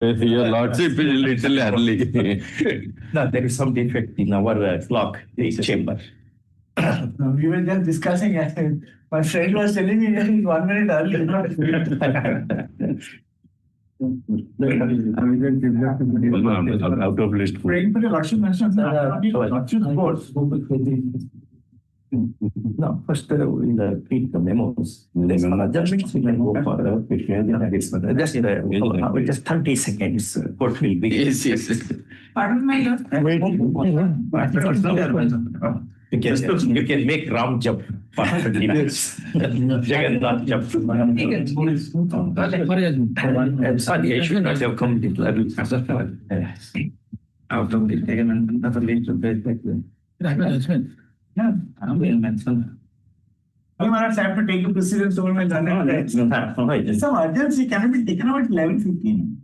Your lordship is little early. No, there is some defect in our clock chamber. We were just discussing. My friend was telling me that he's 1 minute early. Out of list. Praying for the election mentioned. No, first we'll read the memos. There's some adjustments we can go for just 30 seconds. Court will be. Yes. Pardon my lord. You can make Ram jump for 30 minutes. Jagannath jump. Sorry, I should not have come to out of the another way to bed. Yeah, I will mention. I have to take the precedence over my journal. Some urgency cannot be taken out at 11:15.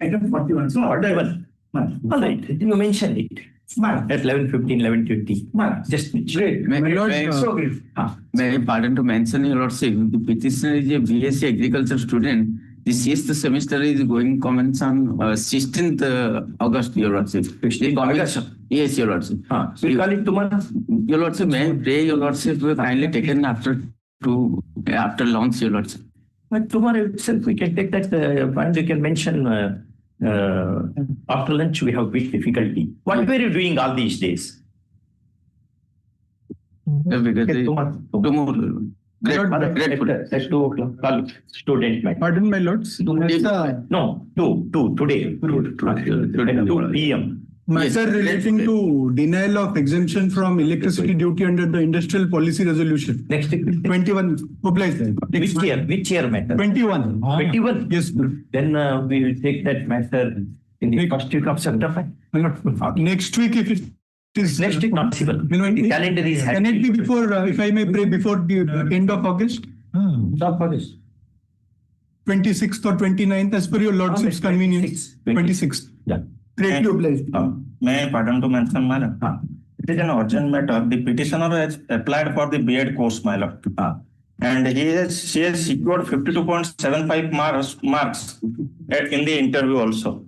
Item 41. So, Whatever. All right, you mentioned it. At 11:15, 11:20. Just great. So great. May I pardon to mention, your lordship, the petitioner is a BSc agriculture student. The 6th semester is going commence on 16th August, your lordship. August? Yes, your lordship. So you call it tomorrow? Your lordship, may I pray, your lordship, kindly taken after lunch, your lordship. But tomorrow itself we can take that point. You can mention after lunch we have big difficulty. What were you doing all these days? Tomorrow. Grateful. That's 2 o'clock. Call student meeting. Pardon, my lords. No, 2 today. 2 p.m. Matter relating to denial of exemption from electricity duty under the Industrial Policy Resolution. Next week. 21. Applies there. Which year matter? 21. 21? Yes, sir. Then we will take that matter in the first week of September. Next week, if it is. Next week, not possible. The calendar is. Can it be before, if I may pray, before the end of August? Stop for this. 26th or 29th, as per your lordship's convenience. 26th. Yeah. Great to oblige. May I pardon to mention, my lord? It is an urgent matter. The petitioner has applied for the B.Ed course, my lord. And she has secured 52.75 marks in the interview also.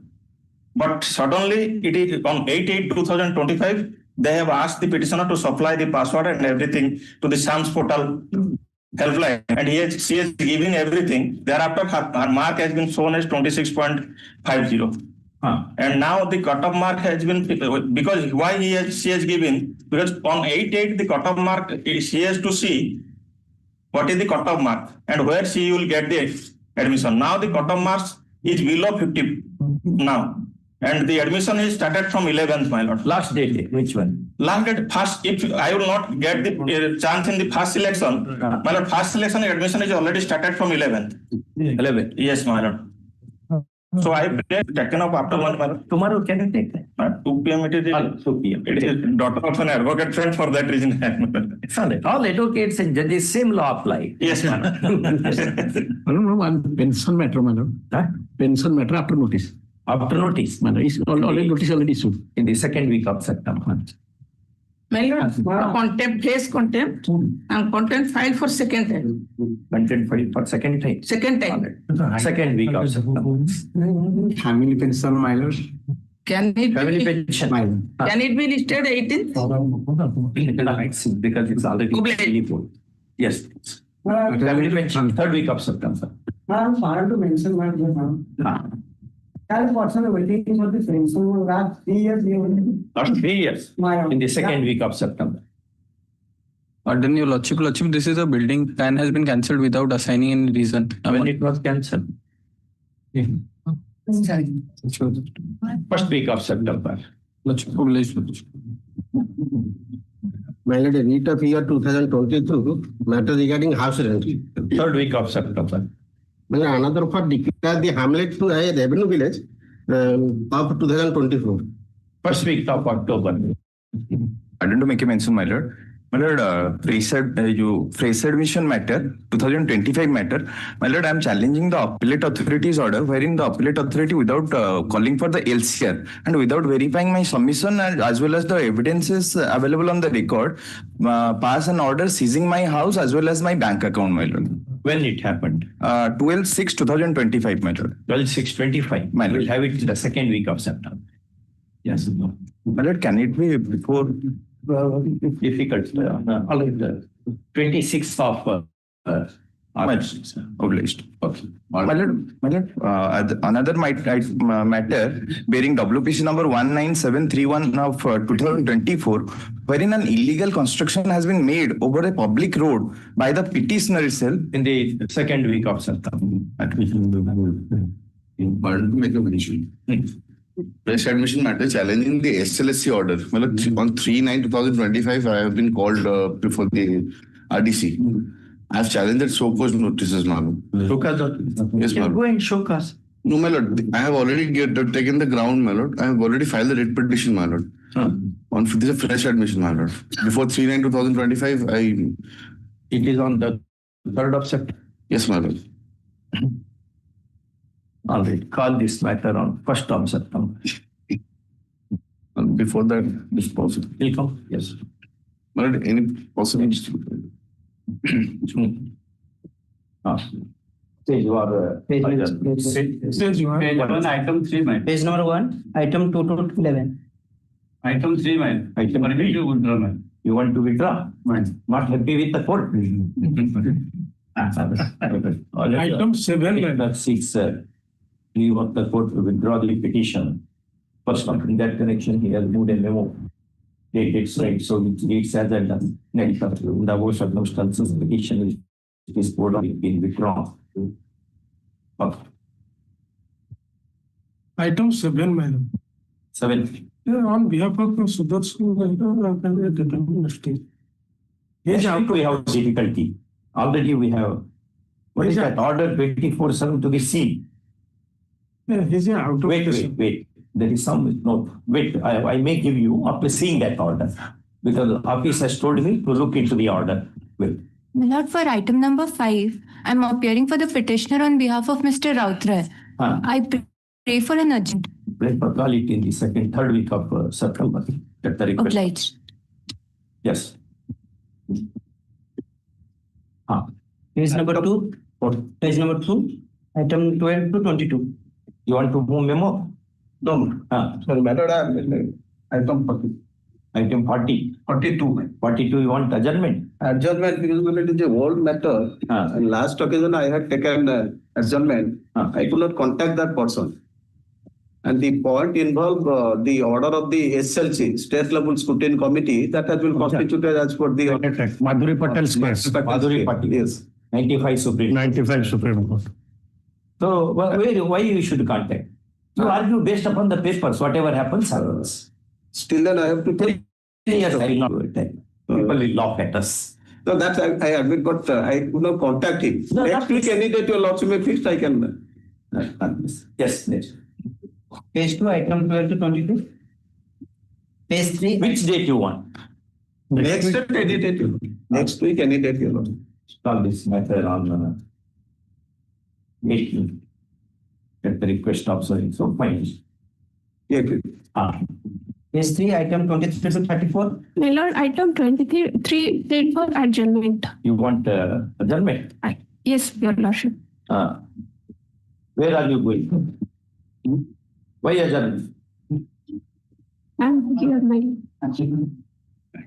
But suddenly, it is on 8/8/2025, they have asked the petitioner to supply the password and everything to the SAMS portal helpline. And she has given everything. Thereafter, her mark has been shown as 26.50. And now the cutoff mark has been, because why she has given, because on 8/8 the cutoff mark, she has to see what is the cutoff mark and where she will get the admission. Now the cutoff marks is below 50 now. And the admission is started from 11th, my lord. Last date, which one? Last date, first, if I will not get the chance in the first selection, my lord, first selection admission is already started from 11th. 11. Yes, my lord. So I taken up after 1 month. Tomorrow can you take that? 2 p.m. it is. 2 p.m. It is daughter of an advocate friend, for that reason. It's all right. All advocates and judges, same law apply. Yes, ma'am. Pension matter, madam. Pension matter after notice. After notice. Already notice already issued. In the second week of September. My lord, contempt, case contempt, and contempt filed for second time. Content for second time. Second time. Second week of September. Family pension, my lord. Can it Family be, pension. can it be listed 18th? Because it's already full. Yes. Family pension, third week of September. To mention I was waiting for the pension last 3 years. Last 3 years. In the second week of September. Pardon your lordship, this is a building plan has been cancelled without assigning any reason. When it was cancelled? First week of September. My lord, REIT of year 2022, matter regarding house rent. Third week of September. Another for declare the hamlet to a revenue village of 2024. First week of October. I don't to make a mention, my lord. My lord, phrase admission matter, 2025 matter. My lord, I am challenging the appellate authority's order, wherein the appellate authority, without calling for the LCR and without verifying my submission and as well as the evidences available on the record, pass an order seizing my house as well as my bank account, my lord. When it happened? 12/6/2025, my lord. 12/6/25. My lord. We'll have it in the second week of September. Yes. My lord, can it be before? Difficult. 26th of August. Obliged. Okay. My lord, another matter bearing WPC number 19731 of 2024, wherein an illegal construction has been made over a public road by the petitioner itself. In the second week of September. Pardon, to make a mention. Fresh admission matter challenging the SLSC order. On 3/9/2025, I have been called before the RDC. I have challenged that so cause notices, madam. Yes, madam. Go and show us. No, my lord. I have already taken the ground, my lord. I have already filed the writ petition, my lord. On this is a fresh admission, my lord. Before 3/9/2025, It is on the 3rd of September. yes, my lord. All right. Call this matter on 1st of September. And before that, this possible. Will come? Yes. My lord, any possibility? Page or Page one, item 3, man. Page number 1, item 2 to 11. Item 3, man. Item For me to withdraw, man. you want to withdraw? Not happy with the court? Item 7, man. That 6, leave of the court to withdraw the petition. First, in that connection, he has moved a memo. Dated right, so it reads as that in the worst circumstances, petition is been withdrawn. Okay. Item 7, madam. 7. On behalf of Sudarshan, Yes, we have difficulty. Already we have, what is that order 24/7 to be seen? Wait. There is some, no, wait, I may give you after seeing that order. Because the office has told me to look into the order. Wait. My lord, for item number 5, I'm appearing for the petitioner on behalf of Mr. Rautre. I pray for an urgent. Pray for call it in the third week of September. That's the request. Obliged. Yes. Page number 2. Page number 2, item 12 to 22. You want to move memo? No. Sorry, Matter item 40. Item 40. 42. 42, you want adjournment? Adjournment because it is a old matter. And last occasion I had taken adjournment. I could not contact that person. And the point involved the order of the SLC, State Level Scrutiny Committee, that has been constituted as per the Madhuri Patel's case. Madhuri Patil. Yes. 95 Supreme. 95 Supreme Court. So why you should contact? You argue based upon the papers, whatever happens, happens. Still then I have to take. Yes, I will not do it. People will laugh at us. So that's I admit, but I could not contact him. No, Next week, any date your lordship may fix, I can. Yes, yes. Page 2, item 12 to 22. Page 3. Which date you want? Next week, any date. Next week, any date your lordship. Start this matter on 18. At the request of so fine. Yeah, Page 3, item 23 to 34. My lord, item 23 date for adjournment. You want adjournment? Yes, your lordship. Where are you going? Why adjournment? I'm here, my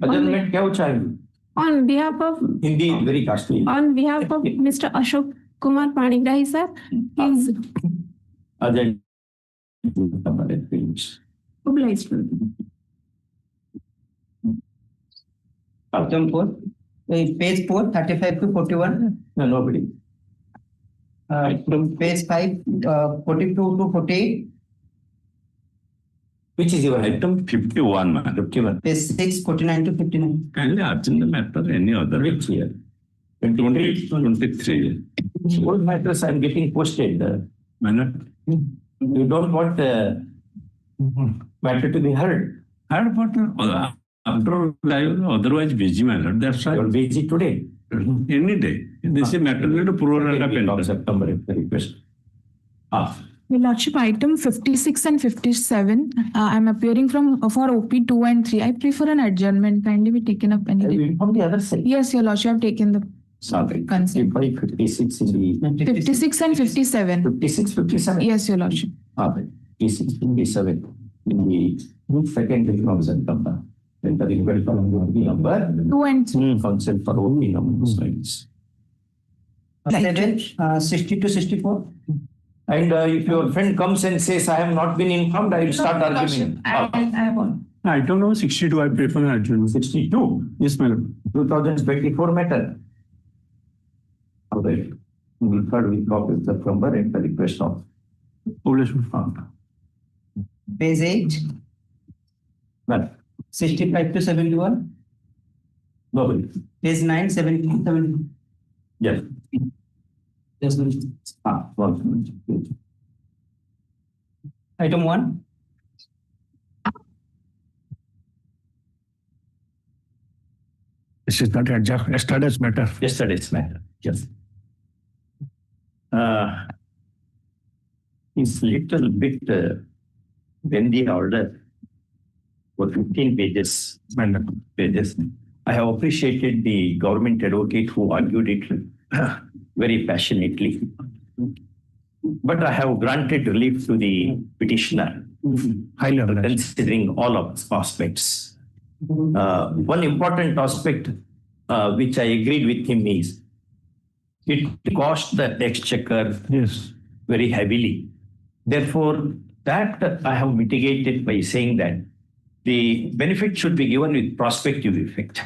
Adjournment क्या चाहिए? on behalf of Hindi is very costly. on behalf of Mr. Ashok Kumar Panigrahi, sir. He's Adjournment. obliged. Item 4. Page 4, 35 to 41. No, nobody. Page 5, 42 to 48. Which is your item? 51, man. 51. Page 6, 49 to 59. Kindly urgent the matter any other. Which year? 23. Old matters I'm getting posted. Man, You don't want matter to be heard. heard but after I was otherwise busy, man. That's why You're busy today. any day. This is matter need to prove Of September, if the request. Your lordship, item 56 and 57. I'm appearing for OP 2 and 3. I prefer an adjournment. Kindly be taken up any day. From the other side. Yes, your lordship, I've taken the Sorry. Consent. 56 in the 56 and 57. 56, 57. Yes, Your Lordship. 56, 57 in the second consent number. Then the request for number 2 and 3. consent for OP number slides. 60 to 64. And if your friend comes and says, I have not been informed, I will start arguing. I have one. Item number 62, I prefer an adjournment. 62, Yes, my lord. 2024 matter. All right. We third week of September at the request of Obligation. Page 8, well, 65 to 71. nobody. Page 9, 70. Yes. Yes, One. Item 1. This is not yesterday's matter. Yesterday's matter. Yes. It's little bit lengthy order for 15 pages. I have appreciated the government advocate who argued it very passionately. But I have granted relief to the petitioner, considering all of aspects. One important aspect which I agreed with him is it cost the exchequer very heavily. Therefore, that I have mitigated by saying that the benefit should be given with prospective effect.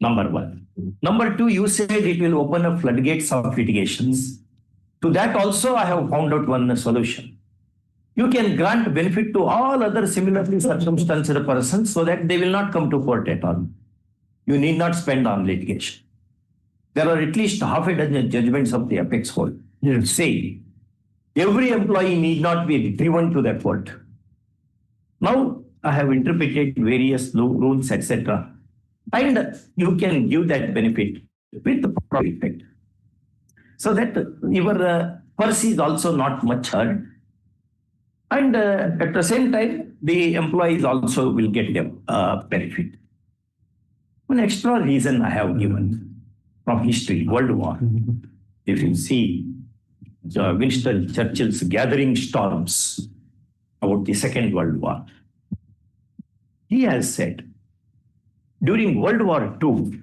Number one. Number two, you said it will open up floodgates of litigations. To that also, I have found out one solution. You can grant benefit to all other similarly circumstanced persons so that they will not come to court at all. You need not spend on litigation. There are at least half a dozen judgments of the apex court. Say, every employee need not be driven to the court. Now, I have interpreted various rules, etc. And you can give that benefit with the proper effect. So that your purse is also not much hurt. And at the same time, the employees also will get the benefit. One extra reason I have given from history, World War. If you see Winston Churchill's gathering storms about the Second World War, he has said, during World War II,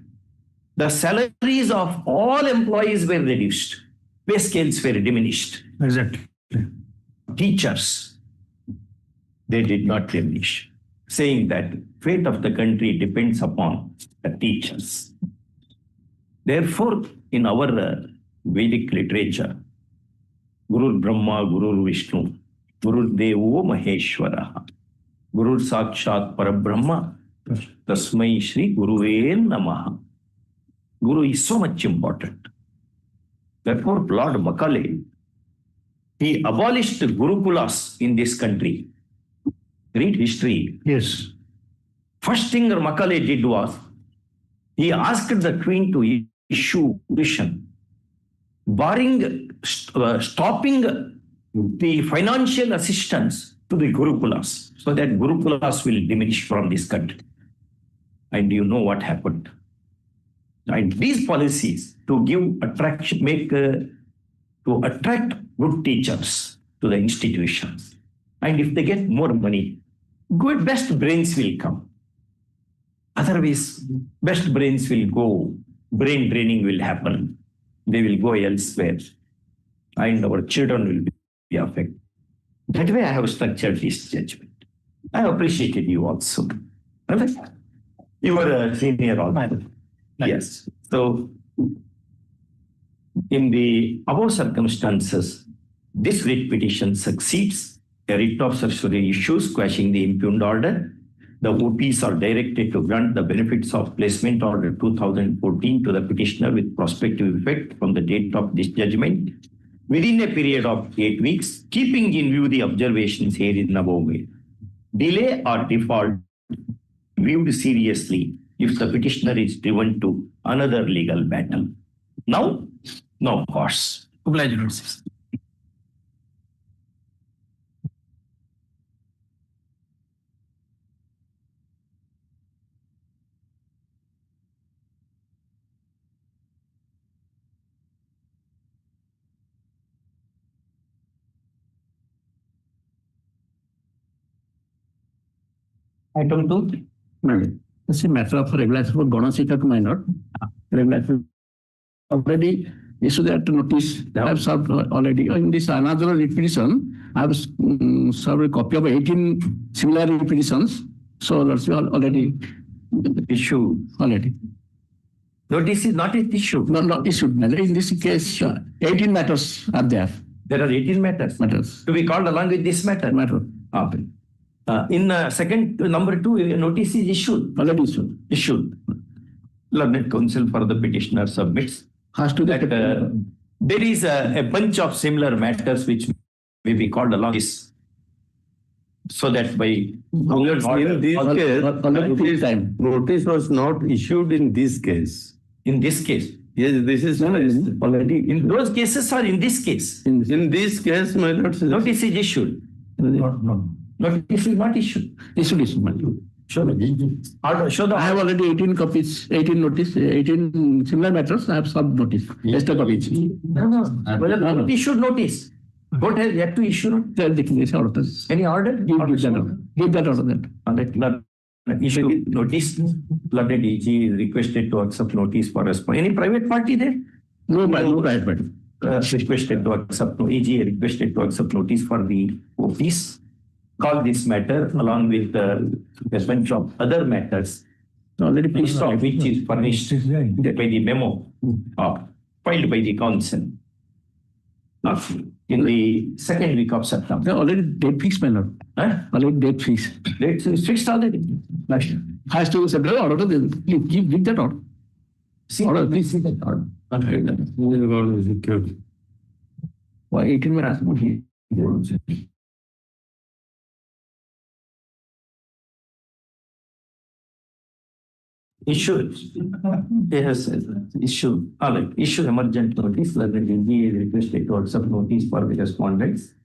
the salaries of all employees were reduced. Pay scales were diminished. Exactly. Teachers, they did not diminish, saying that fate of the country depends upon the teachers. Therefore, in our Vedic literature, Guru Brahma, Guru Vishnu, Guru Devo Maheshwara, Guru Sakshat Parabrahma, Tasmai Shri Guruve Namaha. Guru is so much important. Therefore, Lord Macaulay, he abolished Gurukulas in this country. Read history. Yes. First thing Macaulay did was, he asked the Queen to issue petition, stopping the financial assistance to the Gurukulas, so that Gurukulas will diminish from this country. And you know what happened. And these policies to give attraction, to attract good teachers to the institutions. And if they get more money, good best brains will come. Otherwise, best brains will go, brain draining will happen. They will go elsewhere. And our children will be affected. That way I have structured this judgment. I appreciated you also. You were a senior also. Yes. So, in the above circumstances, this writ petition succeeds. A writ of certiorari issues quashing the impugned order. The OPs are directed to grant the benefits of placement order 2014 to the petitioner with prospective effect from the date of this judgment within a period of 8 weeks, keeping in view the observations here in above made. Delay or default viewed seriously if the petitioner is driven to another legal battle. Now, no course. Obliged. Item 2. It's a matter of regulation for Gonasika minor. Regulation already issued that notice. I have served already. In this another repetition, I have served a copy of 18 similar repetitions. So that's already Issue. already. Notice is not issued. Not issued. In this case, 18 matters are there. There are 18 matters. Matters. To be called along with this matter. Matter. Okay. In second, number 2, notice is issued. Already issued. Issued. Learned counsel for the petitioner submits Has to that there is a bunch of similar matters which may be called along this, so that by In this case, notice was not issued in this case. in this case, Yes, this is already in those cases or in this case, in this case, my lord. notice is issued. Notice is not issued. issued. Show the I have already 18 copies, 18 notice, 18 similar matters. I have sub notice. Extra copies. Whether not issued notice. Court has yet to issue notice. Any order? Give that order. Issue notice. Learned AG is requested to accept notice for response. Any private party there? No private party. Requested to accept. AG requested to accept notice for the office. Call this matter along with a bunch of other matters. Already List of which is furnished by the memo filed by the council in the second week of September. Already date fixed, my lord. Already date fixed. Date is fixed already. Has to accept the order. Give that order. Order, please. Order. Why 18 minutes? Issue. Yes, issue. All right. Issue emergent notice. Learned AG is requested to accept notice for the respondents.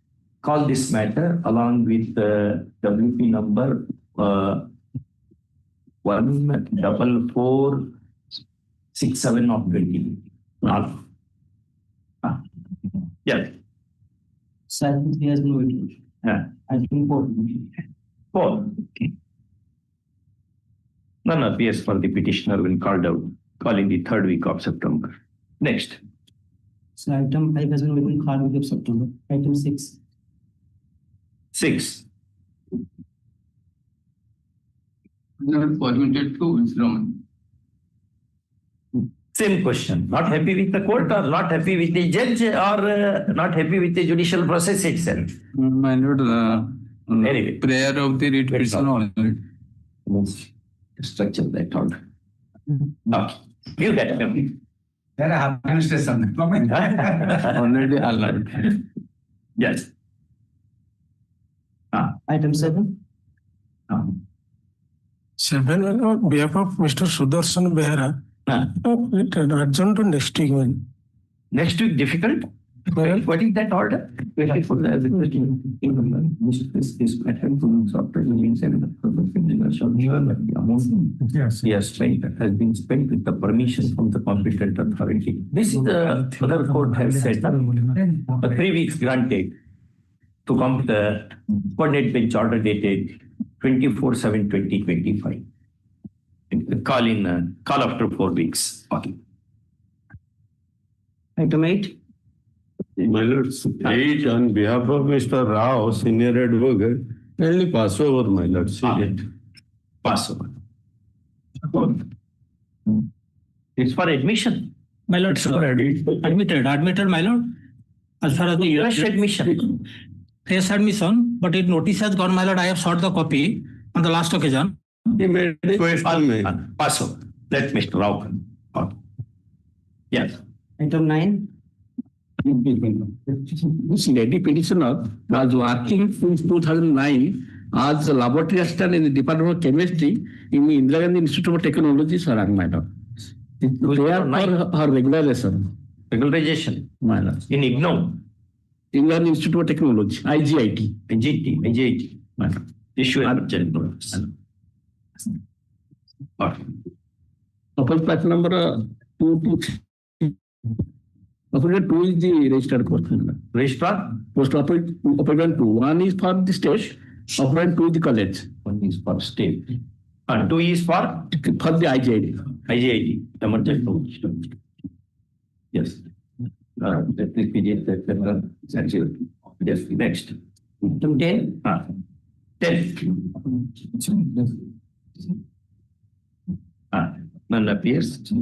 Call this matter along with the WP number 14467 of 20. Yeah. Silence has no waiting. Item 4. 4. None appears for the petitioner when called out, calling the third week of September. Next. So item 5 has been waiting third week of September. Item 6. 6. Not permitted to instrument. Same question. Not happy with the court or not happy with the judge or not happy with the judicial process itself? My lord, Anyway. prayer of the writ petition already. Structure that order. Okay. Give that to me. Already allowed. Yes. Item 7. 7 on behalf of Mr. Sudarshan Behera. Urgent to next week. Next week difficult? What is that order? Yes, right. Has been spent with the permission from the competent authority. This is the other court has said. 3 weeks granted to come to the coordinate bench order dated 24/7/2025. Call after 4 weeks. Okay. Item 8. My lord, 8 on behalf of Mr. Rao, senior advocate, kindly pass over, my lord. Pass over. It's for admission. My lord, admitted, my lord. As far as the Fresh admission. fresh admission, but it notice has gone, my lord. I have sought the copy on the last occasion. He made a question. Pass over. Let Mr. Rao come. Okay. Yes. Item 9. This lady petitioner was working since 2009 as a laboratory assistant in the Department of Chemistry in the Indira Gandhi Institute of Technology, Sarang, madam. There for her regularization. Regularization. Madam. In IGNO. England Institute of Technology, IGIT. IGIT. Madam. Issue emergent notice. Okay. Upper pack number 223. Upper 2 is the registered question. Registrar? Post upper 2. One is for the state, applied to the college. One is for state. And two is for the IJID. IJID, emergency. Yes. Let me finish that. Yes, next. Item 10. 10. None appears.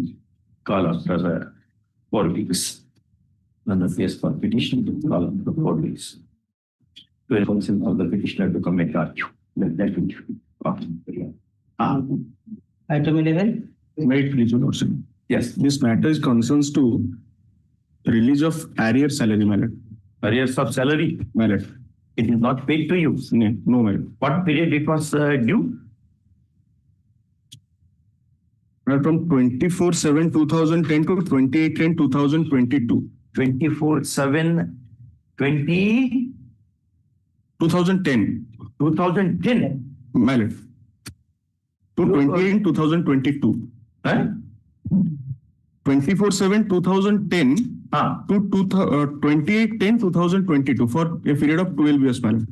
Call after 4 weeks. None appears for petition to call after 4 weeks. 12% of the petitioner to come and argue. That will be. Item 11. Wait, please, Your Lordship. Yes. This matter is concerns to release of arrear salary, my lord. Arrears of salary. My lord. It is not paid to you. No, my lord. What period it was due? From 24/7/2010 to 28/10/2022. 24/7/20. 2010. 2010. My lord. To 28/2022. 24/7/2010 to 28/10/2022 for a period of 12 years, my lord.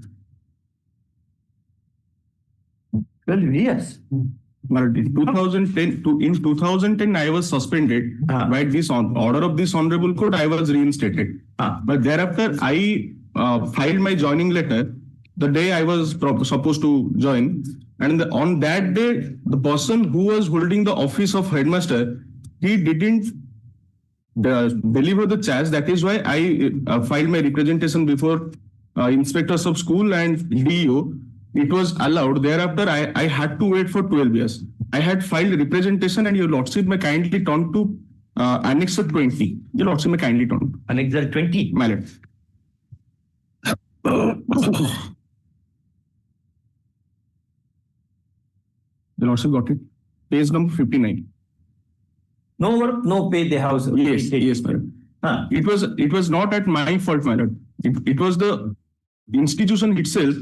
12 years. In 2010, I was suspended. By this order of this honorable court, I was reinstated. But thereafter, I filed my joining letter the day I was supposed to join. And on that day, the person who was holding the office of headmaster, he didn't deliver the charge. That is why I filed my representation before inspectors of school and DEO. It was allowed. Thereafter, I had to wait for 12 years. I had filed representation, and Your Lordship may kindly turn to Annexure 20. Your Lordship may kindly turn. Annexure 20? My lord. Your Lordship got it. Page number 59. No work, no pay, they have. Yes, my lord. It was not at my fault, my lord. It was the institution itself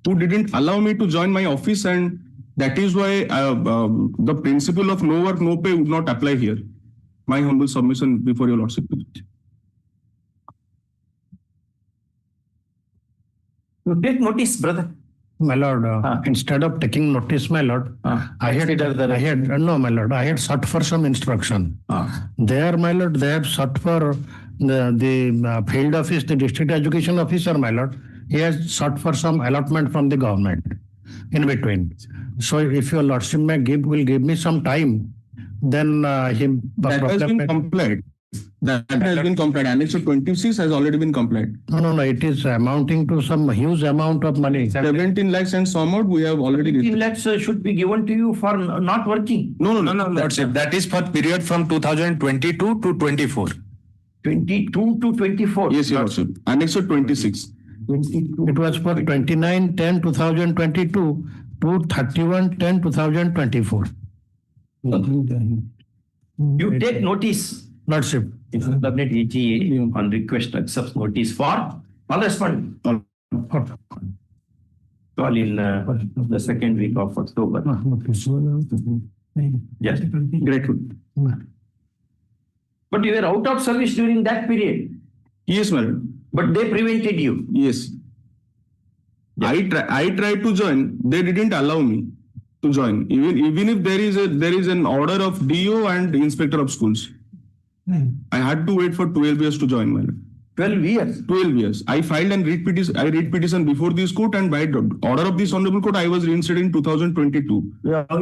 who didn't allow me to join my office, and that is why the principle of no work, no pay would not apply here. My humble submission before Your Lordship. You take notice, brother. My lord, instead of taking notice, my lord, I had sought for some instruction. There, my lord, they have sought for the field office, the district education officer, my lord. He has sought for some allotment from the government in between. So if Your Lordship will give me some time, then that has been complied. That has been complied. Annexure 26 has already been complied. No. It is amounting to some huge amount of money. 17 lakhs and some out we have already. 17 lakhs should be given to you for not working. No, Lordship. That is for period from 2022 to 24. 22 to 24. Yes, Your Lordship. Annexure 26. It was for 29/10/2022 to 31/10/2024. You take notice. Lordship. If the cabinet AGA on request accepts notice for all respond. Call in the second week of October. Yes. Grateful. But you were out of service during that period. Yes, madam. But they prevented you. Yes. I tried to join. They didn't allow me to join. Even if there is an order of DO and inspector of schools. I had to wait for 12 years to join, madam. 12 years? 12 years. I filed and read petition before this court, and by order of this honorable court, I was reinstated in 2022.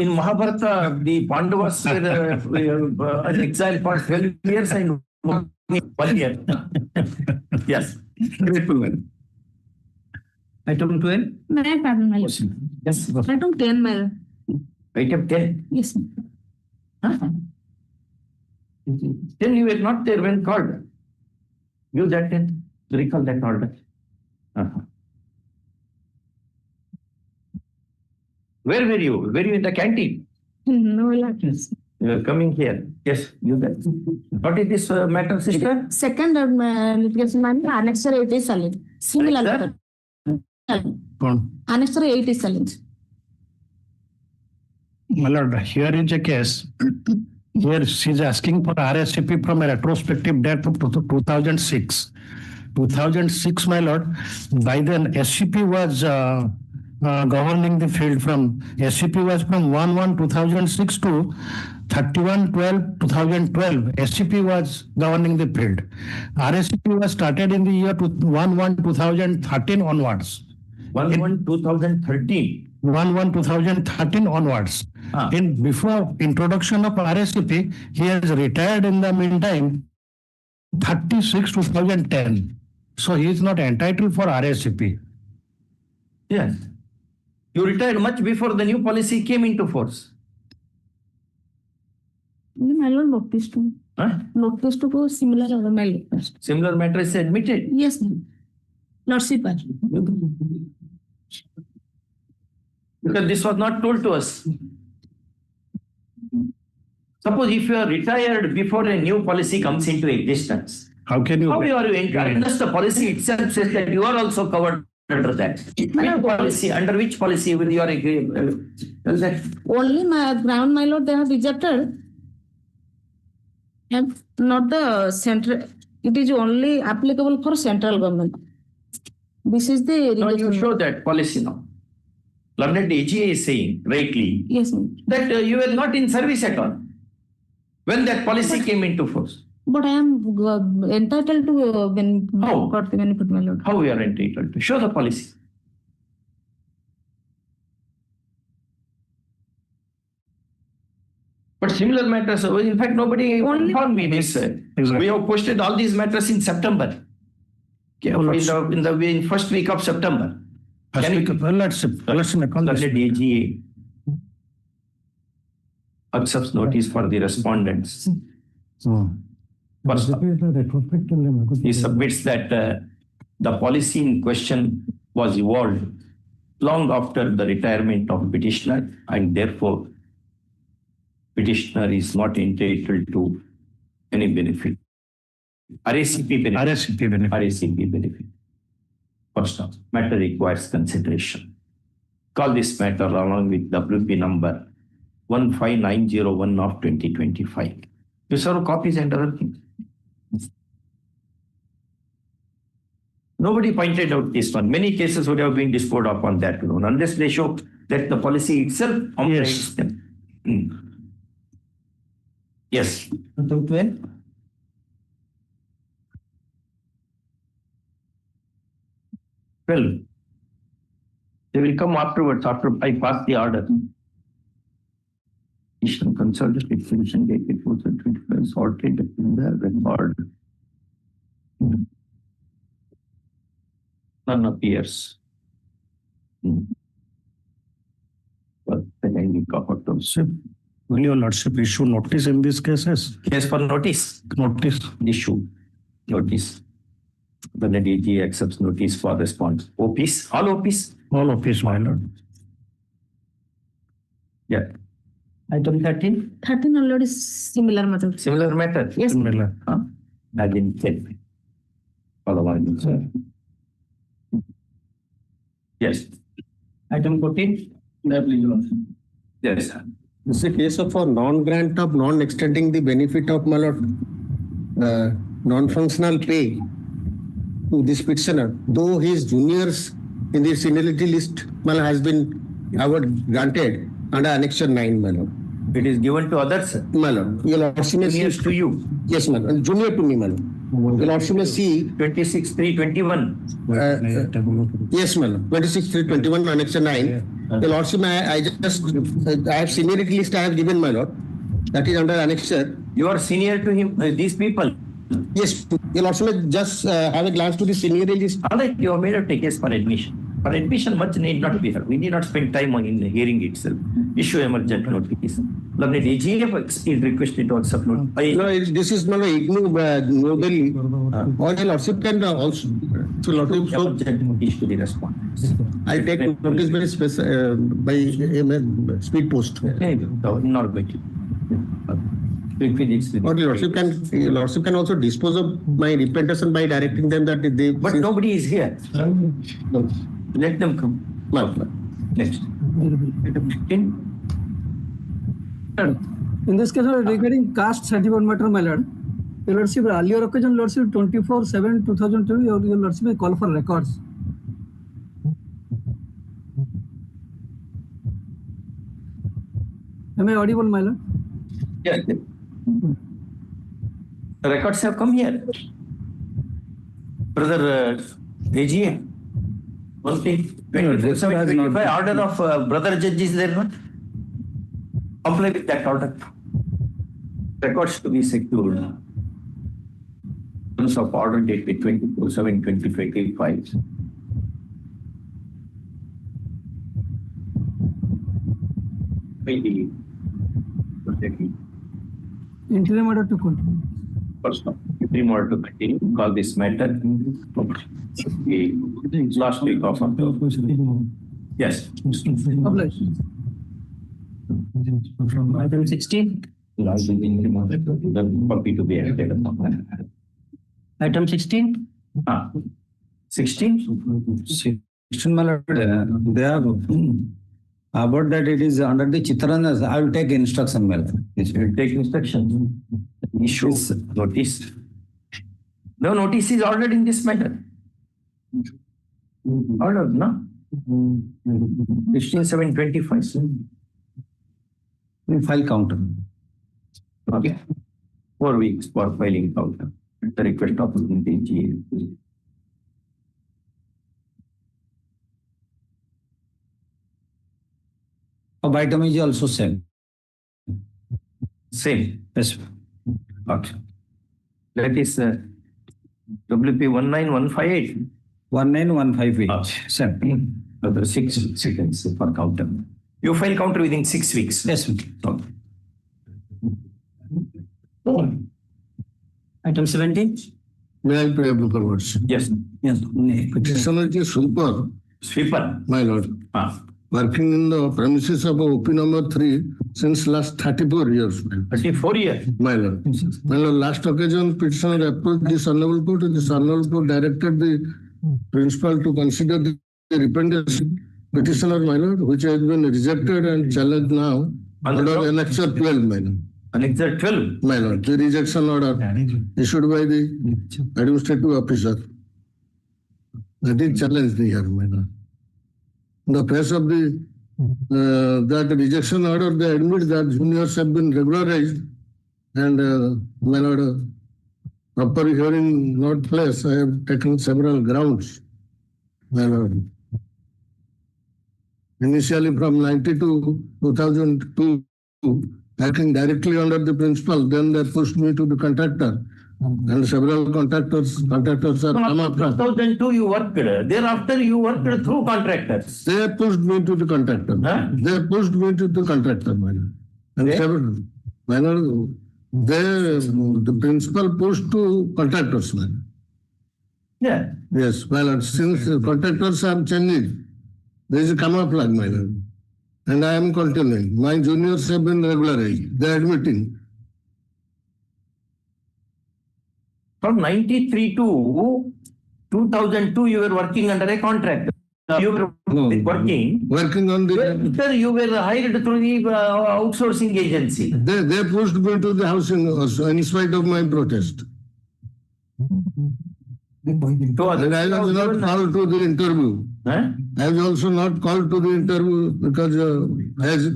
In Mahabharata, the Pandavas were exiled for 12 years and 1 year. Yes. Grateful, madam. Item 12? May I pardon, my lord? Yes. Item 10, my lord. Item 10? Yes. Then you were not there when called. Give that 10. Recall that order. Where were you? Were you in the canteen? No, Lord. You are coming here. Yes, you that. What is this matter, sister? Second litigation matter, Annexure 8 is silent. Single allotment. Annexure 8 is silent. My lord, here is a case. Here she is asking for RSCP from a retrospective date of 2006. 2006, my lord. By then, SCP was governing the field from SCP was from 1/1/2006 to 31/12/2012. SCP was governing the field. RSCP was started in the year 1/1/2013 onwards. 1/1/2013. 1/1/2013 onwards. In before introduction of RSCP, he has retired in the meantime 36/2010. So he is not entitled for RSCP. Yes. You retired much before the new policy came into force. My lord, notice to. Notice to go similar my request. Similar matter is admitted. Yes, ma'am. Lordship. Because this was not told to us. Suppose if you are retired before a new policy comes into existence, how are you unless the policy itself says that you are also covered under that. Policy, under which policy will you are agreeable? Only my ground, my lord, they have rejected. And not the central. It is only applicable for central government. This is the. No, you show that policy now. Learned AGA is saying rightly. Yes, ma'am. That you were not in service at all when that policy came into force. But I am entitled to benefit, my lord. How we are entitled to? Show the policy. But similar matters, in fact, nobody informed me this. We have posted all these matters in September. In the first week of September. Let's AGA accepts notice for the respondents. First, he submits that the policy in question was evolved long after the retirement of petitioner, and therefore petitioner is not entitled to any benefit. RSCP benefit. First off, matter requires consideration. Call this matter along with WP number 15901 of 2025. You serve copies and other things. Nobody pointed out this one. Many cases would have been disposed of on that alone, unless they show that the policy itself comprehends them. Yes. Well, they will come afterwards, after I pass the order. Consulted exhibition dated 2025 sorted in the record. None appears. Will your lordship issue notice in these cases? Case for notice. Notice. Issue. Notice. When the DG accepts notice for response. OPs? All OPs? All OPs, my lord. Yeah. Item 13? 13 already similar matter. Similar matter? Yes. Similar. I didn't tell me. Follow on, sir. Yes. Item 14? Yes, sir. This is a case of a non-grant of non-extending the benefit of non-functional pay to this petitioner, though his juniors in the seniority list has been granted under Annexure 9, my lord. It is given to others, sir? My lord. Your lordship may juniors to you? Yes, my lord. Junior to me, my lord. Your lordship may see 26/3/21. Yes, my lord. 26/3/21, Annexure 9. Your lordship, I have seniority list I have given, my lord. That is under Annexure. You are senior to him, these people? Yes. Your lordship may just have a glance to the seniority list. All right, you have made a case for admission. For admission, much need not be heard. We need not spend time on in the hearing itself. Issue emergent notice. Learned AGA is requested to accept notice. No, this is not a nobly. Or your lordship can also. So lordship notice to the respondents. I take notice by speed post. Not going to. Or lordship can also dispose of my representation by directing them that they. But nobody is here. No. Let them come. Next. In this case, regarding caste certificate matter, my lord, your lordship, earlier occasion, lordship 24/7/2002, your lordship may call for records. Am I audible, my lord? Yeah. The records have come here. Brother AGA. One thing. 2725 order of brother judge is there, not? Comply with that order. Records to be secured. Terms of order dated 24/7/2025. Maybe. Interim order to continue. First, interim order to continue. Call this matter. Last week of October. Yes. Publish. Item 16. The copy to be acted upon. Item 16. 16? 16, my lord, they have about that it is under the Chitranas. I will take instruction, my lord. Yes, you will take instruction. Issue notice. No notice is ordered in this matter. Ordered, no? 16/7/25. We file counter. Okay. 4 weeks for filing counter. At the request of the DGA. Item is also same. Same. Yes. Okay. That is WP 19158. 19158. Same. Other 6 seconds for counter. You file counter within 6 weeks. Yes. Okay. Item 17. May I pray before words? Yes. Yes. Petitioner is sweeper, Sweeper. my lord, working in the premises of OP number 3 since last 34 years. 34 years. My lord. My lord, last occasion petitioner approached this honorable court and this honorable court directed the principal to consider the repentance petitioner, my lord, which has been rejected and challenged now under Annexure 12, my lord. Annexure 12? My lord, the rejection order issued by the administrative officer. That is challenged here, my lord. In the face of the that rejection order, they admit that juniors have been regularized and my lord, proper hearing not place. I have taken several grounds, my lord. Initially from 90 to 2002, acting directly under the principal, then they pushed me to the contractor. And several contractors are come up. 2002 you worked. Thereafter you worked through contractors. They pushed me to the contractor. Huh? They pushed me to the contractor, my lord. And several, my lord, the principal pushed to contractors, my lord. Yeah. Yes, my lord. Since the contractors are changing, there is a camouflage, my lord. And I am continuing. My juniors have been regularized. They are admitting. From 93 to 2002, you were working under a contract. You were working on the. Later you were hired through the outsourcing agency. They pushed me to the housing also, in spite of my protest. And I was not called to the interview. Huh? I was also not called to the interview because as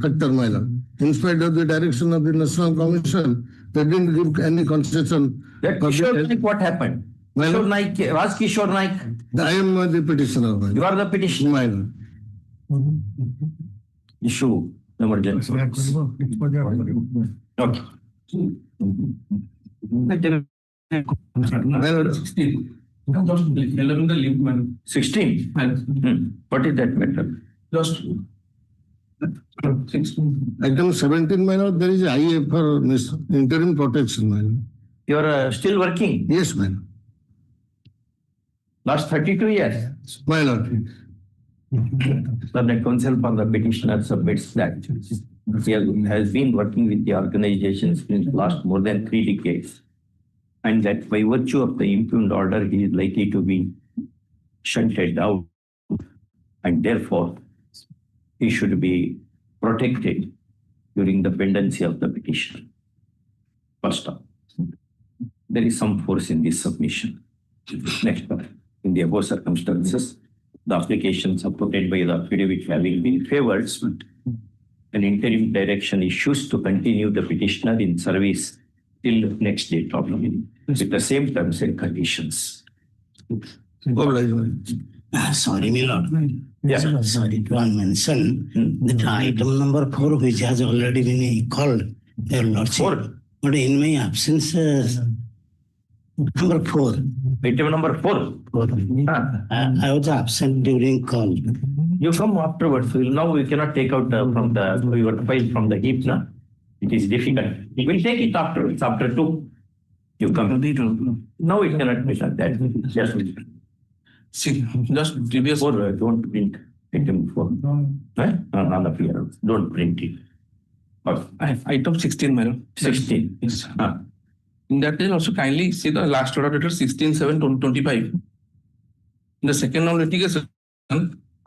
factor, my lord. In spite of the direction of the National Commission, they didn't give any concession. That Kishore Naik, what happened? Kishore Naik, was Kishore Naik? I am the petitioner. My lord. You are the petitioner. My lord. Issue emergency. Okay. My lord. 16. What is that matter? Just Item 17, my lord, there is a IA for interim protection, my lord. You are still working? Yes, my lord. Last 32 years? My lord. The counsel for the petitioner submits that he has been working with the organization since last more than 3 decades. And that by virtue of the impugned order, he is likely to be shunted out. And therefore, he should be protected during the pendency of the petition. First off, there is some force in this submission. Next one, in the above circumstances, the application supported by the affidavit having been favored, an interim direction issues to continue the petitioner in service till next date of hearing with the same terms and conditions. Sorry, my lord. Yeah. Sorry to mention that item number 4, which has already been called, your lordship. But in my absence, number 4. Item number 4. I was absent during call. You come afterwards. So now we cannot take out from the your file from the heap now. It is difficult. We will take it afterwards. After 2, you come. No, it cannot be like that. Just previous 4. Don't print item 4. On the PR. Don't print it. Item 16, madam. 16. Yes. In that case, also kindly see the last order letter 16/7/25. In the second round litigation,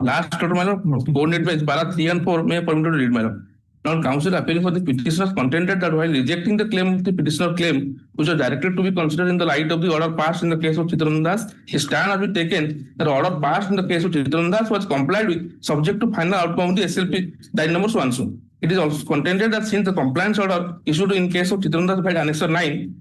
last order, madam, coordinate by para 3 and 4 may permit to read, madam. Now, counsel appealing for the petitioner contended that while rejecting the claim, the petitioner claim, which was directed to be considered in the light of the order passed in the case of Chittarandas, a stand has been taken that order passed in the case of Chittarandas was complied with, subject to final outcome of the SLP diary number 1. It is also contended that since the compliance order issued in case of Chittarandas by Annexure 9,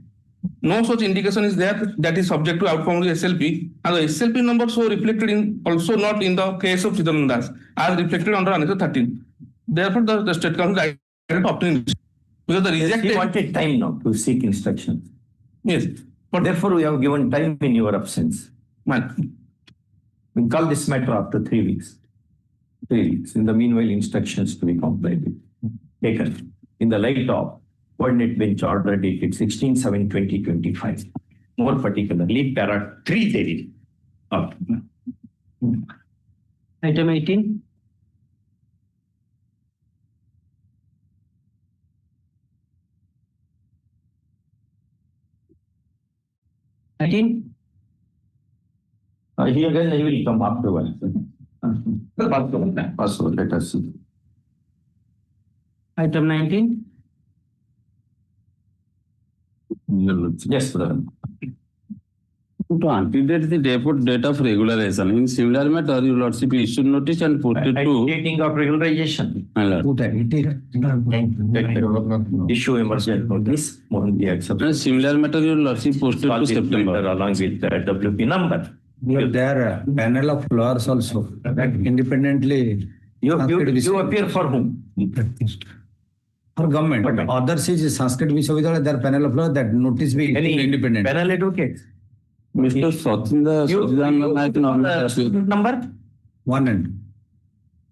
no such indication is there that is subject to outcome of the SLP, and the SLP number so reflected in also not in the case of Chittarandas as reflected under Annexure 13. Therefore, the state council to obtain because the rejected. He wanted time now to seek instructions. Yes, but therefore we have given time in your absence. Man, we call this matter after 3 weeks. 3 weeks. In the meanwhile, instructions to be complied with taken in the light of coordinate bench order dated 16/7/2025. More particularly, para 3 therein. Item 18. He will come afterwards. Password, let us see. Item 19. Yes, brother. To antedate the date of regularization. In similar matter, your lordship issued notice and put it to dating of regularization. Issue emergent notice. Similar matter, your lordship posted to September along with the WP number. There are a panel of lawyers also that independently. You appear for whom? For government. But others is Sanskrit Vishwavidyalaya, their panel of law that notice be independent. Panel advocate. Mr. Satinda number? 1 and.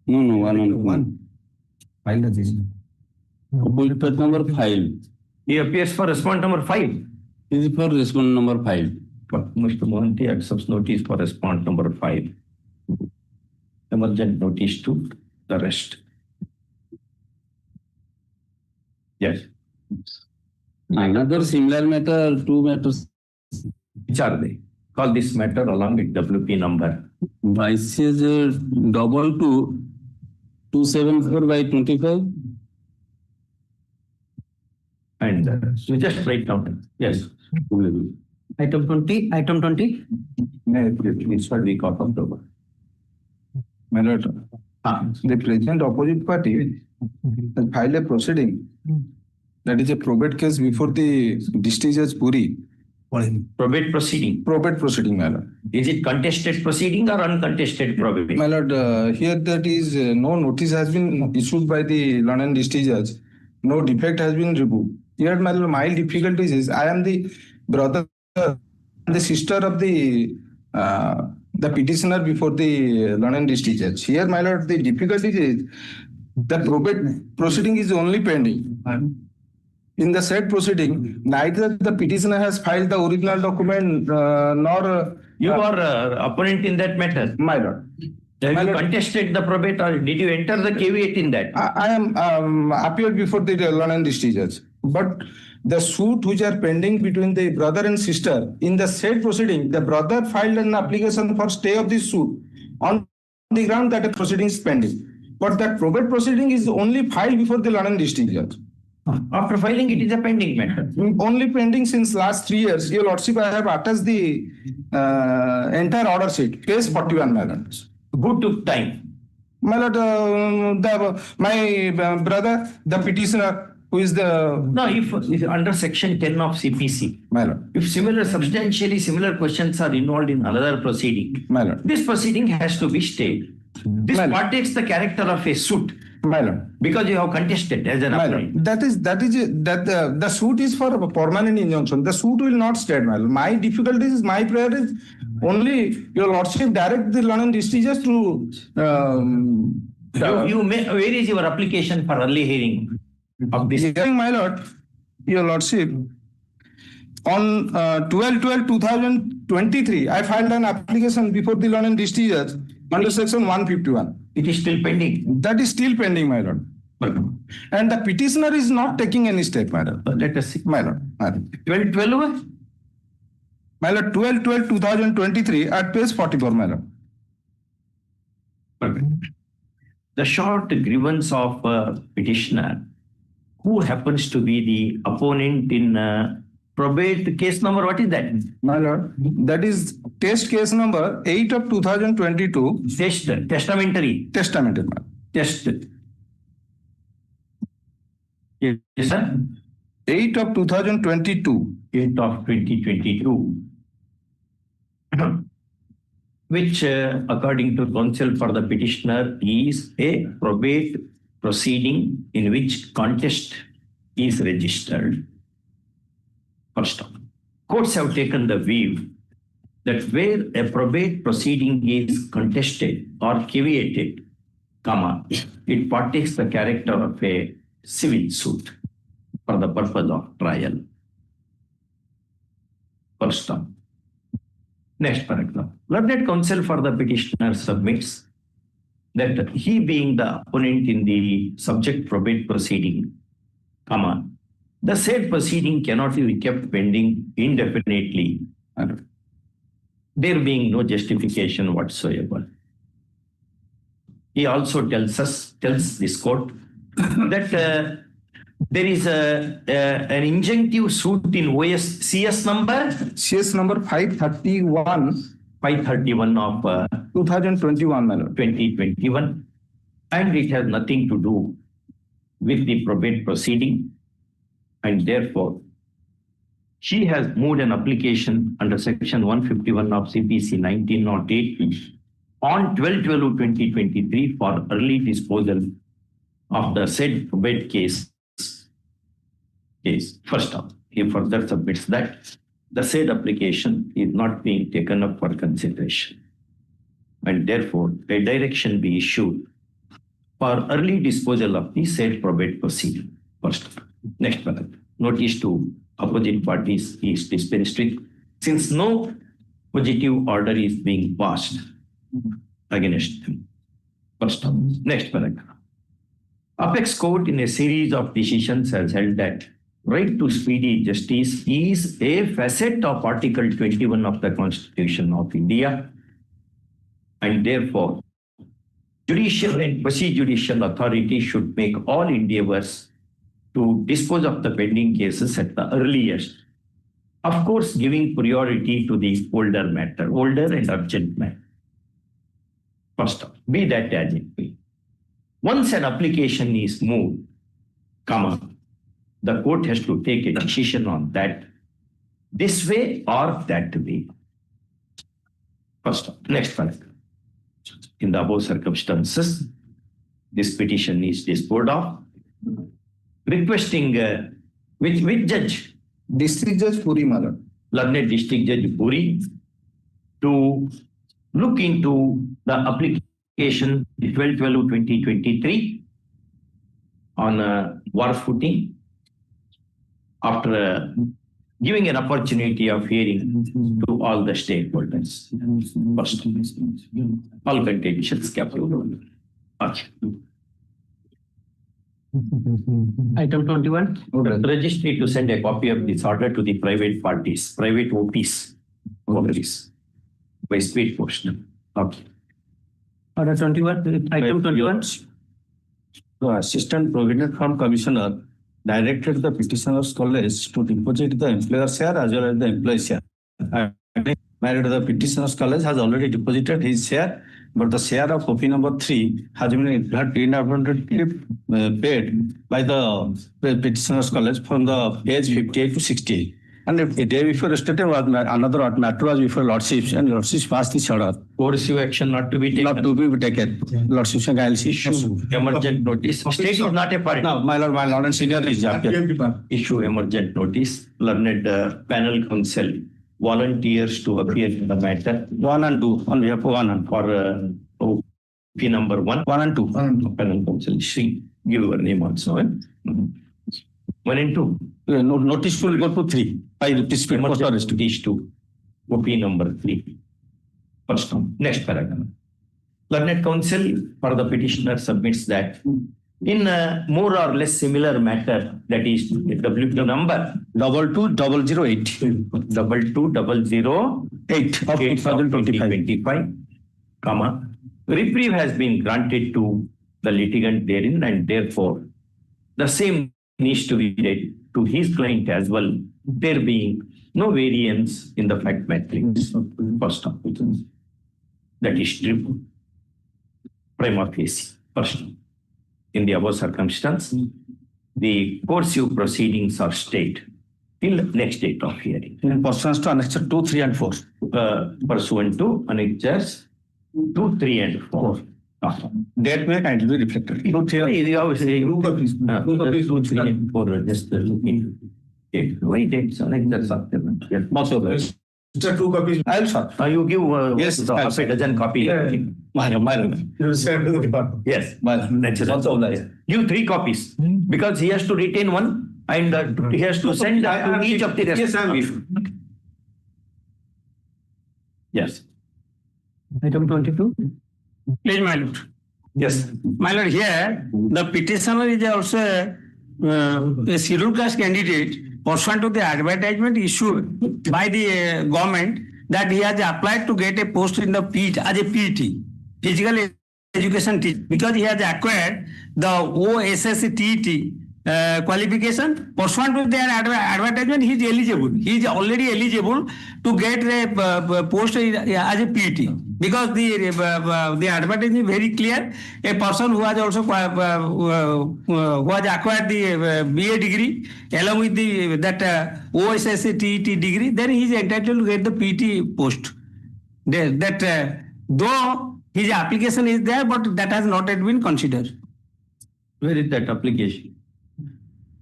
No, 1 and 1. File is Pulpit number 5. He appears for response number 5. This is for response number 5. But Mr. Mohanty accepts notice for response number 5. Emergent notice to the rest. Yes. Another similar matter, 2 matters. Which are they? Call this matter along with WP number. Vice is 22274/25. And you just write down. Yes. Item 20. Item 20. It's third week of October. The present opposite party has filed a proceeding. That is a probate case before the district judge Puri. Probate proceeding. Probate proceeding, my lord. Is it contested proceeding or uncontested probate? My lord, here that is no notice has been issued by the London district judge. No defect has been removed. Here, my lord, my difficulties is I am the brother, the sister of the petitioner before the London district judge. Here, my lord, the difficulty is the probate proceeding is only pending. In the said proceeding, neither the petitioner has filed the original document nor you are opponent in that matter. My lord. Have you contested the probate or did you enter the caveat in that? I am appeared before the London district judge. But the suit which are pending between the brother and sister, in the said proceeding, the brother filed an application for stay of this suit on the ground that a proceeding is pending. But that probate proceeding is only filed before the London district judge. After filing, it is a pending matter. Only pending since last 3 years. Your lordship, I have attached the entire order sheet, page 41, my lord. Who took time? My lord, my brother, the petitioner, who is the... No, if under section 10 of CPC, My lord. if substantially similar questions are involved in another proceeding, My lord. this proceeding has to be stayed. This partakes the character of a suit. My lord. Because you have contested as an applicant. The suit is for a permanent injunction. The suit will not stay, my lord. My difficulty is, my prayer is only your lordship direct the London districts to... Where is your application for early hearing of this? My lord, your lordship, on 12/12/2023, I filed an application before the London districts under section 151. It is still pending. That is still pending, my lord. And the petitioner is not taking any step, my lord. Let us see. My lord. 12/12? My lord, 12/12/2023 at page 44, my lord. The short grievance of petitioner, who happens to be the opponent in probate case number, what is that? My lord, that is test case number 8 of 2022. Testamentary. Testamentary, my lord. Test. Yes, sir. 8 of 2022. 8 of 2022. Which, according to counsel for the petitioner, is a probate proceeding in which contest is registered. First off, courts have taken the view that where a probate proceeding is contested or caveated, it partakes the character of a civil suit for the purpose of trial. First off. Next paragraph. Learned counsel for the petitioner submits that he, being the opponent in the subject probate proceeding, the said proceeding cannot be kept pending indefinitely, there being no justification whatsoever. He also tells this court that there is an injunctive suit in CS number 531 of 2021, my lord. 2021, and it has nothing to do with the probate proceeding, and therefore she has moved an application under section 151 of CPC 1908 on 12/12/2023 for early disposal of the said probate case. First off, he further submits that the said application is not being taken up for consideration, and therefore a direction be issued for early disposal of the said probate proceeding. First off. Next paragraph. Notice to opposite parties is dispensed with, since no positive order is being passed against them. First off. Next paragraph. Apex Court in a series of decisions has held that right to speedy justice is a facet of Article 21 of the Constitution of India, and therefore judicial and quasi-judicial authority should make all endeavors to dispose of the pending cases at the earliest, of course giving priority to the older and urgent matter. First off, be that as it may. Once an application is moved, the court has to take a decision on that, this way or that way. First off, next paragraph. In the above circumstances, this petition is disposed of, requesting which judge? District Judge Puri, Mother. Learned District Judge Puri to look into the application 12/12/2023 on a war footing, after giving an opportunity of hearing to all the stakeholders. First, all contentions kept. Okay. Item 21. Registry to send a copy of this order to the private parties, private OPs, by speed post. Okay. Order 21. Item 21. The Assistant Provident Fund Commissioner directed the petitioner's college to deposit the employer share as well as the employee share. The petitioner's college has already deposited his share but the share of OP number 3 has been inadvertently paid by the petitioner's college from the page 58 to 68. And a day before yesterday, another matter was before Lordships, and Lordships passed this order. Coercive action not to be taken. Not to be taken. Lordships and issue emergent notice. State is not a party. No, my lord and senior is issue emergent notice. Learned panel counsel volunteers to appear in the matter. 1 and 2 on behalf of 1 and for OP number 1. 1 and 2. Panel counsel. She give your name also. 1 and 2. Notice will go to 3. By notice to OP number 3. First one. Next paragraph. Learned counsel for the petitioner submits that in a more or less similar matter, that is WP number 22008. 22008 of 2025, reprieve has been granted to the litigant therein, and therefore the same needs to be read to his client as well, there being no variance in the fact matrix. First of all, that is true. Prima facie. First, in the above circumstance, the coercive proceedings are stayed till next date of hearing. In pursuant to Annexure 2, 3 and 4. Pursuant to Annexures 2, 3 and 4. That may kindly be reflected. 2, 3 and 4. Just looking. Why dates Annexures are there? Most of those. Sir, 2 copies. I'll sir. You give yes, half a dozen copy. My You will send to the department. Yes. Also, give 3 copies because he has to retain 1 and he has to send to each of the rest. Yes, I will. Yes. Item 22. Please, my lord. Yes. My lord, here the petitioner is also a scheduled caste candidate pursuant to the advertisement issued by the government that he has applied to get a post in the PET as a PET, physical education teacher, because he has acquired the OSSTET qualification. Pursuant to their advertisement, he is eligible. He is already eligible to get a post as a PET. Because the advertisement is very clear. A person who has also who has acquired the B.Ed degree along with the OSSTET degree, then he is entitled to get the PT post. Though his application is there, but that has not yet been considered. Where is that application?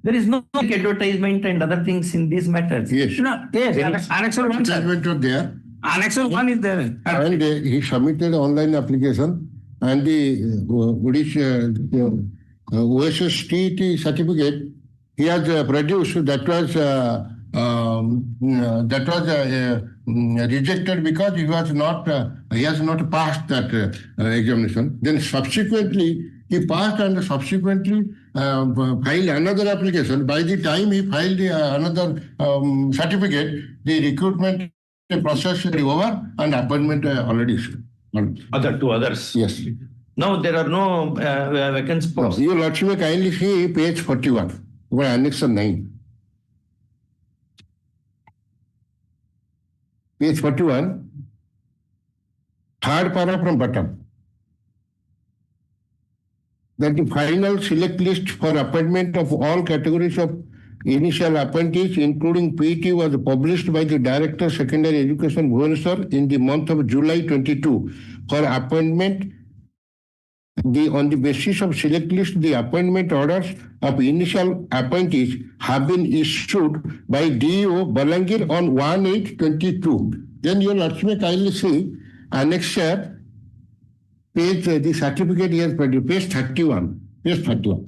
There is no advertisement and other things in these matters. Yes. No, yes, Annexure 1. Advertisement was there. Annexure 1 is there. And he submitted online application and the OSSTET certificate he has produced that was rejected because he has not passed that examination. Then subsequently he passed and subsequently filed another application. By the time he filed another certificate, the recruitment process is over and appointment already issued. Other 2 others. Yes. Now there are no vacant posts. You Lordship may kindly see page 41, or Annexure 9. Page 41, third paragraph from bottom. That the final select list for appointment of all categories of initial appointees, including PT, was published by the Director Secondary Education Bhubaneswar in the month of July 22 for appointment. On the basis of select list, the appointment orders of initial appointees have been issued by DO Balangir on 1/8/22. Then you will also kindly see annexure page, the certificate here, page 31. Page 31.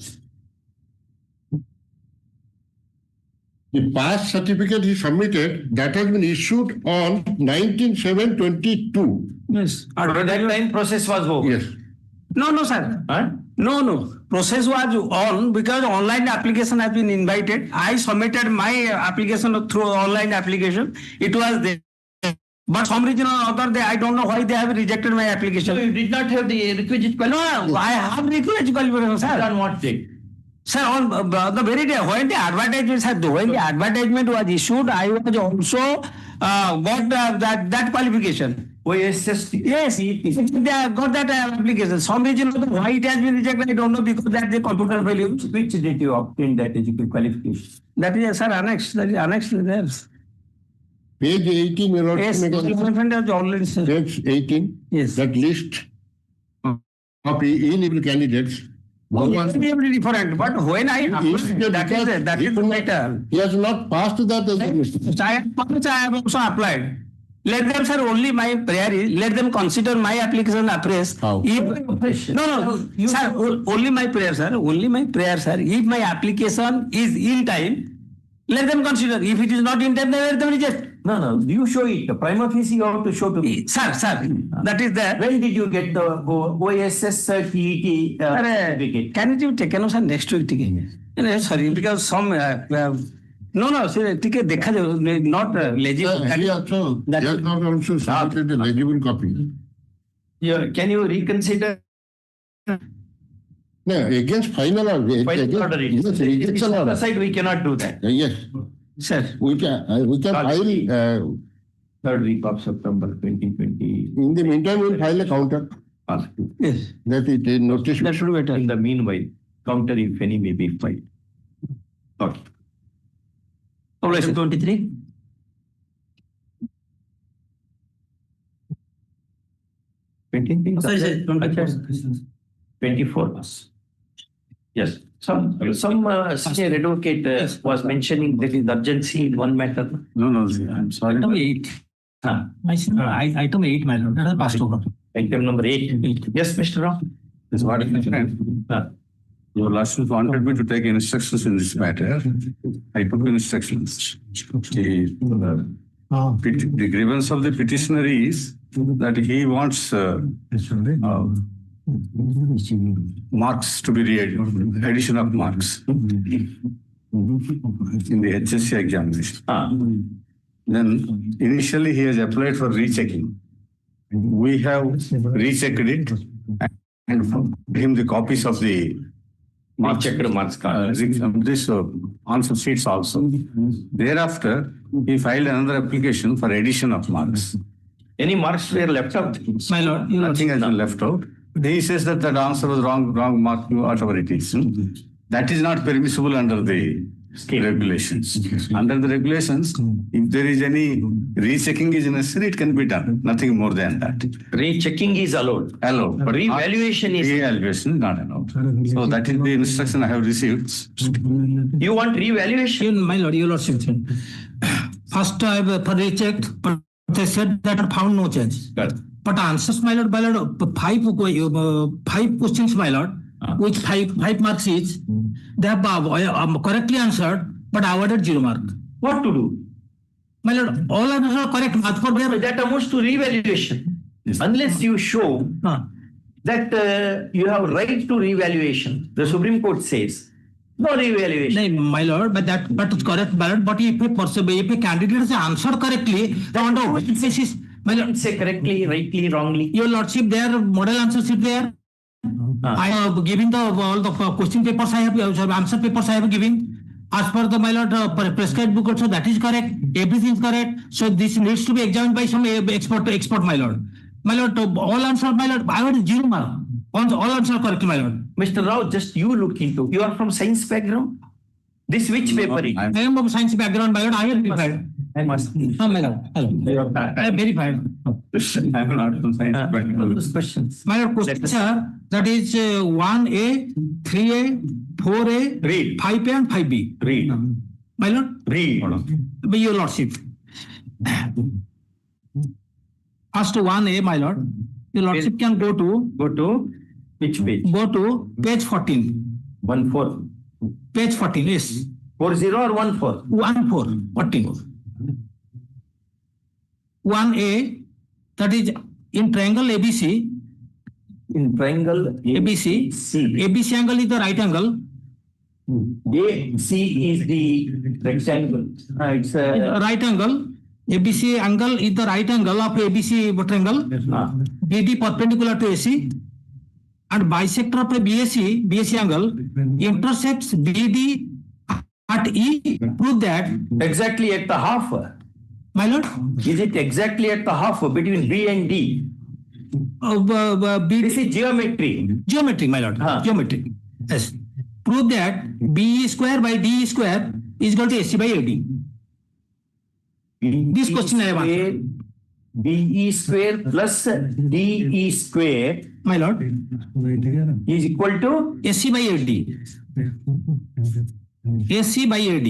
The past certificate he submitted that has been issued on 19/7/22. Yes. At that time process was over. Yes. No, sir. Huh? No. Process was on because online application has been invited. I submitted my application through online application. It was there. But some reason or other, I don't know why they have rejected my application. So you did not have the requisite qualification? No, I have requisite qualification, sir. On what date? Sir, on the very day when the advertisement was issued, I was also got that qualification. OSS. Yes, they have got that application. Some reason why it has been rejected, I don't know, because that's the computer failure. Which did you obtain that educational qualification? That is, sir, annexed. That is annexed there. Page 18, my lord. Yes, my friend has already said. Page 18. Yes. That list of ineligible candidates. Different, but when I that is the matter. He has not passed that. I have also applied. Let them, sir, only my prayer is, let them consider my application appraised. If, sir, only my prayer, sir, if my application is in time, let them consider. If it is not in time, then let them reject. No, you show it. The prima facie you have to show to me. Sir, that is there. When did you get the OSS TET certificate? Can it be taken, sir, next week? Sorry, because some... No, sir, ticket not legible. He has not also submitted a legible copy. Yeah, can you reconsider? No, against final order. Final order. Yes, rejection order. Aside, we cannot do that. Yes. Sir. We can file. Third week of September 2020. In the meantime, we will file a counter. Yes. That it is notice. That should be better. In the meanwhile, counter, if any, may be filed. Okay. Obligation 23. Sorry, 24. Yes. Some senior advocate was mentioning there is urgency in one matter. No, I'm sorry. Item 8. Item 8, my lord. That is passed over. Item number 8. Yes, Mr. Rao. This is what is different. Your lordship wanted me to take instructions in this matter. I took instructions. The grievance of the petitioner is that he wants marks to be read, addition of marks in the HSC examination. Then initially he has applied for rechecking. We have rechecked it and give him the copies of the Checked marks card. This answer sheets also. Thereafter, he filed another application for addition of marks. Any marks were left out? My lord, nothing has been left out. He says that answer was wrong mark, whatever it is. That is not permissible under the regulations. Under the regulations, if there is any rechecking is necessary, it can be done. Nothing more than that. Rechecking is allowed. But revaluation is not allowed. So that is the instruction I have received. You want revaluation? My lord, your lordship. First, I have rechecked, but they said that I found no change. But answers, my lord, five questions, my lord, which five marks each, they have correctly answered, but awarded 0 mark. What to do? My lord, all answers are correct. That amounts to revaluation. Yes. Unless you show that you have right to revaluation, the Supreme Court says, no revaluation. No, my lord, but it's correct, my lord. But if a candidate has answered correctly, then on what basis? My lord, say correctly, rightly, wrongly. Your lordship, their model answers is there. I have given all the question papers I have, answer papers I have given. As per the, my lord, prescribed book also, that is correct. Everything is correct. So this needs to be examined by some expert, my lord. My lord, all answer, my lord, I have 0 mark. All answer correct, my lord. Mr. Rao, just you look into. You are from science background? This which paper? I am of science background, my lord. I have verified. I must. My lord. Hello. I have verified. I am not from science background. Those questions. My lord, questions are, that is 1A, 3A, 4A, read. 5A and 5B. Read. My lord? Read. By your lordship. First 1A, my lord. Your lordship can go to which page? Go to page 14. 14. Page 14, yes. 40 or 14? 14. 1A, that is in triangle ABC. In triangle ABC. ABC angle is the right angle. AC is the rectangle. It's a right angle. ABC angle is the right angle of ABC triangle. BD perpendicular to AC. And bisector of a BAC angle intersects BD at E. Prove that. Exactly at the half. My lord? Is it exactly at the half between B and D? This is geometry. Geometry, my lord. Geometry. Yes. Prove that BE square by DE square is equal to AC by AD. This question I have answered. BE square plus DE square, my lord, is equal to AC by AD. AC by AD.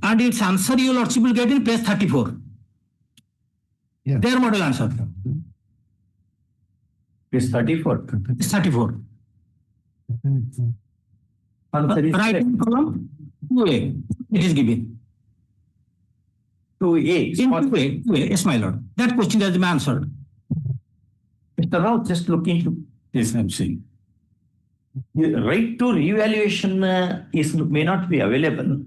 And its answer your lordship will get in page 34. Yeah. Their model answer. Page 34. It's 34. Answer is Right in column 2A. It is given. 2A. In 2A. Yes, my lord. That question has been answered. Mr. Rao, just look into this, I'm saying. The right to revaluation may not be available.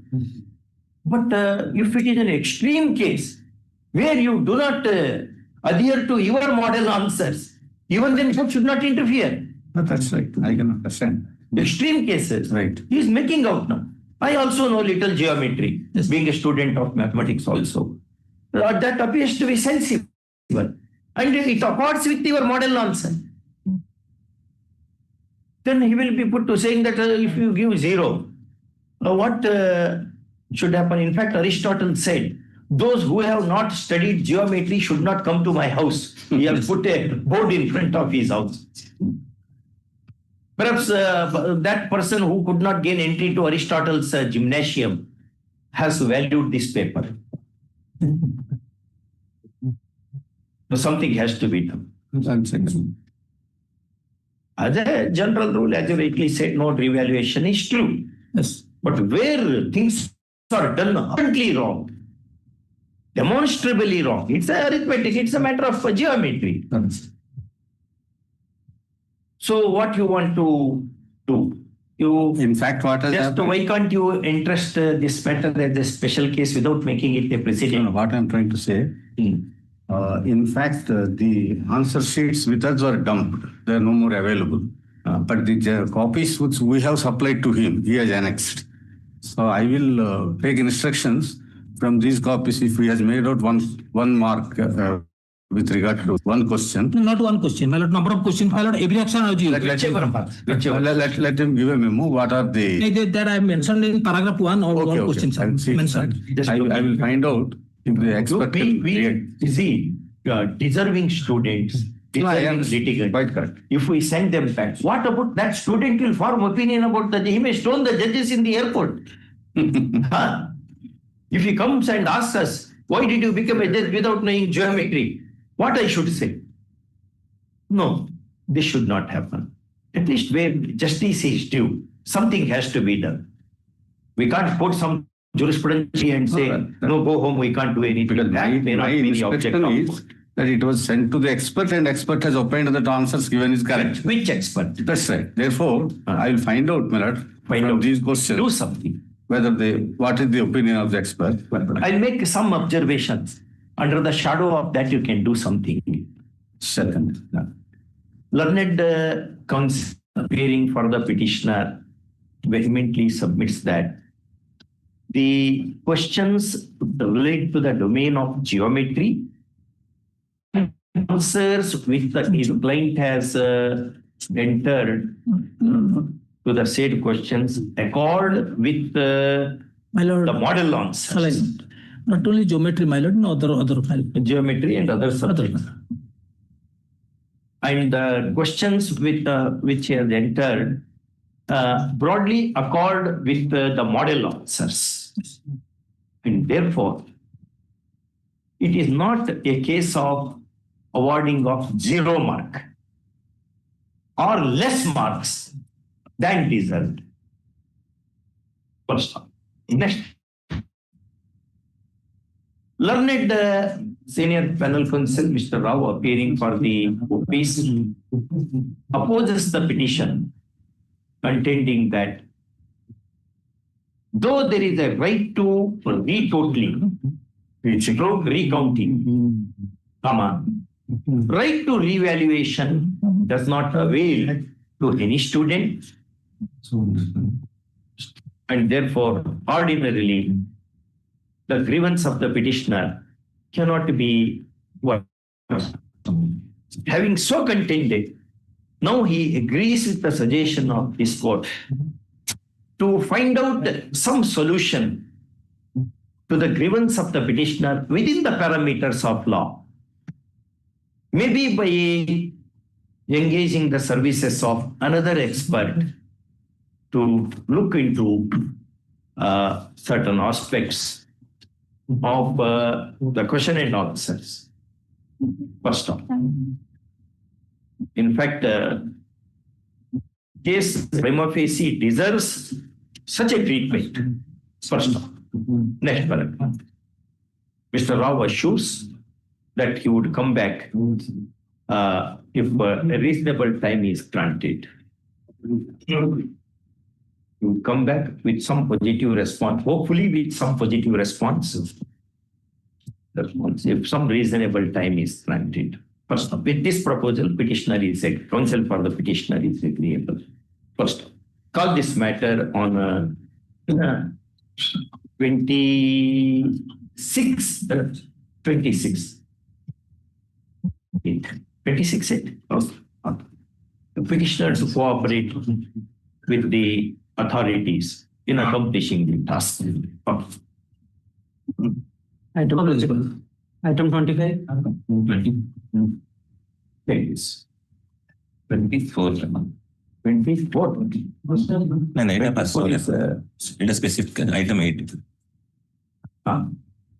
But if it is an extreme case where you do not adhere to your model answers, even then court should not interfere. No, that's right. I can understand. Extreme cases. Right. He is making out now. I also know little geometry, being a student of mathematics also. That appears to be sensible. And it accords with your model answer. Then he will be put to saying that if you give 0, what should happen? In fact, Aristotle said, those who have not studied geometry should not come to my house. He has put a board in front of his house. Perhaps that person who could not gain entry to Aristotle's gymnasium has valued this paper. So something has to be done. As a general rule, as you rightly said, no revaluation is true. Yes. But where things are done apparently wrong, demonstrably wrong, it's arithmetic, it's a matter of geometry. So what you want to do? You, in fact, what has happened? Why can't you interest this matter as a special case without making it a precedent? No, what I'm trying to say, in fact, the answer sheets with us were dumped. They are no more available. But the copies which we have supplied to him, he has annexed. So I will take instructions from these copies if he has made out one mark with regard to one question. Not one question, my lord, number of questions, my lord, every action Let him give a memo. What are the... That I mentioned in paragraph 1 or one question, sir. Mentioned. I will find out if the expert... We see deserving students, deserving litigants. Quite correct. If we send them back, what about that student will form opinion about that? He may stone the judges in the airport. If he comes and asks us, why did you become a judge without knowing geometry? What I should say? No, this should not happen. At least where justice is due, something has to be done. We can't put some jurisprudence and say, no, go home, we can't do anything. Because my inspection is that it was sent to the expert and expert has opined that the answers given is correct. Which expert? That's right. Therefore, I will find out, my lord, from these questions. Do something. What is the opinion of the expert? I'll make some observations. Under the shadow of that, you can do something. Second, learned counsel appearing for the petitioner vehemently submits that the questions relate to the domain of geometry, answers which the client has entered to the said questions accord with my lord, the model answers. Not only geometry, my lord, no other geometry and other subjects. And the questions with which he has entered broadly accord with the model answers. And therefore, it is not a case of awarding of 0 mark or less marks than deserved. First, next. Learned senior panel counsel, Mr. Rao, appearing for the piece, opposes the petition, contending that though there is a right to retotaling, recounting, right to revaluation does not avail to any student. And therefore, ordinarily, the grievance of the petitioner cannot be what? Having so contended, now he agrees with the suggestion of this court to find out some solution to the grievance of the petitioner within the parameters of law. Maybe by engaging the services of another expert to look into certain aspects of the question and answers. First off, in fact, case prima facie deserves such a treatment. First off, next paragraph. Mr. Rao assures that he would come back if a reasonable time is granted. He would come back with some positive response, hopefully with some positive response. If some reasonable time is granted. First, with this proposal, petitioner is counsel for the petitioner is agreeable. First, call this matter on 26. The petitioner to cooperate with the authorities in accomplishing the task. Item 25. 24. 24. It is specific item 8.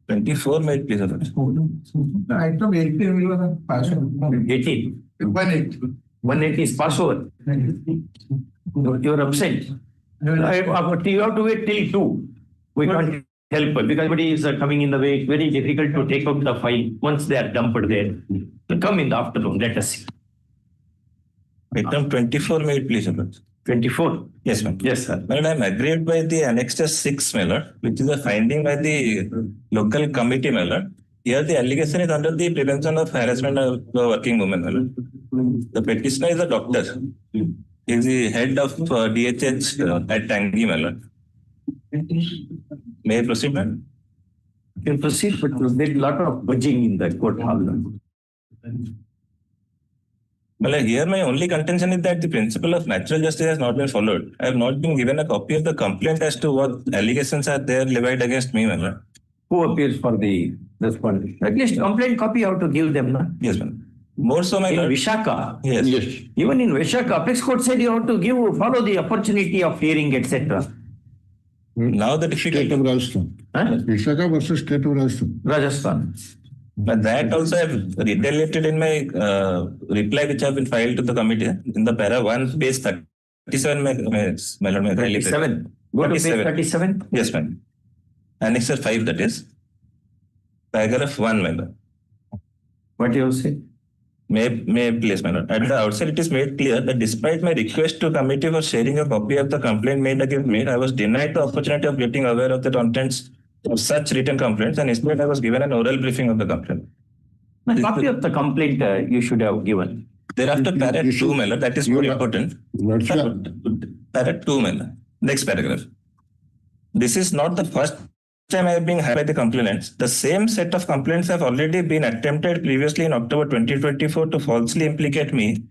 24 made please. Item 18 will pass. 18. 180. 180 is pass over. You are absent. You have to wait till 2. We can't help because everybody is coming in the way. It's very difficult to take up the file once they are dumped there. Come in the afternoon. Let us see. Item 24 made please. 24. Yes, ma'am. Yes, sir. Well, I am agreed by the Annexure 6, my lord, which is a finding by the local committee, my lord. Here the allegation is under the prevention of harassment of the working women, my lord. The petitioner is a doctor. He is the head of DHH at Tangi, my lord. May I proceed, ma'am? You can proceed, but there is a lot of budging in the court hall. Well, here my only contention is that the principle of natural justice has not been followed. I have not been given a copy of the complaint as to what allegations are there levied against me, my lord. Who appears for the respondent? At least complaint copy you have to give them, no? Yes, ma'am. More so, my in lord. Vishaka. Yes. Even in Vishaka, Apex Court said you have to follow the opportunity of hearing, etc. Now the difficulty. State of Rajasthan. Vishaka versus State of Rajasthan. Rajasthan. But that also I have retaliated in my reply which have been filed to the committee in the para 1 page 37. My lord, may 37. Go to page 37. Yes, ma'am. Annexure 5, that is. Paragraph 1, my lord. What do you say? May please, my lord. At the outset, it is made clear that despite my request to committee for sharing a copy of the complaint made against me, I was denied the opportunity of getting aware of the contents of such written complaints, and instead I was given an oral briefing of the complaint. A copy of the complaint you should have given. Thereafter, para 2, my lord, that is more important. Para 2, my lord. Next paragraph. This is not the first time I have been hired by the complainants. The same set of complaints have already been attempted previously in October 2024 to falsely implicate me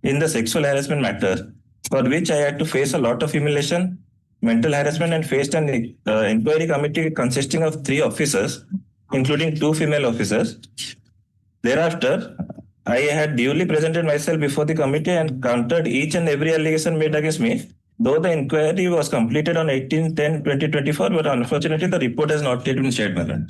in the sexual harassment matter, for which I had to face a lot of humiliation, mental harassment, and faced an inquiry committee consisting of 3 officers, including 2 female officers. Thereafter, I had duly presented myself before the committee and countered each and every allegation made against me, though the inquiry was completed on 18/10/2024, but unfortunately the report has not yet been shared, my lord.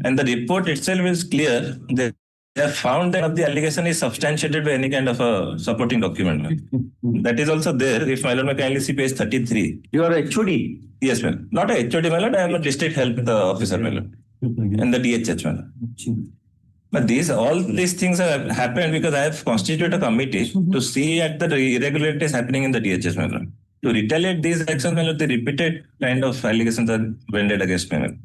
And the report itself is clear. They have found that the allegation is substantiated by any kind of a supporting document. That is also there. If my lord may kindly see page 33. You are a HOD? Yes, ma'am. Not a HOD, my lord. I am a district health officer, my lord. And the DHH, my lord. But all these things have happened because I have constituted a committee to see at the irregularities happening in the DHS, my lord. To retaliate these actions, my lord, the repeated kind of allegations are vended against me, my lord.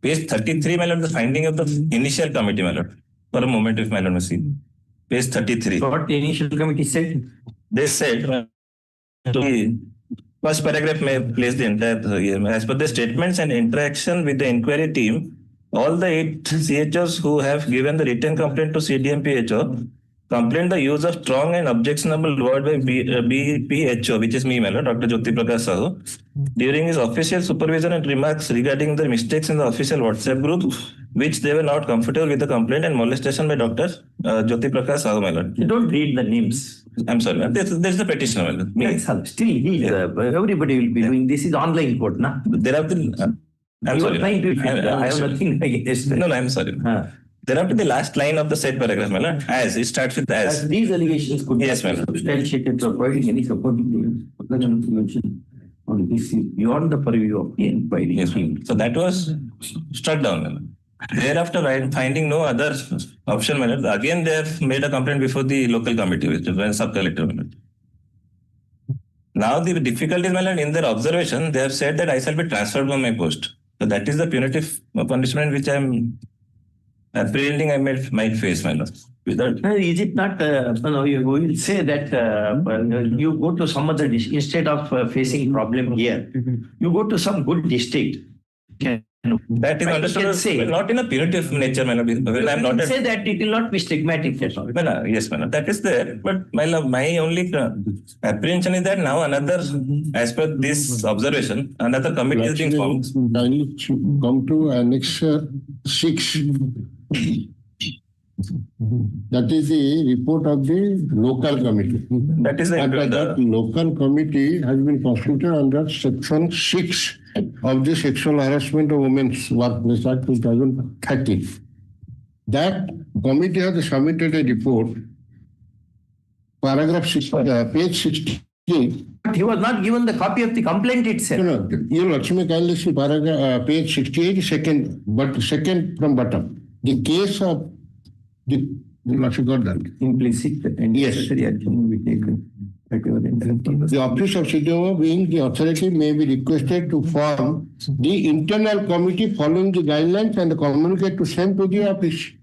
Page 33, my lord, the finding of the initial committee, my lord. For a moment, if my lord may see. Page 33. So what the initial committee said? They said First paragraph may place the entire, as per the statements and interaction with the inquiry team, all the 8 CHOs who have given the written complaint to CDMPHO complained the use of strong and objectionable word by BPHO, which is me, Dr. Jyoti Prakash Sahu, during his official supervision and remarks regarding the mistakes in the official WhatsApp group, which they were not comfortable with the complaint and molestation by Dr. Jyoti Prakash Sahu, my lord. You don't read the names. I'm sorry, ma'am. There's the petitioner, my lord. Everybody will be doing this. Is online court, na? There have been. I'm sorry. I have nothing against it. No, I'm sorry. There have been the last line of the said paragraph, my lord. As it starts with as. These allegations could be substantiated by providing any supporting information on this is beyond the purview of the inquiry. Yes, ma'am. So that was struck down, my lord. Thereafter, finding no other option, my lord, again they have made a complaint before the local committee, which is sub-collector, my lord. Now the difficulty is, my lord, in their observation, they have said that I shall be transferred from my post. So that is the punitive punishment which I am apprehending I might face, my lord. Is it not, you will say that you go to some other district, instead of facing problem here, you go to some good district. That is understood, say, not in a punitive nature, my lord. I'm not say that it will not be stigmatic at all. Yes, my lord, that is there. But my lord, my only apprehension is that now another, as per this observation, another committee is being formed. Kindly come to Annex 6. That is the report of the local committee. That is that local committee has been constituted under Section 6 of the Sexual Harassment of Women's Workplace Act 2013. That committee has submitted a report, paragraph 6, page 16. But he was not given the copy of the complaint itself. No, you Lakshmi kindly see paragraph, page 68, second from bottom. The case of the Lakshmi got that. Implicit and necessary action will be taken. The office of CDMO, being the authority, may be requested to form the internal committee following the guidelines and communicate to same to the office.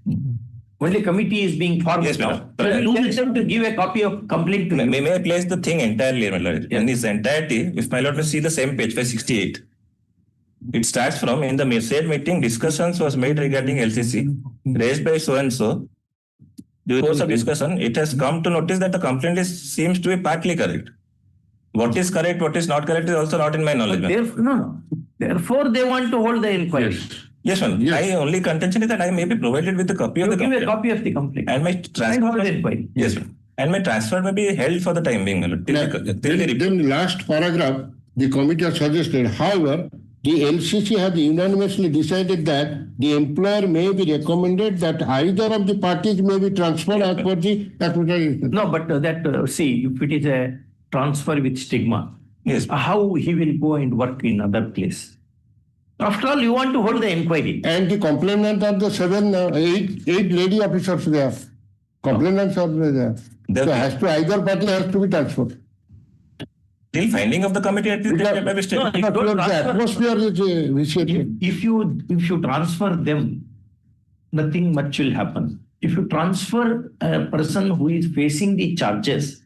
Only committee is being formed. Yes, ma'am. Tell them to give a copy of complaint to me. May I place the thing entirely, my lord? In its entirety, if my lord will see the same page, page 68. It starts from, in the said meeting, discussions was made regarding LCC, raised by so-and-so. During the course of discussion, it has come to notice that the complaint seems to be partly correct. What is correct, what is not correct is also not in my knowledge. Therefore, they want to hold the inquiry. Yes, ma'am. Yes. My only contention is that I may be provided with a copy of the complaint. Give a copy of the complaint. And my transfer. Yes, ma'am. And my transfer may be held for the time being. Then the last paragraph, the committee has suggested, however, the LCC has unanimously decided that the employer may be recommended that either of the parties may be transferred as per the application. No, but see, if it is a transfer with stigma, yes, how he will go and work in other place? After all, you want to hold the inquiry. And the complainant are the eight lady officers there. Complainants are there. So has to either party has to be transferred. Till finding of the committee at the atmosphere is if you transfer them, nothing much will happen. If you transfer a person who is facing the charges,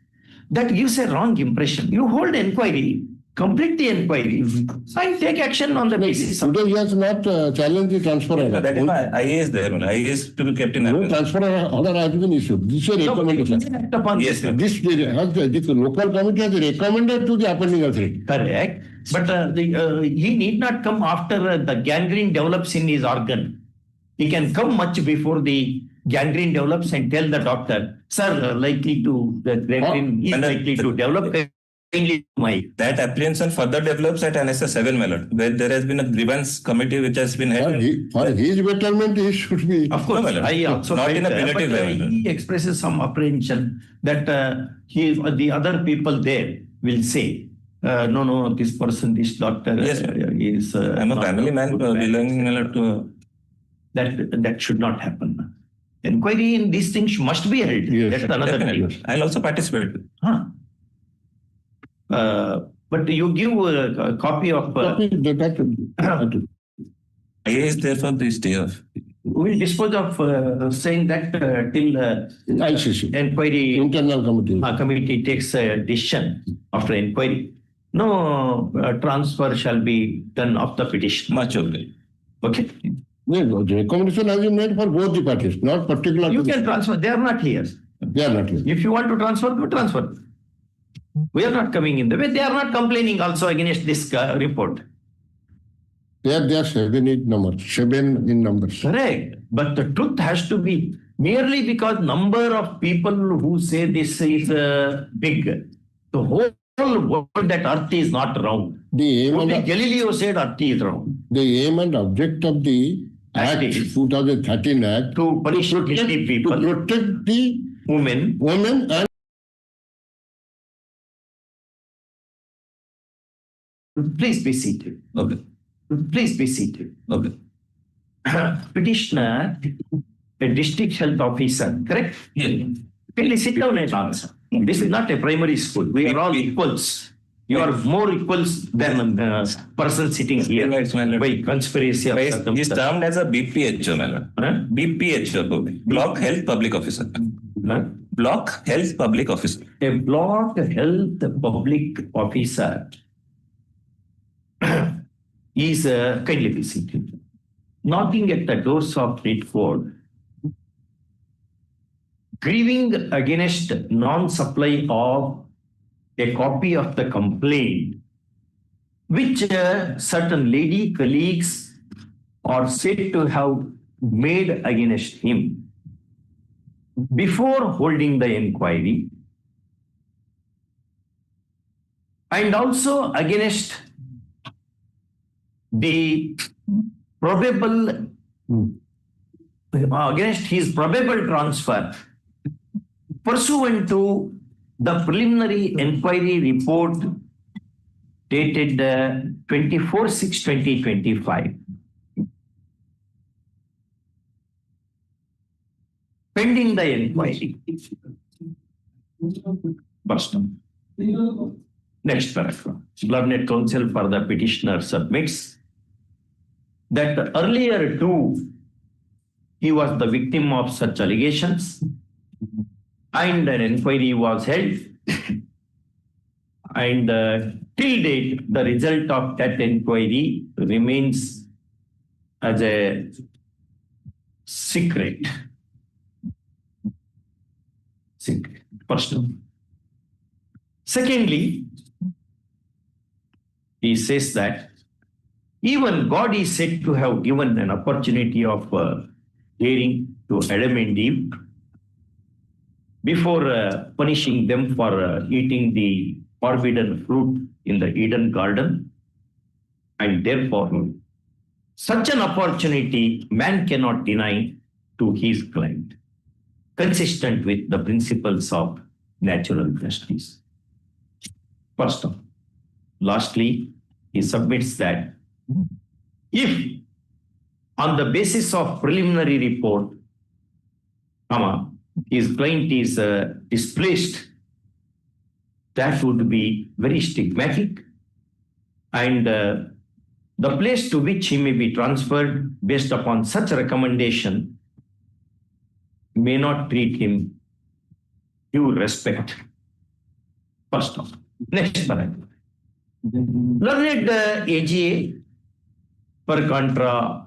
that gives a wrong impression. You hold inquiry, complete the inquiry, and take action on the basis. Today he has not challenged the transfer order. That is why IA is there. IA is to be kept in. No transfer order has been issued. This is a recommendation. Yes, sir. This local committee has recommended to the appointing authority. Correct. But he need not come after the gangrene develops in his organ. He can come much before the gangrene develops and tell the doctor, sir, the gangrene is likely to develop. That apprehension further develops at NSS 7, my lord, where there has been a grievance committee which has been held. For his betterment, he should be. Of course, I also not in a punitive way. He expresses some apprehension that the other people there will say, no, this person, this doctor is. I'm a family man belonging to. That should not happen. Inquiry in these things must be held. Yes, that's another thing. I'll also participate. But you give a copy of. IA is there for this day of. We will dispose of saying that till ICC inquiry internal committee takes a decision after inquiry. no transfer shall be done of the petition. Much okay. Okay. No, the recommendation has been made for both the parties, not particular. You can transfer. They are not here. They are not here. If you want to transfer, you transfer. We are not coming in the way. They are not complaining also against this report. They are 7 in numbers. Correct. But the truth has to be merely because number of people who say this is big. The whole world that Earth is not round. Only Galileo said Earth is round. The aim and object of the Act 2013 Act to punish guilty people, to protect the women and please be seated. Okay. Please be seated. Okay. Petitioner, a district health officer, correct? Yeah. Please sit down and answer. This is not a primary school. We are all equals. You are more equals than a person sitting here by conspiracy of circumstance. He is termed as a BPHO, my lord. BPHO, Block Health Public Officer. Block Health Public Officer. A block health public officer is kindly be seated. Knocking at the doors of State Court, grieving against non-supply of a copy of the complaint, which certain lady colleagues are said to have made against him before holding the inquiry, and also against the probable, against his probable transfer pursuant to the preliminary inquiry report dated 24/6/2025. Pending the inquiry. Person. Next paragraph. Learned counsel for the petitioner submits that earlier too he was the victim of such allegations, and an inquiry was held, and till date the result of that inquiry remains as a secret. Personal. Secondly, he says that even God is said to have given an opportunity of hearing to Adam and Eve before punishing them for eating the forbidden fruit in the Eden garden. And therefore, such an opportunity man cannot deny to his client, consistent with the principles of natural justice. First of all, lastly, he submits that if on the basis of preliminary report, his client is displaced, that would be very stigmatic, and the place to which he may be transferred based upon such a recommendation may not treat him due respect. First of all. Next paragraph. Learned AGA per contra,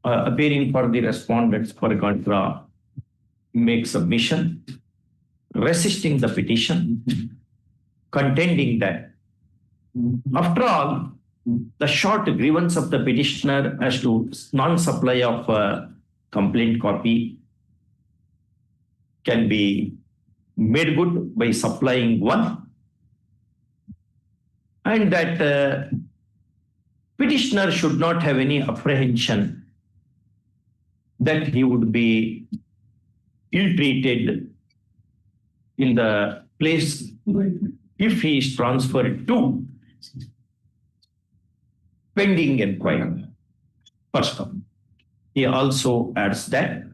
appearing for the respondents per contra, make submission, resisting the petition, contending that after all, the short grievance of the petitioner as to non-supply of complaint copy can be made good by supplying one, and that petitioner should not have any apprehension that he would be ill-treated in the place if he is transferred to pending inquiry. First of all, he also adds that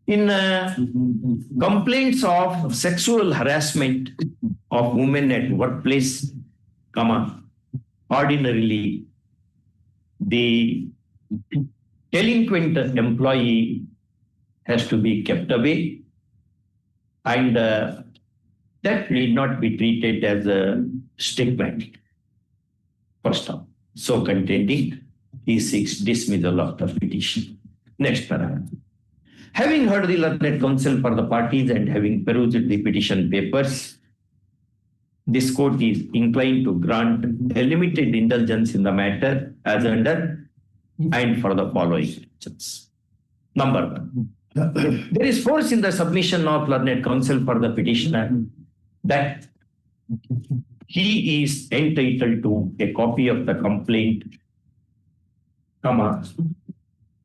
in complaints of sexual harassment of women at workplace, ordinarily the delinquent employee has to be kept away, and that need not be treated as a stigmatic. First off, so contending, he seeks dismissal of the petition. Next paragraph. Having heard the learned counsel for the parties and having perused the petition papers, this court is inclined to grant a limited indulgence in the matter as under and for the following reasons. Number one, there is force in the submission of learned counsel for the petitioner that he is entitled to a copy of the complaint, the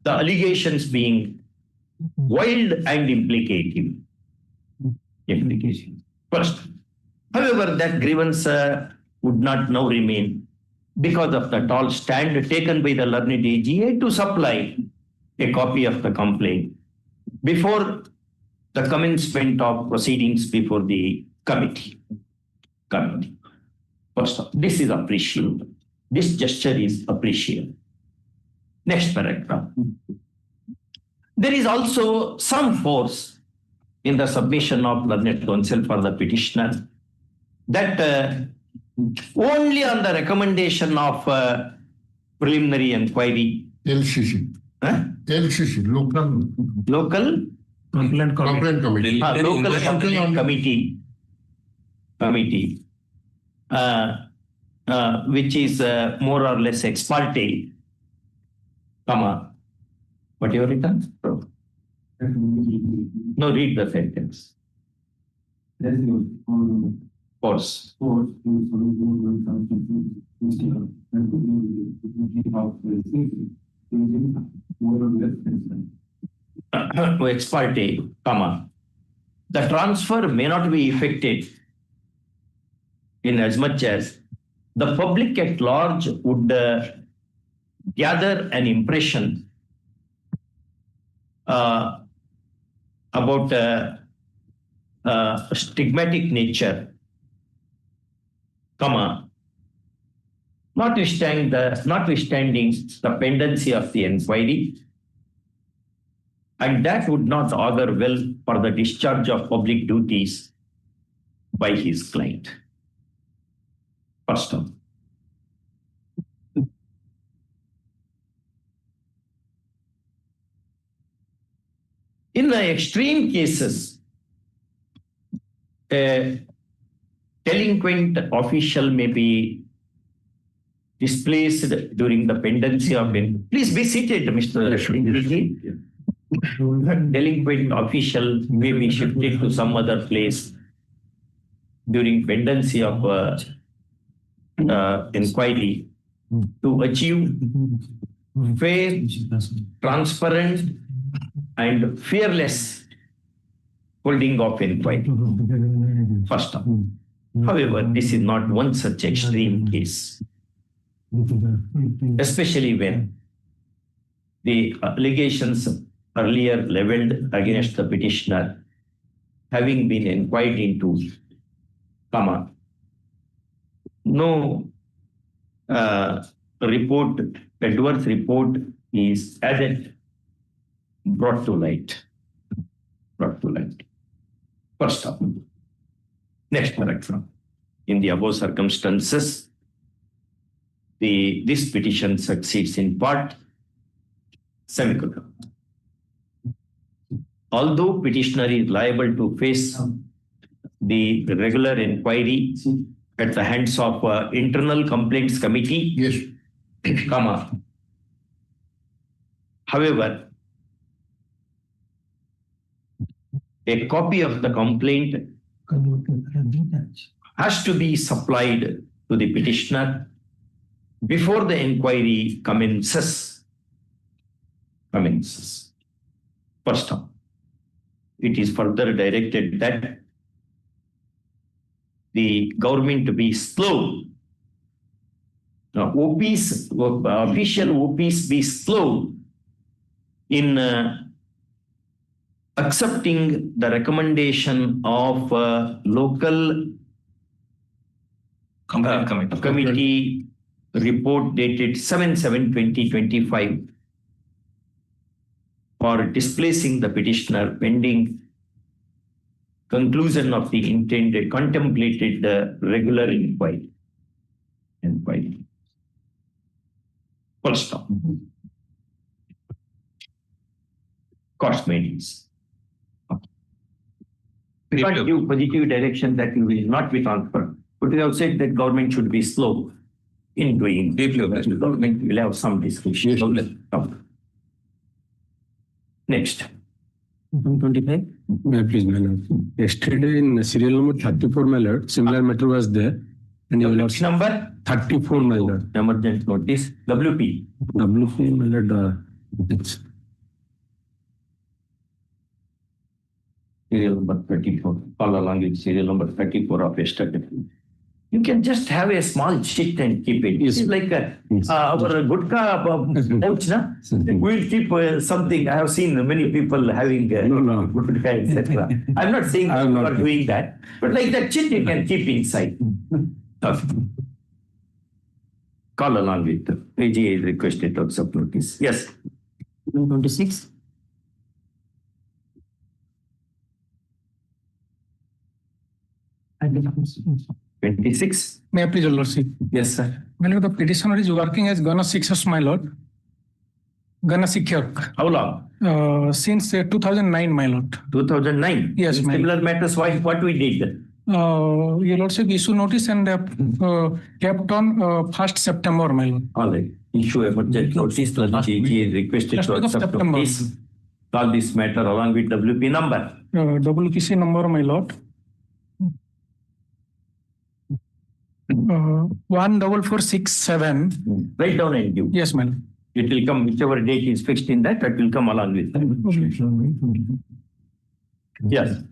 allegations being wild and implicative. First, however, that grievance would not now remain because of the tall stand taken by the learned AGA to supply a copy of the complaint before the commencement of proceedings before the committee. First of all, this is appreciable. This gesture is appreciable. Next paragraph. There is also some force in the submission of learned counsel for the petitioner that only on the recommendation of preliminary inquiry. LCC. LCC, local complaint committee. Local complaint committee, which is more or less ex parte, what you have written? No, read the sentence. Force. Ex parte, the transfer may not be effected in as much as the public at large would gather an impression about stigmatic nature, notwithstanding the pendency of the inquiry, and that would not augur well for the discharge of public duties by his client. First of all, in the extreme cases, a delinquent official may be displaced during the pendency of it. Please be seated, Mr. Delinquent official may be shifted to some other place during pendency of inquiry to achieve fair, transparent, and fearless holding of inquiry. First of all. However, this is not one such extreme case, especially when the allegations earlier leveled against the petitioner having been inquired into, no adverse report is as yet brought to light. First of all, next paragraph. In the above circumstances, this petition succeeds in part, semicolon. Although petitioner is liable to face the regular inquiry at the hands of internal complaints committee, however, a copy of the complaint has to be supplied to the petitioner before the inquiry commences. First of all, it is further directed that the government be slow. Official OPs be slow in accepting the recommendation of local committee report dated 7/7/2025 for displacing the petitioner pending conclusion of the intended, contemplated regular inquiry. Full stop. Cost maintenance. We can't give positive direction that you will not be transferred. But we have said that government should be slow in doing. Government will have some discussion. Next. 25. Please, my lord. Yesterday in serial number 34, my lord, similar matter was there. And your lord, number 34, my lord. Emergent notice. WP. WP, my lord. It's serial number 34. All along with serial number 34 of yesterday. You can just have a small sheet and keep it. It's like our gutka pouch, na? We'll keep something. I have seen many people having gutka, etc. I'm not saying you are doing that, but like that sheet you can keep inside. Call along with AGA is requested to accept notice. Yes. 26. And 26. May I please, your lordship? Yes, sir. My lord, the petitioner is working as Gana Shiksha, my lord. Gana Shikshak. How long? Since 2009, my lord. 2009? Yes, my similar matters, what we did? Your lordship issue notice and kept on 1st September, my lord. All right. Issue emergent notice. The AGA is requested to accept notice. Call this matter along with WP number. WPC number, my lord. 14467. Write down and give. Yes, ma'am. It will come, whichever date is fixed in that will come along with that. Yes.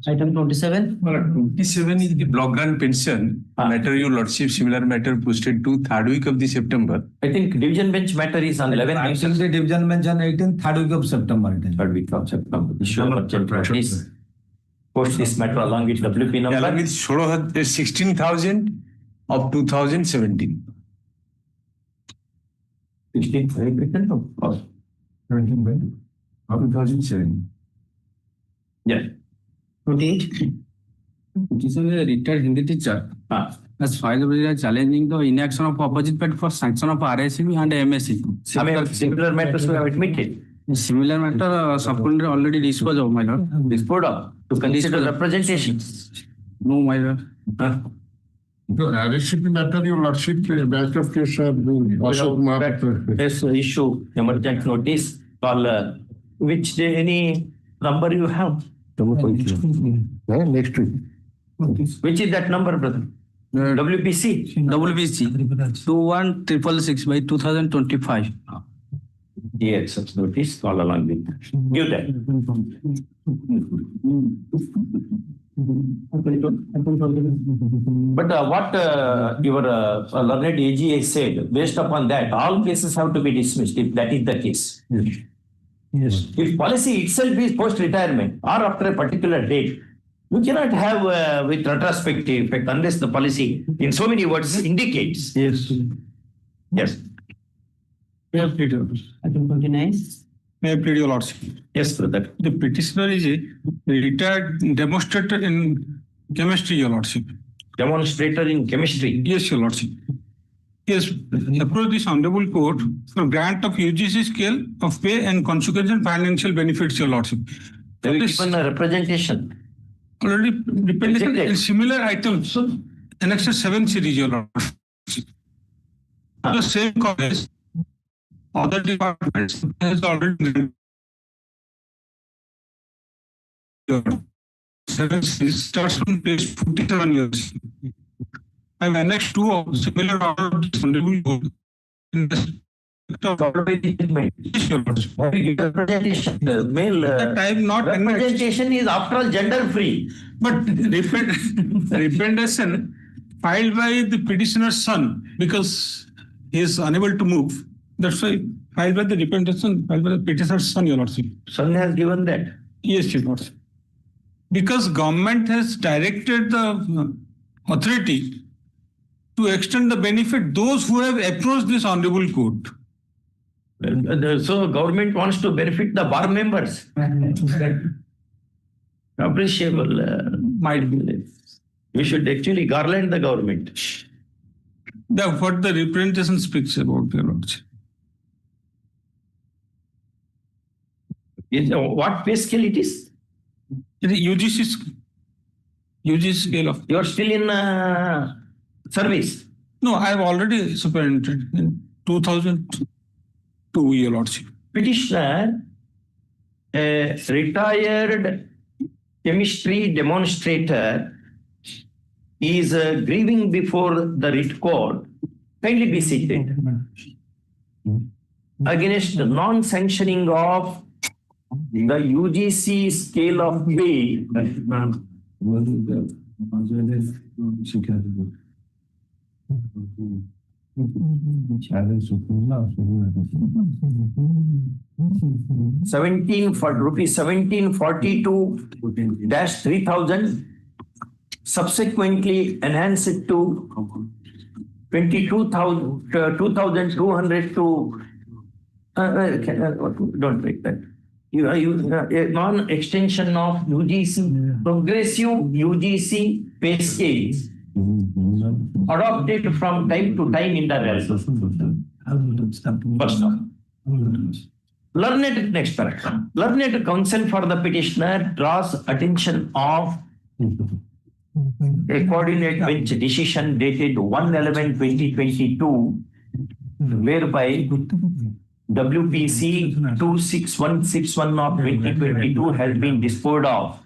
Item 27. 27 is the block grant pension matter, your lordship. Similar matter posted to 3rd week of the September. I think division bench matter is on 11th. I think the division bench on 18th, 3rd week of September. 3rd week of September. Issue emergent notice. Post this matter along with WP number. Along with 16,000 of 2017. 2007. Yeah. 28. It is a retired Hindi teacher. As filed with challenging the inaction of opposite party for sanction of RSCB and MSC. Similar matters we have admitted. Similar matter supplementary already disposed of, my lord. Disposed of to consider representation. No, my lord. The RSCB matter, your lordship, batch of case have been Yes, issue emergent notice. Call which day, any number you have? Next week. Which is that number, brother? WPC. WPC 21666 by 2025. Yes, such notice. Call along with that. Give that. But what your learned AGA said, based upon that, all cases have to be dismissed if that is the case. Yes. If policy itself is post-retirement or after a particular date, you cannot have with retrospective effect unless the policy, in so many words, indicates. Yes. Yes. Item 29. May I plead, your lordship? Yes, brother. The petitioner is a retired demonstrator in chemistry, your lordship. Demonstrator in chemistry? Yes, your lordship. Yes, approach this honorable court for grant of UGC scale of pay and consequential financial benefits, your lordship. Have you given a representation? Already dependent in similar items. Annexure 7 series, your lordship. The same college, other departments has already 7 series starts from page 57 years. I have annexed 2 of similar order of this honorable court in respect of representation. Representation is after all gender free. But representation filed by the petitioner's son because he is unable to move. That's why filed by the representation, filed by the petitioner's son, your lordship. Son has given that? Yes, your lordship. Because government has directed the authority to extend the benefit those who have approached this honorable court. So government wants to benefit the bar members. appreciable. Might be. We should actually garland the government. What the representation speaks about, Your Lordship. What pay scale it is? It is UG scale of. You are still in service. No, I have already superintended in 2002, Your Lordship. Petitioner, a retired chemistry demonstrator, is grieving before the writ court. Kindly be seated. Against non-sanctioning of the UGC scale of pay. 1742-3000, subsequently enhanced to 2200 to don't break that. A non-extension of UGC, progressive UGC pay scales adopted from time to time in the realm. First off. Learned, next paragraph. Learned counsel for the petitioner draws attention of a coordinate bench decision dated 1/11/2022, whereby WPC 26161 of 2022 has been disposed of.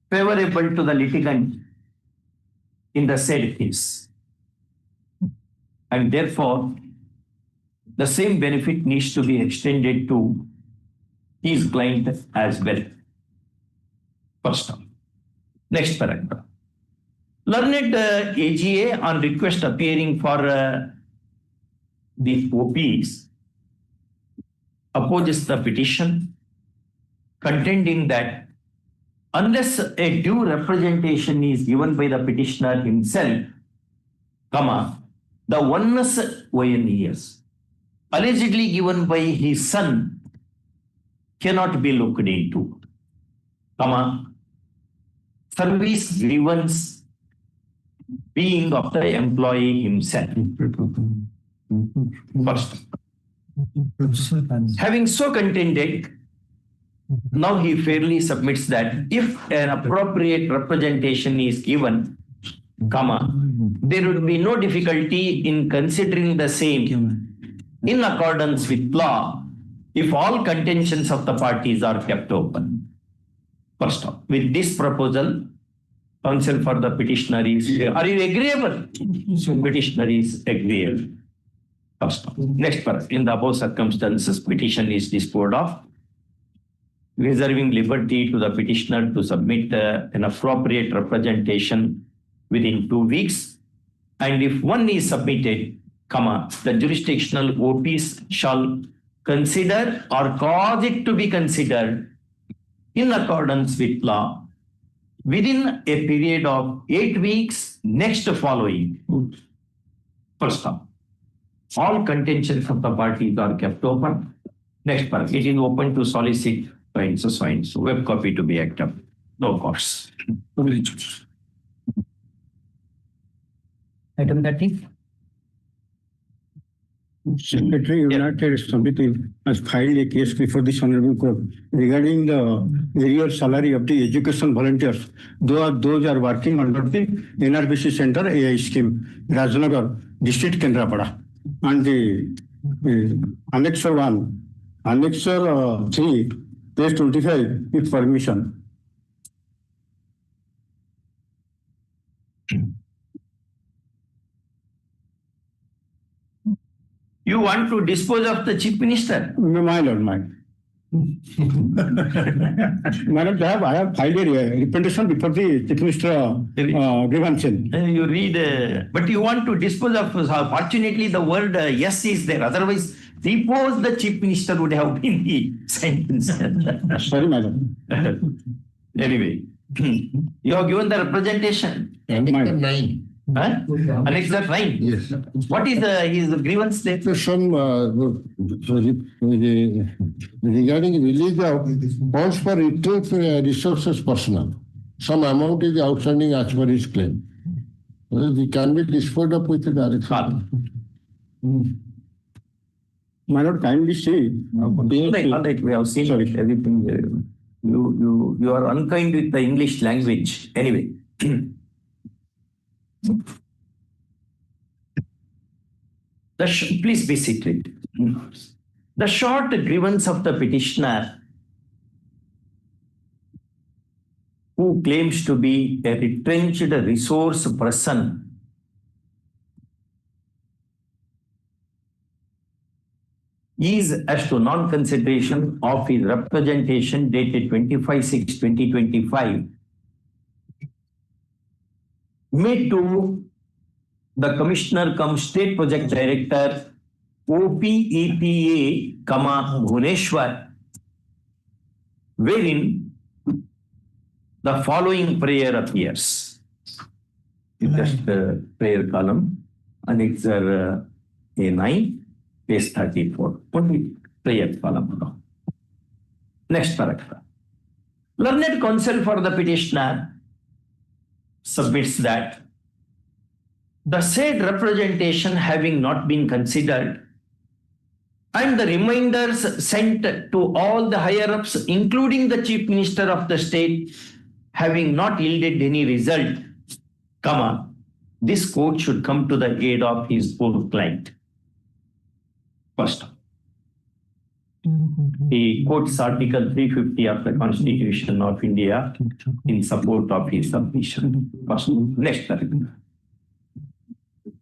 Favorable to the litigant in the said case. And therefore, the same benefit needs to be extended to his client as well. First one. Next paragraph. Learned AGA on request appearing for the OPs opposes the petition, contending that unless a due representation is given by the petitioner himself, the oneness ONES allegedly given by his son cannot be looked into, service grievance being of the employee himself. First, having so contended, now he fairly submits that if an appropriate representation is given, there would be no difficulty in considering the same in accordance with law if all contentions of the parties are kept open. First off, with this proposal, counsel for the petitioner is, are you agreeable? So petitioner is agreeable. First off. Next part, in the above circumstances, petition is disposed of, reserving liberty to the petitioner to submit an appropriate representation within 2 weeks. And if one is submitted, the jurisdictional OPs shall consider or cause it to be considered in accordance with law within a period of 8 weeks next following. First off, all contentions of the parties are kept open. Next part, it is open to solicit so web copy to be acted. No costs. Item 30. Secretary United Committee has filed a case before this Honorable Court regarding the annual salary of the education volunteers. Those are working under the NRBC Center AI scheme, Rajnagar, District Kendrapada. And the Annexure 1, Annexure 3, page 25, with permission. You want to dispose of the Chief Minister? My lord, Madam, I have filed a representation before the Chief Minister grievance. You read, but you want to dispose of, fortunately the word yes is there, otherwise suppose the Chief Minister would have been the sentence. Sorry, madam. Anyway, you have given the representation. Annexure 9. Annexure 9? Yes. What is his grievance there? Some regarding release of funds for restraint resources personnel, some amount is outstanding as per his claim. It can be disposed of with the direction. My lord, kindly say. All right, we have seen everything. You are unkind with the English language. Anyway. Please be seated. The short grievance of the petitioner, who claims to be a retrenched resource person, is as to non-consideration of his representation dated 25/6/2025 made to the Commissioner cum State Project Director OPEPA, Bhubaneswar, wherein the following prayer appears. Just the prayer column, annexure A9, page 34. Only prayer column. Next paragraph. Learned counsel for the petitioner submits that the said representation having not been considered and the reminders sent to all the higher-ups, including the Chief Minister of the state, having not yielded any result, this court should come to the aid of his own client. First, he quotes Article 350 of the Constitution of India in support of his submission. First, next paragraph.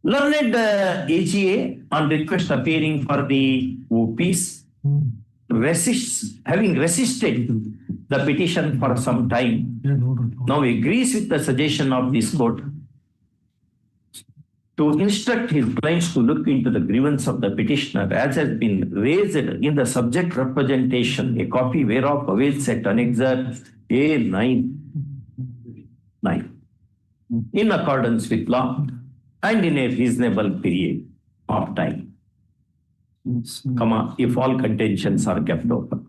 Learned AGA, on request appearing for the OPs, having resisted the petition for some time, now agrees with the suggestion of this court to instruct his clients to look into the grievance of the petitioner as has been raised in the subject representation, a copy whereof awaits at annexure A9, in accordance with law and in a reasonable period of time, if all contentions are kept open.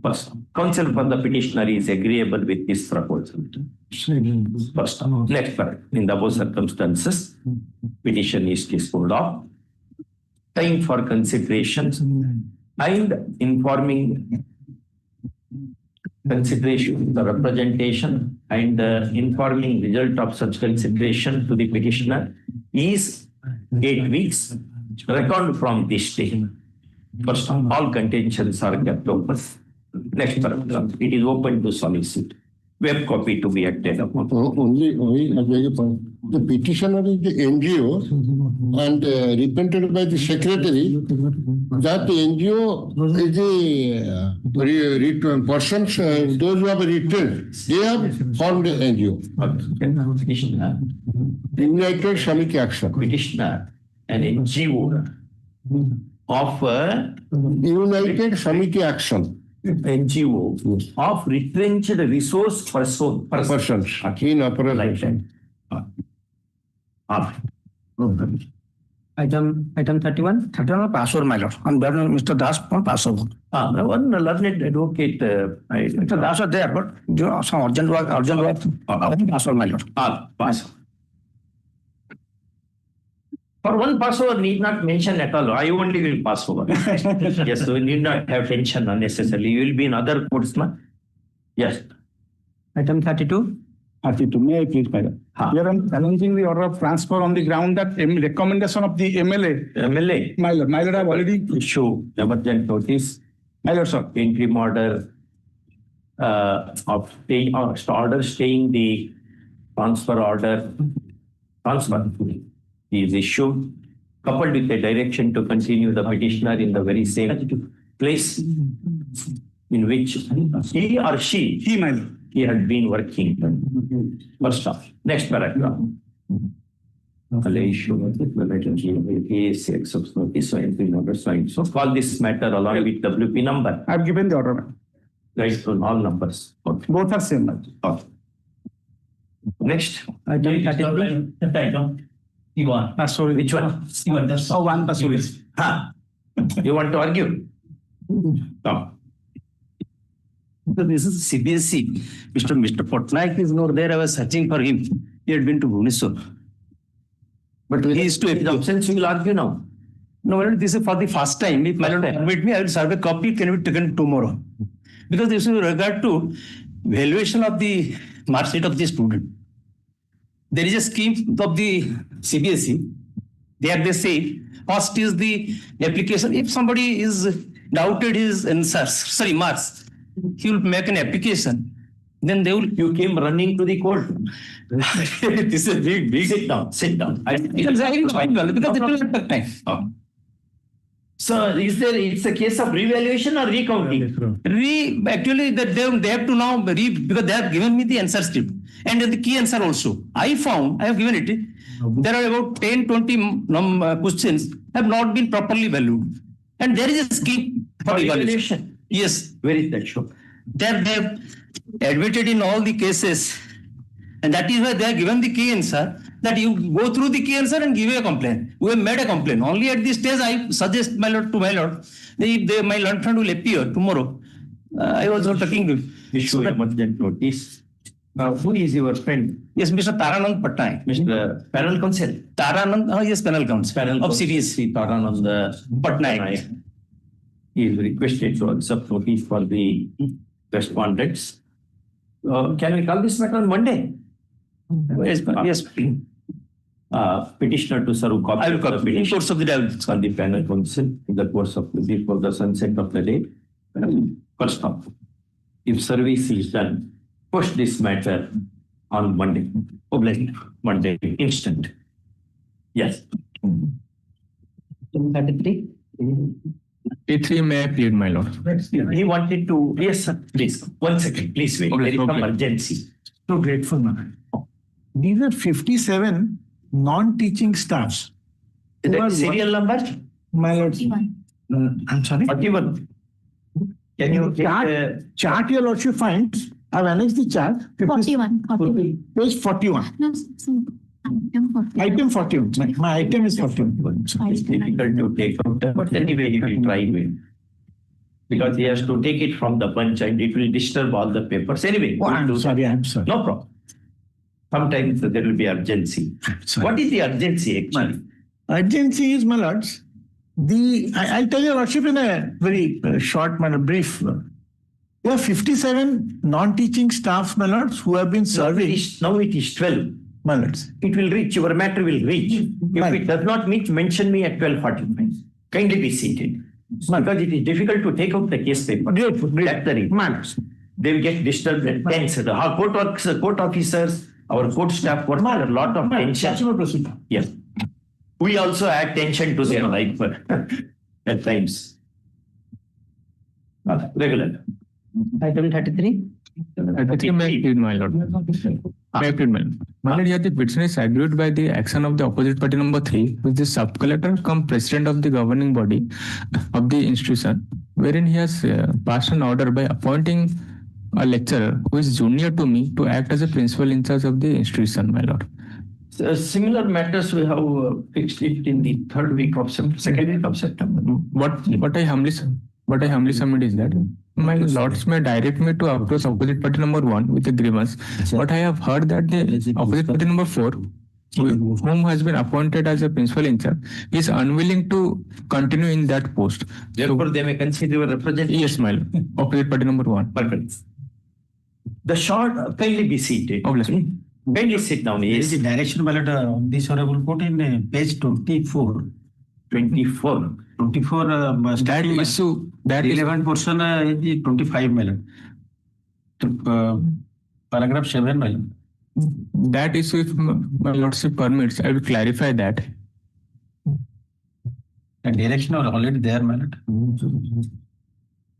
First, counsel for the petitioner is agreeable with this proposal. First, next part, in the above circumstances, petition is disposed of. Time for consideration and informing consideration, the representation and informing result of such consideration to the petitioner is 8 weeks, reckoned from this day. First, all contentions are kept open. Next paragraph, it is open to solicit. Web copy to be acted upon. Only, the petitioner is the NGO and represented by the secretary. That NGO is the persons, those who have returned, they have formed the NGO. Petitioner. United Shamiki Action. Petitioner, an NGO of United Shamiki Action. NGO of retrenched resource persons in operation. Item 31. 31 password, my lord. On behalf of Mr. Das, password. One learned advocate. Mr. Das are there, but some urgent work, password, my lord. Password. For one password need not mention at all. I only will pass over. Yes, so we need not have tension unnecessarily. You will be in other courts. Yes. Item 32. 32. May I please, madam? Here I am challenging the order of transfer on the ground that recommendation of the MLA. My lord, I have already issued emergent notice. My lord, sir. Interim order of staying, order staying the transfer order. Transfer is issued, coupled with a direction to continue the petitioner in the very same place in which he or she he had been working. First off, next paragraph. So call this matter along with WP number. I have given the order. Right, on all numbers. Okay. Both are same. Okay. Next. Item 33. Password. Which one? One password. You want to argue? No. This is CBSE. Mr. Patnaik is not there. I was searching for him. He had been to Bhubaneswar. But he is to his absence, you will argue now. No, well, this is for the first time. If my lord permit me, I will serve a copy. Can be taken tomorrow. Because this is with regard to valuation of the mark sheet of the student. There is a scheme of the CBSE. There they say first is the application. If somebody is doubted his answers, marks, he will make an application. Then they will. You came running to the court. This is big. Sit down. Sit down. Because it will take time. Oh. So it's a case of revaluation or recounting? Actually, they have to now because they have given me the answer script and the key answer also. I have given it. There are about 10-20 questions have not been properly valued. And there is a scheme for evaluation. Yes. Where is that show? There they have admitted in all the cases. And that is why they have given the key answer, that you go through the key answer and give a complaint. We have made a complaint. Only at this stage I suggest my lord, if my learned friend will appear tomorrow. I was not talking to him. Issue emergent notice. Who is your friend? Yes, Mr. Taranand Patnaik. Mr. Panel Counsel? Taranand, yes, Panel Counsel of CBSE. Taranand Patnaik. He is requested to accept notice for the respondents. Can we call this matter on Monday? Yes. Petitioner to serve copy. I will copy. In course of the day, I will on the panel council in the course of before the sunset of the day. First off, if service is done, push this matter on Monday. Monday, instant. Yes. 33. P3 may plead, my lord. He wanted to. Yes, sir. Please. 1 second. Please wait. There is some urgency. So grateful, man. These are 57 non-teaching staffs. Is that serial number? My lord. I'm sorry. 41. Can you chart your lordship finds? I've annexed the chart. 41. Page 41. No, Item 41. My item is 41. It's difficult to take out, but anyway, he will try it. Because he has to take it from the bunch and it will disturb all the papers. Anyway. I'm sorry. No problem. Sometimes there will be urgency. What is the urgency actually? Urgency is, my lords, I'll tell your lordship in a very short manner, brief. There are 57 non-teaching staff, my lords, who have been serving. Now it is 12. My lords. It will reach, your matter will reach. If it does not meet, mention me at 12:45. Kindly be seated. Because it is difficult to take out the case paper. That's the reason. They will get disturbed and tense. Our court officers, our court staff work under a lot of tension. Yes. We also add tension to their life at times. Regular. Item 33. 33 may plead, my lord. May plead, my lord. My lord, here the petition is aggrieved by the action of the opposite party number 3, which is the sub-collector come president of the governing body of the institution, wherein he has passed an order by appointing a lecturer who is junior to me to act as a principal in charge of the institution, my lord. Similar matters we have fixed it in the second week of September. What I humbly submit is that my lords may direct me to approach opposite party number 1 with a grievance. But I have heard that the opposite party number 4, whom has been appointed as a principal in charge, is unwilling to continue in that post. Therefore, they may consider your representative. Yes, my lord. Opposite party number 1. Perfect. The short, kindly be seated. Kindly sit down. There is a direction, my lord, of this honorable court in page 24. 24. 24 that issue, that 11 portion is 25 million. Paragraph 7 million. That issue, if my lordship permits, I will clarify that. The direction are already there, my lord.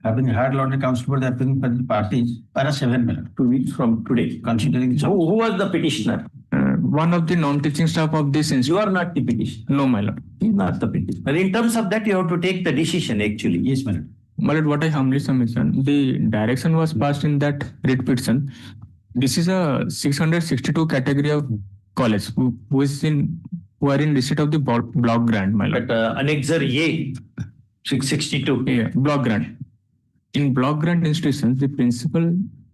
Having heard Lord Constable, the applicant parties, para 7 million. 2 weeks from today. Considering who was the petitioner? One of the non-teaching staff of this institution. You are not the petitioner. No, my lord. He is not the petitioner. In terms of that, you have to take the decision actually. Yes, my lord. My lord, what I humbly submit, the direction was passed in that writ petition. This is a 662 category of college who are in receipt of the block grant, my lord. But Annexure A 662. Yeah, block grant. In block grant institutions, the principal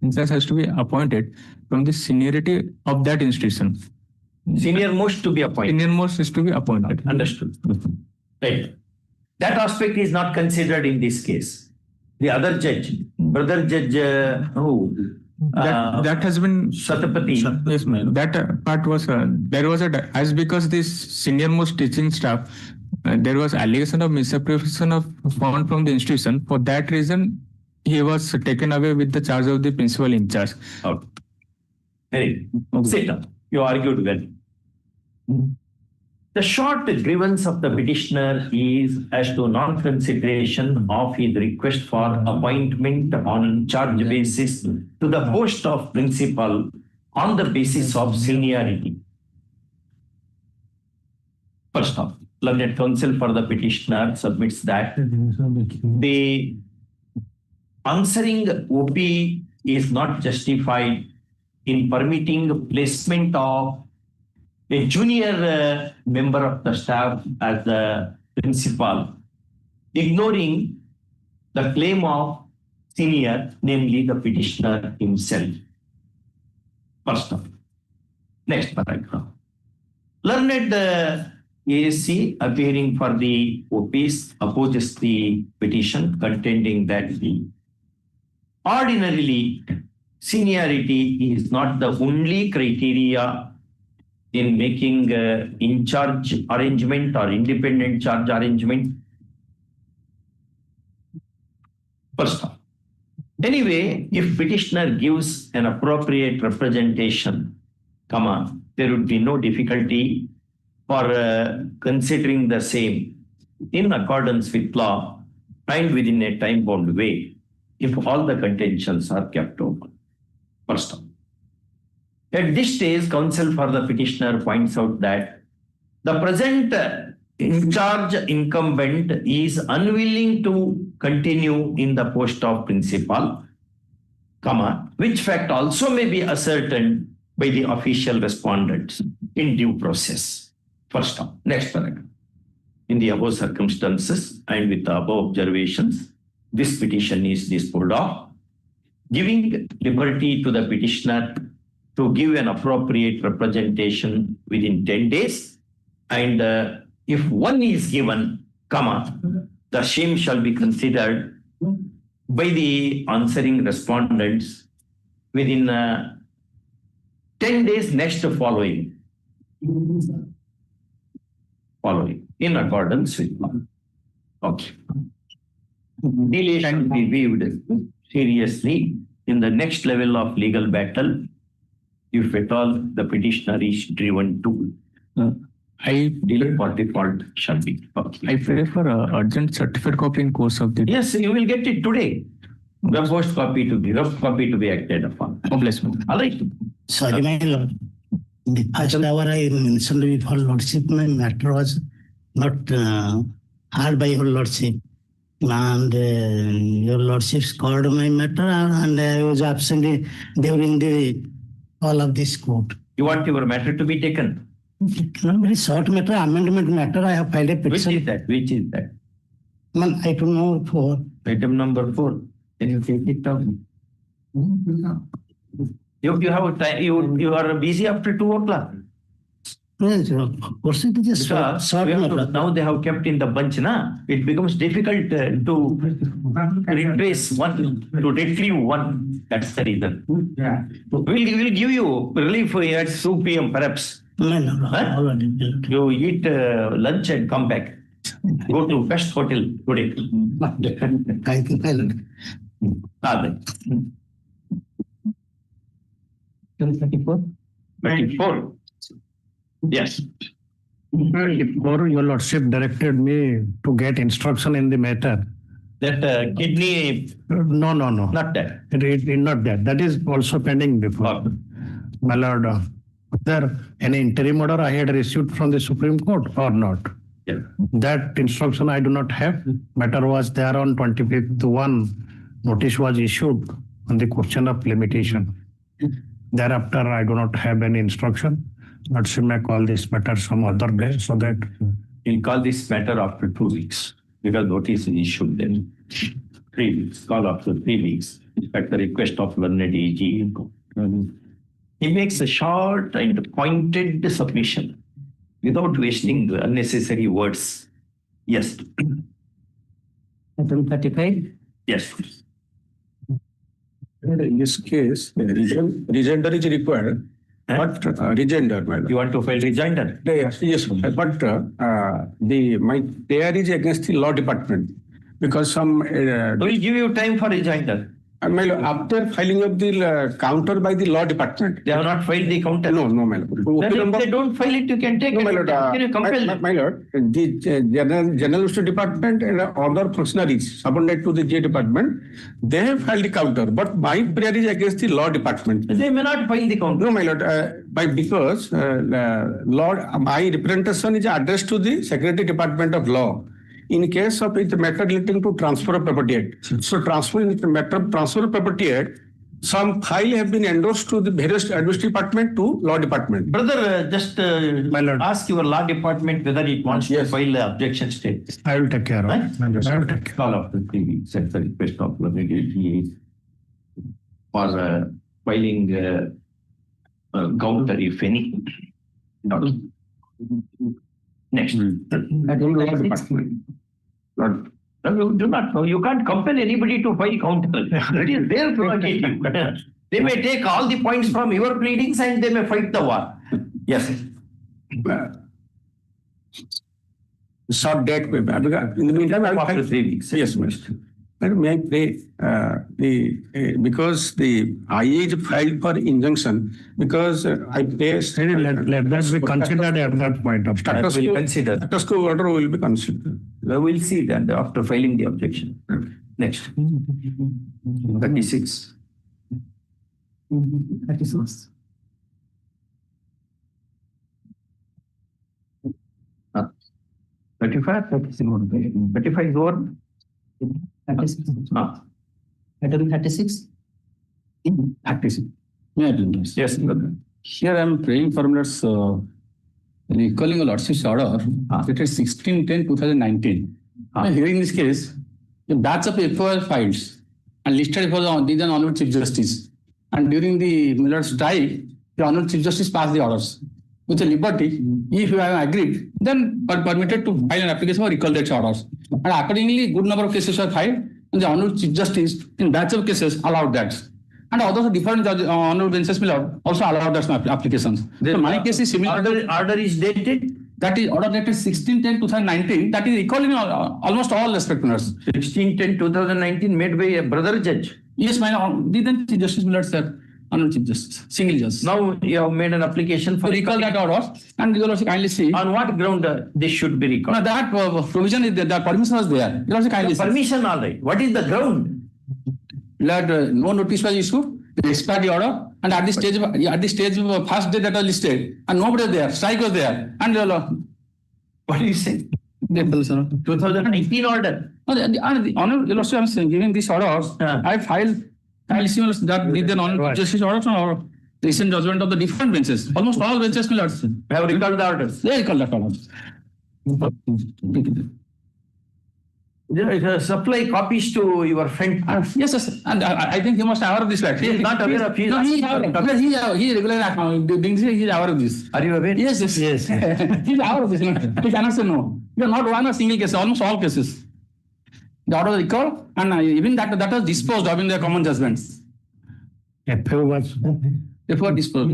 in charge has to be appointed from the seniority of that institution. Senior most to be appointed. Senior most is to be appointed. Understood. Right. That aspect is not considered in this case. The other judge, brother judge, who? That has been Satapati. Yes, ma'am. That part was there was as because this senior most teaching staff, there was allegation of misappropriation of fund from the institution. For that reason, he was taken away with the charge of the principal in charge. Okay. Very good. Sit down. You argued well. The short grievance of the petitioner is as to non-consideration of his request for appointment on charge basis to the post of principal on the basis of seniority. First off, learned counsel for the petitioner submits that the answering OP is not justified in permitting placement of a junior member of the staff as the principal, ignoring the claim of senior, namely the petitioner himself. First of all. Next paragraph. Learned ASC appearing for the OPs opposes the petition, contending that ordinarily seniority is not the only criteria in making in-charge arrangement or independent charge arrangement. First off. Anyway, if petitioner gives an appropriate representation, there would be no difficulty for considering the same in accordance with law and within a time-bound way if all the contentions are kept open. First off. At this stage, counsel for the petitioner points out that the present in-charge incumbent is unwilling to continue in the post of principal, which fact also may be ascertained by the official respondents in due process. First off. Next paragraph. In the above circumstances and with the above observations, this petition is disposed of, giving liberty to the petitioner to give an appropriate representation within 10 days. And if one is given, the same shall be considered by the answering respondents within 10 days next following in accordance with law. Okay. Delay should be viewed seriously in the next level of legal battle if at all the petitioner is driven to delay for default shall be. Okay. I pray for urgent certificate copy in course of the. Yes, you will get it today. The first copy to be rough copy to be acted upon. Oh, bless me. All right. Sorry, my lord. In the first hour I mentioned before lordship, my matter was not heard by your lordship. And your lordship called my matter and I was absent during the all of this court. You want your matter to be taken? Very short matter, amendment matter. I have filed a petition. Which is that? Item number 4. Item number 4. Can you take it down? You have time. You are busy after 2 o'clock. Yes, of course it is a short matter. Now they have kept in the bunch, it becomes difficult to retrace one, to retrieve one. That's the reason. We'll give you relief at 2 p.m. perhaps. No. You eat lunch and come back. Go to best hotel today. Thank you, my lord. 24. Yes. Your lordship directed me to get instruction in the matter. That kidney. No. Not that. Not that. That is also pending before. My lord, is there any interim order I had received from the Supreme Court or not? Yeah. That instruction I do not have. Matter was there on 25th. One notice was issued on the question of limitation. Thereafter, I do not have any instruction. Lordship may call this matter some other day so that. We'll call this matter after 2 weeks. because notice is issued then. 3 weeks, call after 3 weeks at the request of learned AG. He makes a short and pointed submission without wasting unnecessary words. Yes. Item 35. Yes. In this case, rejoinder is required, but rejoinder. You want to file rejoinder? Yes, but my prayer is against the law department because some. We'll give you time for rejoinder. After filing of the counter by the law department. They have not filed the counter? No, my lord. Then if they don't file it, you can take no, it. my lord, Can you compel? my lord, the General Ministry Department and other functionaries subordinate to the J Department, they have filed the counter, but my prayer is against the law department. They may not file the counter. No, my lord, because my representation is addressed to the Secretary Department of Law. In case of the matter relating to transfer of property act. So in the matter of transfer of property act, some file have been endorsed to the various administrative department to law department. Brother, just ask your law department whether it wants to file the objection state. I will take care of it. I will take care. Call after 3 weeks at the request of learned for filing counter if any. Next. You do not know. You can't compel anybody to file counter. That is their prerogative. They may take all the points from your pleadings and they may fight the war. Yes. Short date. In the meantime, I will after 3 weeks. Yes, Mr. May I pray because the IA is filed for injunction because I place. Let that be considered at that point of time. Status quo order will be considered. We'll see that after filing the objection. Next. 36. 36. Uh, 35, 35 is over. 36. Ah. Item 36. 36. May I do this? Yes. Here I am praying for minutes recalling a lordship's order. It is 16/10/2019. Hearing this case, the batch of FOI files and listed for the Honorable Chief Justice. And during the Miller's strike, the Honorable Chief Justice passed the orders. With the liberty, if you have agreed, then are permitted to file an application for recall that orders. And accordingly, good number of cases were filed, and the Honorable Chief Justice in batch of cases allowed that. And others different honorable benches will also allow that applications. So my case is similar. Order is dated. That is order dated 16/10/2019. That is recalling almost all respecters. 16/10/2019 made by a brother judge. Yes, my then Chief Justice Millard, sir. Honorable Chief Justice, single judge. Now you have made an application for recall that order, and you will also kindly see. On what ground this should be recalled? No, that provision is there. That permission was there. You also kindly see. Permission, all right. What is the ground? That no notice was issued. They expired the order, and at the stage of first day that was listed, and nobody was there. Strike was there, and what do you say? 2019 order. No, the honorable also I'm saying, giving this order, I filed that with the non justice orders or recent judgment of the different benches. Almost all benches will have recalled the orders. They recalled that order. Supply copies to your friend. Yes, yes, and I think he must have aware of this fact. He is not aware of this. No, he is aware of this. Are you aware? Yes, yes, yes. He is aware of this. He cannot say no. You are not one or single case. Almost all cases. The order was recalled, and even that was disposed of in the common judgments. FAO was disposed.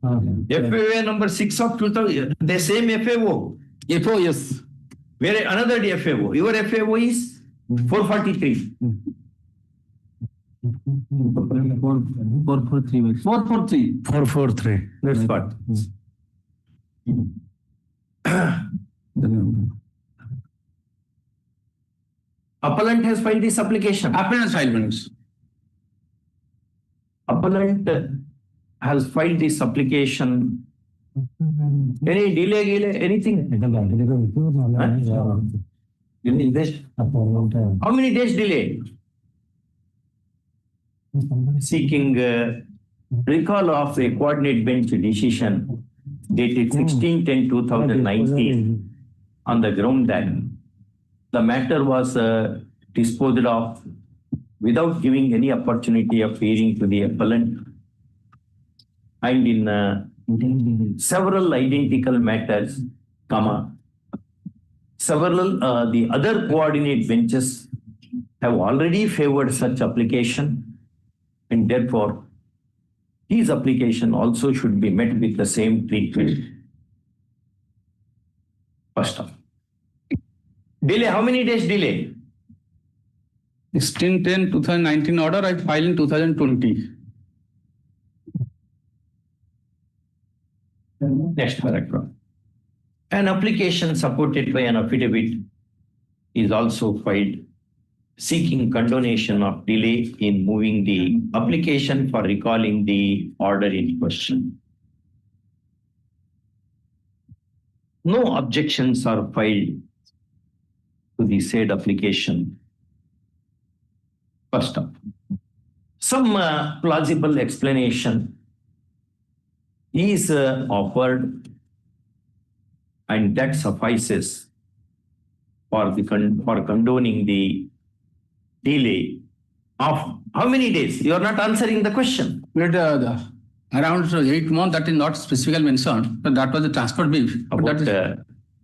FAO number 6 of 2000. The same FAO. FAO, yes. Where another FAO. Your FAO is 443. 443. That's what. Appellant has filed this application. Appellant has filed minutes. Appellant has filed this application. Any delay, anything? How many days delay? Seeking recall of a coordinate bench decision dated 16/10/2019 on the ground that the matter was disposed of without giving any opportunity of hearing to the appellant, and in several identical matters, several the other coordinate benches have already favored such application, and therefore his application also should be met with the same treatment. First off, delay, how many days delay? 16/10/2019 order, I filed in 2020. Next paragraph. An application supported by an affidavit is also filed seeking condonation of delay in moving the application for recalling the order in question. No objections are filed to the said application. First up, some plausible explanation is offered, and that suffices for condoning the delay of how many days? You are not answering the question. But, around 8 months, that is not specifically mentioned, but that was the transfer bill. About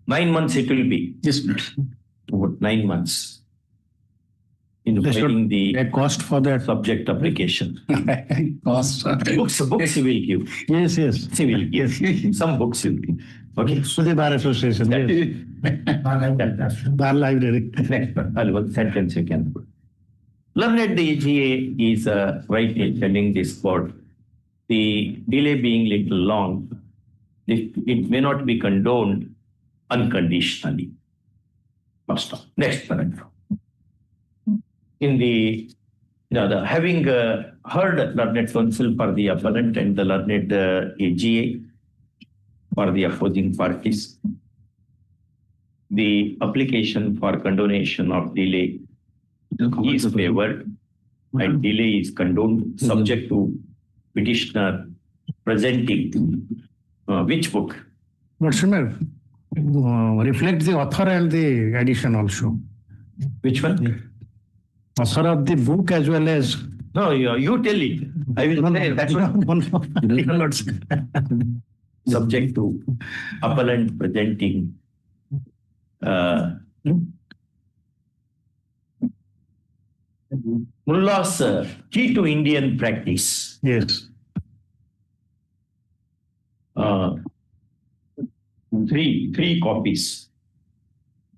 9 months it will be. Yes. About 9 months. In filing the cost for that subject application. Cost. Books he will give. Yes. He will give. Some books he will give. Okay. So the Bar Association, yes. Bar Library. Next one sentence you can put. Learned the AGA is right in telling this court, the delay being little long, it may not be condoned unconditionally. First off. Next paragraph. In the having heard learned counsel for the appellant and the learned AGA for the opposing parties, the application for condonation of delay is favored and delay is condoned subject to petitioner presenting which book? But reflect the author and the edition also. Which one? Author of the book as well as. No, you tell it. I will say that one. Subject to appellant presenting Mullah's key to Indian practice. Yes. Three copies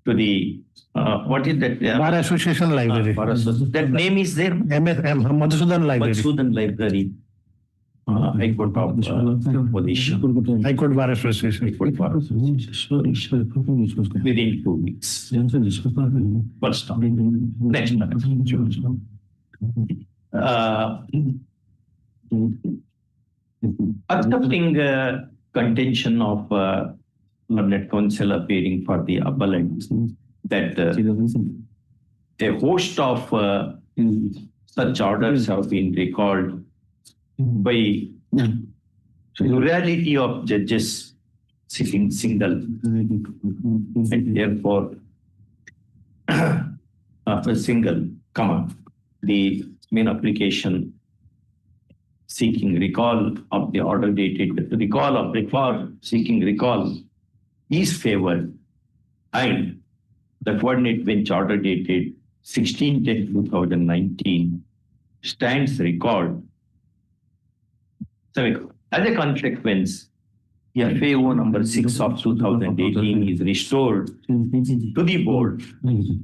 to the what is that? Bar Association Library. That name is there. Madhusudan Library. Madhusudan Library. High Court of Orissa. High Court Bar Association. Within 2 weeks. First stop. Next. Accepting contention of learned counsel appearing for the appellant that a host of such orders have been recalled by plurality of judges sitting single, and therefore a single comma, the main application seeking recall of the order dated seeking recall is favored, and the coordinate bench order dated 16/10/2019 stands recalled. So, as a consequence, FAO number 6 of 2018 is restored to the board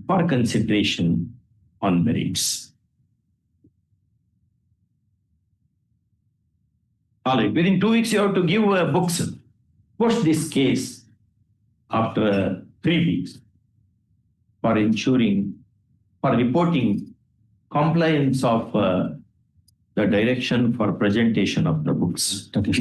for consideration on merits. All right, within 2 weeks you have to give books. Post this case after 3 weeks for reporting compliance of the direction for presentation of the books. Appeal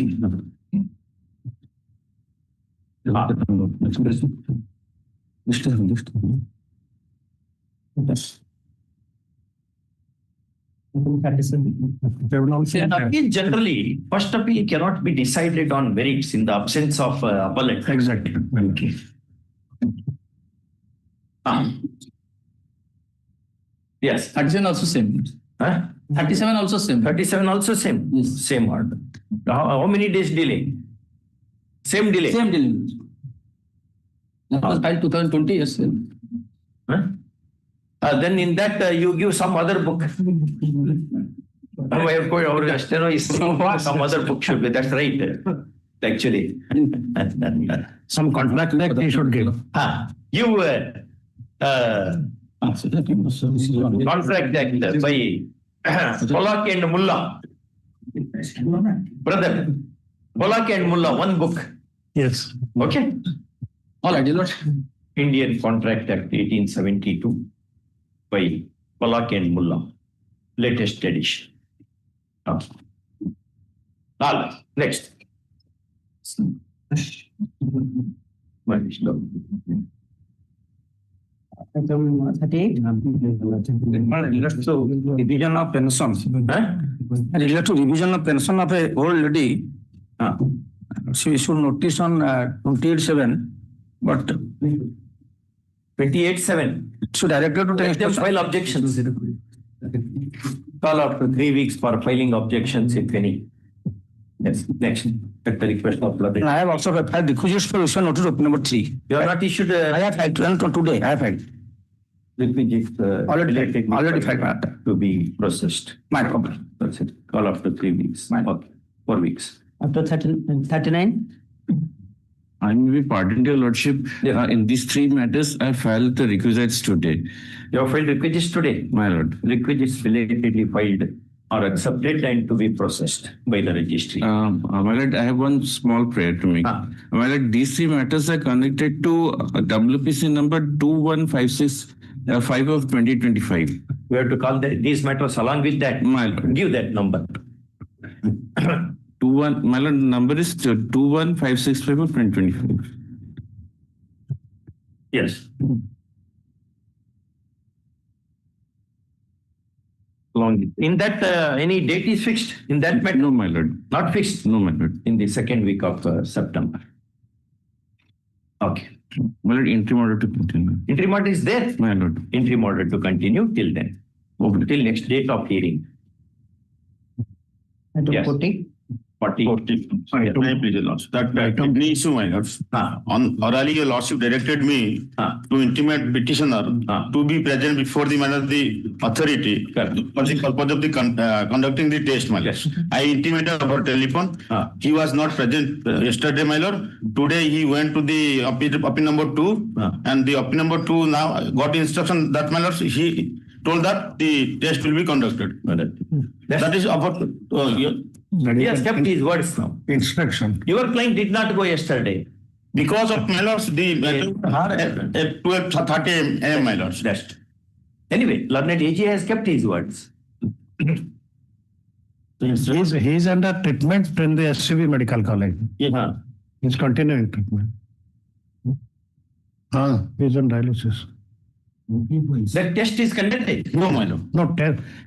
generally, first appeal cannot be decided on merits in the absence of appellant. Exactly. Yes. 37 also same. Huh? 37 also same. 37 also same. Yes. Same order. How many days delay? Same delay. Same delay. That was filed 2020, yes. Sir. Huh? Then in that you give some other book. Some other book should be. That's right. Actually. Some contract like he should give. You contract act by Polak and Mullah. Brother, Polak and Mullah, one book. Yes. Okay. All right, Lord. Indian Contract Act 1872 by Polak and Mullah. Latest edition. Next. Related to revision of pension. Related to revision of pension of a old lady. She issued notice on 28/7, but 28/7. so directed to Let them file objections. Call after 3 weeks for filing objections, if any. Yes, next. At the request of Probate. I have also filed requisites for issue notice of number 3. You have not issued I have filed today. I have filed. requisites Already filed. to be processed. My problem. That's it. Call after 3 weeks. Okay. 4 weeks. Up to 39? I may be pardoned, Your Lordship. In these 3 matters, I filed the requisites today. You have filed requisites today? My Lord. Requisites belatedly filed are accepted and to be processed by the registry. My Lord, I have one small prayer to make. My Lord, these 3 matters are connected to WPC number 2156 of 2025. We have to call these matters along with that. My Lord. Give that number. My Lord, number is 21565 of 2025. Yes. In that, any date is fixed in that matter? No, my Lord. Not fixed? No, my Lord. In the second week of September. Okay. My Lord, interim order to continue. Interim order is there? My Lord. Interim order to continue till then. Till next date of hearing. Yes. 40? 40. That any issue, my lords. On orally, your lordship directed me to intimate petitioner to be present before the authority for the purpose of the conducting the test, my lord. I intimated over telephone. He was not present yesterday, my lord. Today he went to the appeal number 2, and the appeal number 2 now got instruction that, my lord, he told that the test will be conducted. That is about. He has kept his words now. Inspection. Your client did not go yesterday. Because of, my lords, the 12:30 a.m., my lords. Anyway, learned AG has kept his words. He's under treatment in the SCB Medical College. Yeah. He's continuing treatment. He's on dialysis. That test is conducted. No, my lord. No,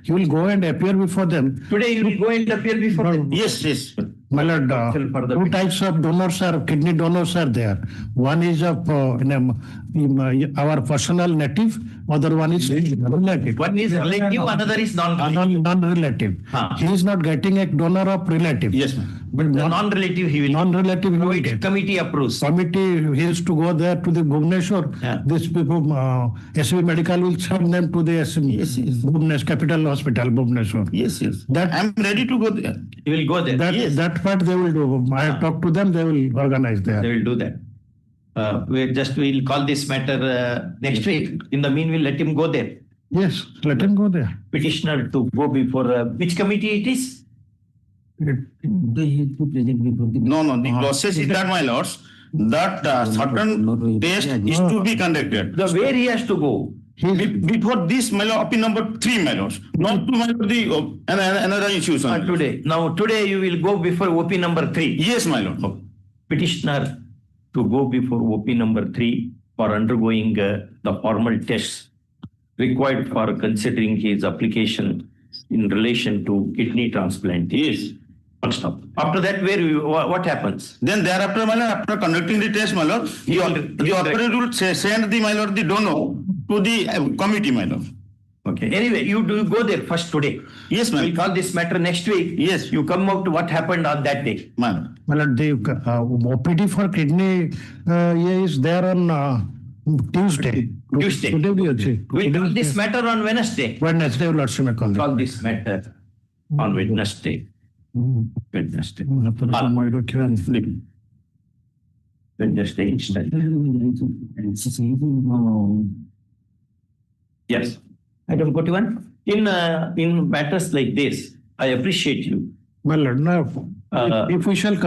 he will go and appear before them. Today you will go and appear before them. Yes, yes. My lord, 2 types of donors are, kidney donors are there. One is of our personal native, other one is relative. One is relative, another is non-relative. Non-relative. He is not getting a donor of relative. Yes, ma'am. But the non-relative he will. Non-relative he will get. Committee approves. Committee, he has to go there to the Bhubaneswar. These people, SCB Medical will send them to the Bhubaneswar, Capital Hospital, Bhubaneswar. Yes, yes. That I'm ready to go there. He will go there. That part they will do. I have talked to them, they will organize there. They will do that. We'll call this matter next week. In the meanwhile, let him go there. Yes, let him go there. Petitioner to go before which committee it is? No, the process is that, my lords, that certain test is to be conducted. Where he has to go? Before this, my lord, appeal number 3, my lords, not to my lord, another institution. Today. Now, today you will go before OP number 3. Yes, my lord. Petitioner to go before OP number 3 for undergoing the formal tests required for considering his application in relation to kidney transplant. Yes. Stop. After that, what happens? Then thereafter, my lord, after conducting the test, my lord, the authority will send the, my lord, the donor to the committee, my lord. Okay. Anyway, you do go there first today. Yes, ma'am. We'll call this matter next week. Yes. You come out to what happened on that day. Ma'am. Well, the OPD for kidney is there on Tuesday. Tuesday. Today we are saying. We'll call this matter on Wednesday. Wednesday, Your Lordship may call. Call this matter on Wednesday. Wednesday. Wednesday instead. Yes. Item 41. In matters like this, I appreciate you. Well, no. If we shall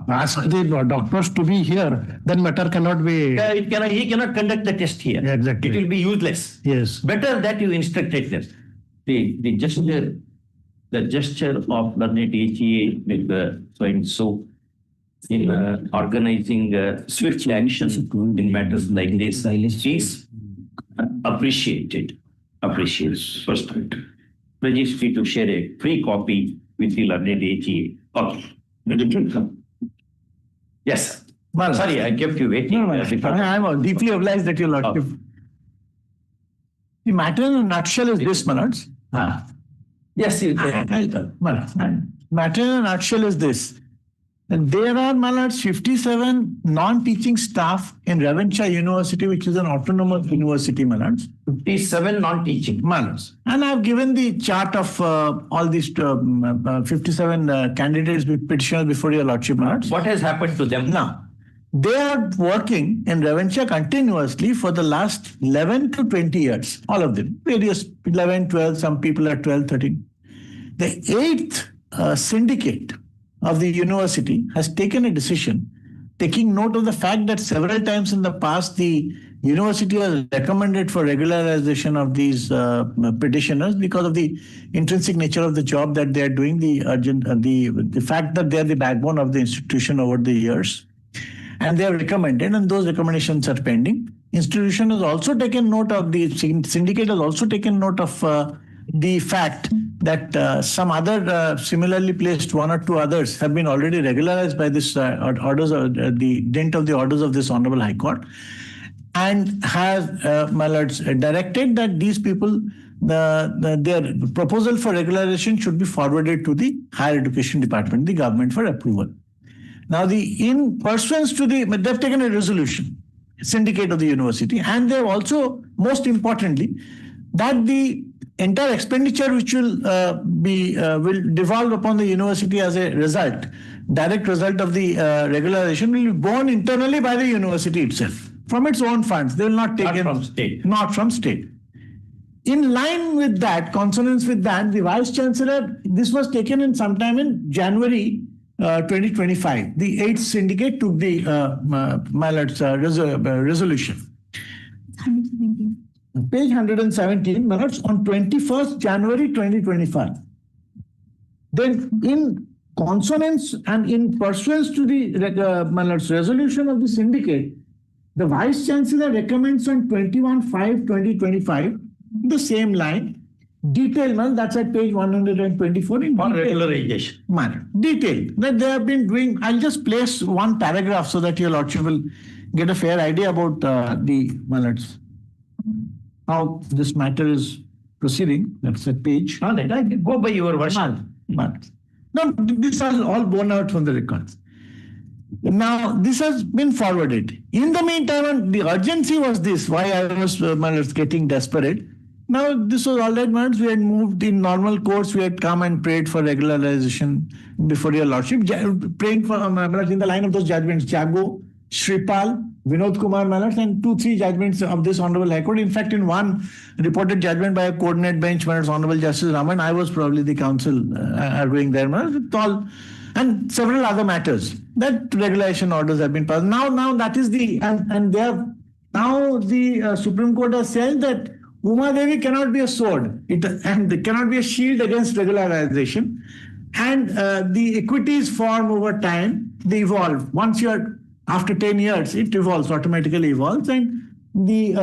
ask the doctors to be here, then matter cannot be. He cannot conduct the test here. Exactly. It will be useless. Yes. Better that you instructed them. The gesture of learned AGA with so and so in organizing swift action in matters like this is appreciated. First point. Registry to share a free copy with the learned AGA. Okay. Yes. Well, sorry, I kept you waiting. No, I'm deeply obliged that your Lordship. The matter in a nutshell is this, my lords. Yes, you matter in a nutshell is this. And there are, my lords, 57 non-teaching staff in Revencha University, which is an autonomous university, my lords. 57 non-teaching. My lords. And I've given the chart of all these 57 candidates petitioners before your Lordship, my lords. What has happened to them? Now, they are working in Revencha continuously for the last 11 to 20 years, all of them, various 11, 12, some people are 12, 13. The 8th syndicate of the university has taken a decision, taking note of the fact that several times in the past, the university has recommended for regularization of these petitioners because of the intrinsic nature of the job that they are doing, the fact that they are the backbone of the institution over the years. And they have recommended, and those recommendations are pending. Institution has also taken note of the syndicate has also taken note of the fact that some other similarly placed one or two others have been already regularized by this orders of the dint of the orders of this Honorable High Court, and has, my lords, directed that these people, their proposal for regularization should be forwarded to the Higher Education Department, the government, for approval. Now, in pursuance to they've taken a resolution, syndicate of the university, and they've also, most importantly, that the entire expenditure which will devolve upon the university as a result, direct result of the regularization, will be borne internally by the university itself from its own funds. They will not take it from state. Not from state. In line with that, consonance with that, the Vice Chancellor, this was taken in sometime in January 2025. The 8th syndicate took the resolution. Page 117, minutes on 21st January 2025. Then in consonance and in pursuance to the resolution of the syndicate, the Vice Chancellor recommends on 21/5/2025 the same line, detailed, that's at page 124 in on regularization manner. Detailed that they have been doing. I'll just place one paragraph so that your Lordship will get a fair idea about how this matter is proceeding. That's a page. All right, I can go by your version. No, these are all borne out from the records. Now, this has been forwarded. In the meantime, the urgency was this, why I was getting desperate. Now, this was all right, we had moved in normal course. We had come and prayed for regularization before your Lordship, praying for, in the line of those judgments, Jago, Shripad, Vinod Kumar Malars, and 2-3 judgments of this Honorable High Court. In fact, in one reported judgment by a coordinate bench, Honorable Justice Raman, I was probably the counsel arguing there, and several other matters that regulation orders have been passed. Now that is and they have, now the Supreme Court has said that Uma Devi cannot be a sword, and it cannot be a shield against regularization, and the equities form over time, they evolve. Once after 10 years, it evolves, automatically evolves, and the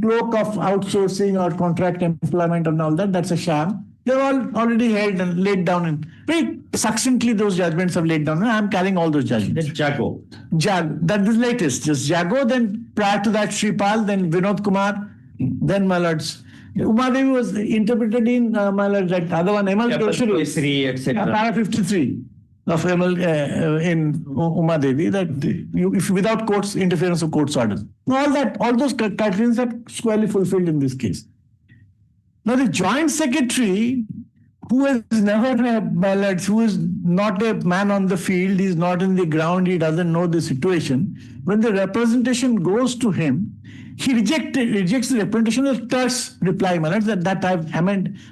cloak of outsourcing or contract employment and all that, that's a sham. They're all already held and laid down, and very succinctly those judgments have laid down. And I'm carrying all those judgments. That's Jago. That is the latest, just Jago, then prior to that Shripad, then Vinod Kumar, then my lords, Umadevi was interpreted in my lord, that other one, ML Tertiary, etc. para 53 of ML in Umadevi, that if without courts, interference of court's orders. All those criterions are squarely fulfilled in this case. Now the joint secretary, who has never, my lords, who is not a man on the field, he's not in the ground, he doesn't know the situation. When the representation goes to him, he rejects the representation with terse reply, my lords, that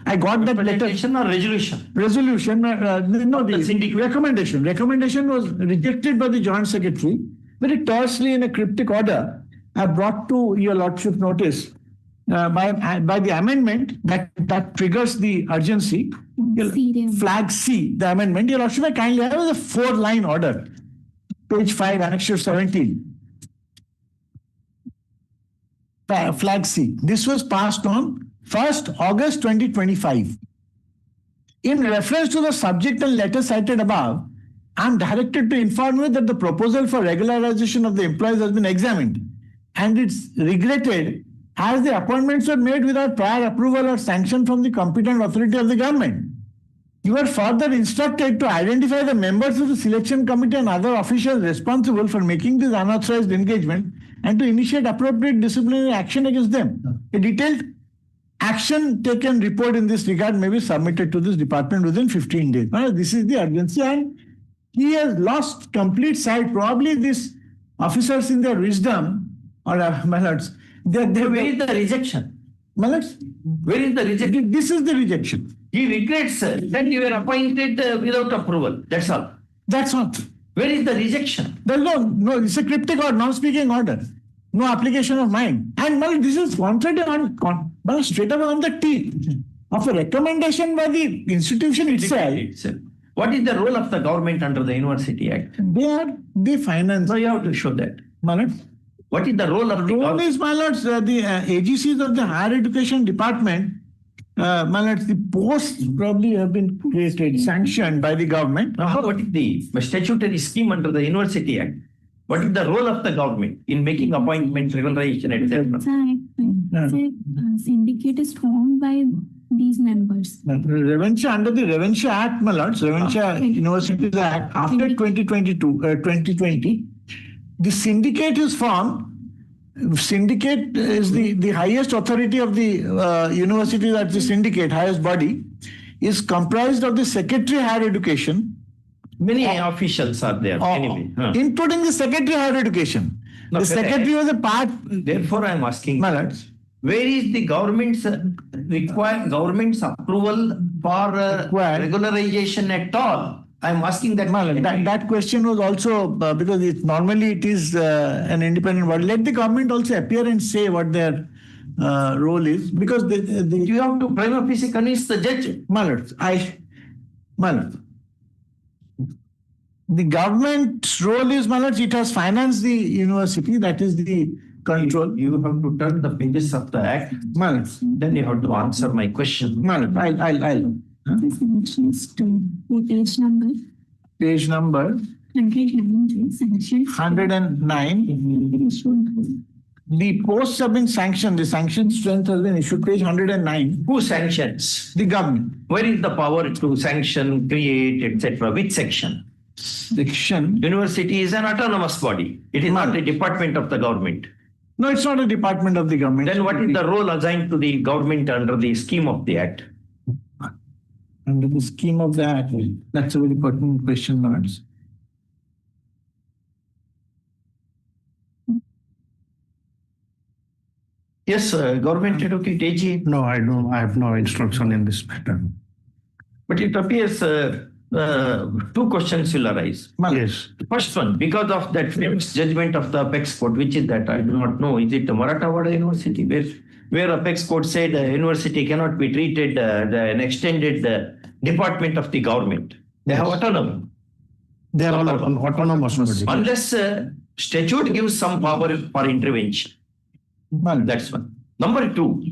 I got that letter. Representation or resolution? Resolution, no, the recommendation. Recommendation was rejected by the joint secretary, very tersely in a cryptic order. I brought to your lordship notice by the amendment that triggers the urgency. Flag C, the amendment. Your lordship, I kindly have a 4-line order, page 5, annexure 17. Flag C. This was passed on 1st August 2025. In reference to the subject and letter cited above, I am directed to inform you that the proposal for regularization of the employees has been examined, and it's regretted as the appointments were made without prior approval or sanction from the competent authority of the government. You are further instructed to identify the members of the selection committee and other officials responsible for making this unauthorized engagement and to initiate appropriate disciplinary action against them. A detailed action taken report in this regard may be submitted to this department within 15 days. Now, this is the urgency, and he has lost complete sight. Probably these officers in their wisdom, or my lords, where is the rejection? My lords, where is the rejection? This is the rejection. He regrets that you were appointed without approval. That's all. That's all. Where is the rejection? There's no, it's a cryptic or non-speaking order. No application of mine. And well, this is contrary on straight up on the teeth of a recommendation by the institution itself. What is the role of the government under the University Act? They finance. So you have to show that. My lord, what is the role of the government? Role is, my lords, the AGCs of the higher education department, my lords, the posts probably have been created, sanctioned by the government. What is the statutory scheme under the University Act? What is the role of the government in making appointments, regularization, etc.? Syndicate is formed by these members. Revenue under the Revenue Act, my lords, Revenue Universities Act, after 2020, the syndicate is formed. Syndicate is the highest authority of the university, that the syndicate, highest body, is comprised of the Secretary Higher Education. Many officials are there anyway. Including the Secretary Higher Education. No, the Secretary was a part. Therefore, I am asking, where is the government's government's approval for regularization at all? I am asking that. That question was also because normally it is an independent body. Let the government also appear and say what their role is, because you have to prima facie convince the judge. The government's role is, my lords, it has financed the university, that is the control. You have to turn the pages of the act. Then you have to answer my question. I'll. The sanctions to page number. Page number 109. Sanctions. 109. The posts have been sanctioned. The sanction strength has been issued. Page 109. Who sanctions? The government. Where is the power to sanction, create, etc.? Which section? Section. University is an autonomous body. It is not a department of the government. No, it's not a department of the government. Then what is the role assigned to the government under the scheme of the act? Under the scheme of the act? That's a very pertinent question, lords. Yes, government advocate AG. No, I don't. I have no instruction in this matter. But it appears two questions will arise. Yes. The first one, because of that famous judgment of the Apex Court, which is that I do not know, is it the Marathwada University, where Apex Court said the university cannot be treated an extended department of the government. They have autonomy. They are all autonomous. Unless statute gives some power for intervention. That's one. Number two,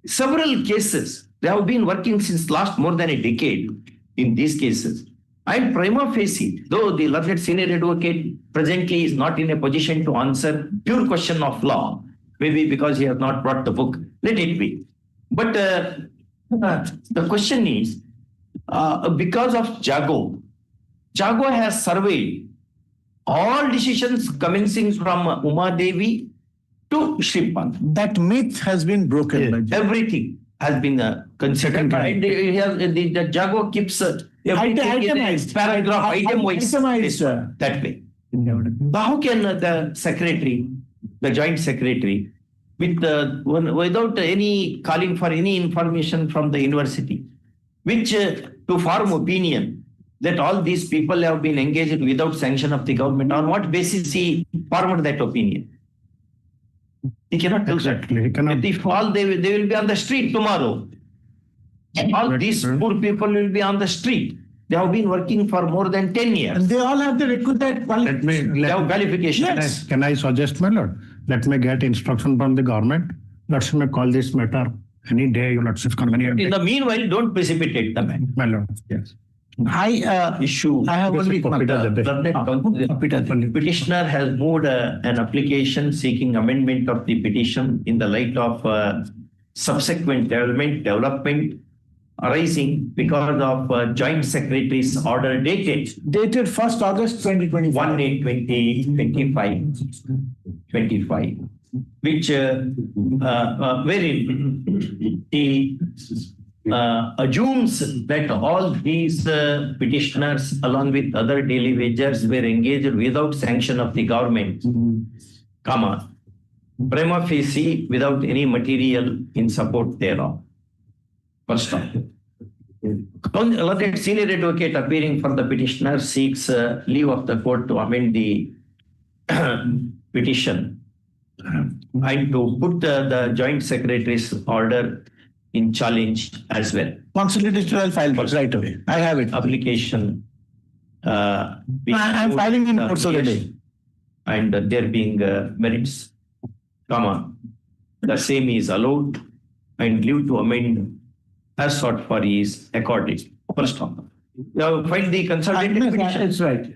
several cases, they have been working since last more than a decade in these cases. And prima facie, though the learned senior advocate presently is not in a position to answer pure question of law, maybe because he has not brought the book, let it be. But the question is, because of Jago has surveyed all decisions commencing from Uma Devi to Shripad. That myth has been broken. Everything has been considered. The Jago keeps everything in a paragraph, itemized that way. But how can the secretary, the joint secretary, without any calling for any information from the university, which to form opinion that all these people have been engaged without sanction of the government, on what basis he formed that opinion? He cannot do that. If all they will be on the street tomorrow. All these poor people will be on the street. They have been working for more than 10 years. And they all have the requisite qualifications. Yes. Can I suggest, my lord? Let me get instruction from the government. Let me call this matter any day, your lordship convenient. In the meanwhile, don't precipitate the matter. My lord, yes. I have only the petitioner has moved an application seeking amendment of the petition in the light of subsequent development arising because of joint secretary's order dated 1st August 2025. 1/8/2025, which wherein he assumes that all these petitioners, along with other daily wagers, were engaged without sanction of the government, prima facie without any material in support thereof. First off, allotted senior advocate appearing for the petitioner seeks leave of the court to amend the petition and to put the joint secretary's order in challenge as well. Consolidation file right away. I have it. Application. I'm filing in course of the day. And there being merits, the same is allowed and leave to amend as sought for is accorded. First off, find the consolidated petition. That's right.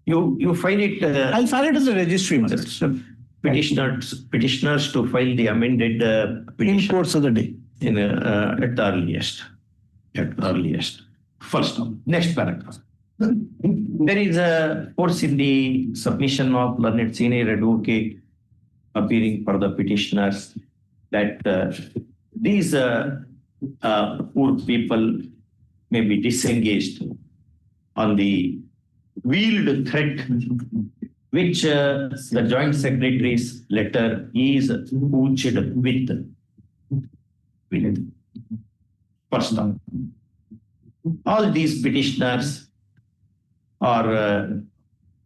You find it. I'll file it as a registry. Petitioners to file the amended petition in course of the day. At the earliest. First off, next paragraph. There is a course in the submission of learned senior advocate appearing for the petitioners that these poor people may be disengaged on the veiled threat which the joint secretary's letter is urged with. First off, all these petitioners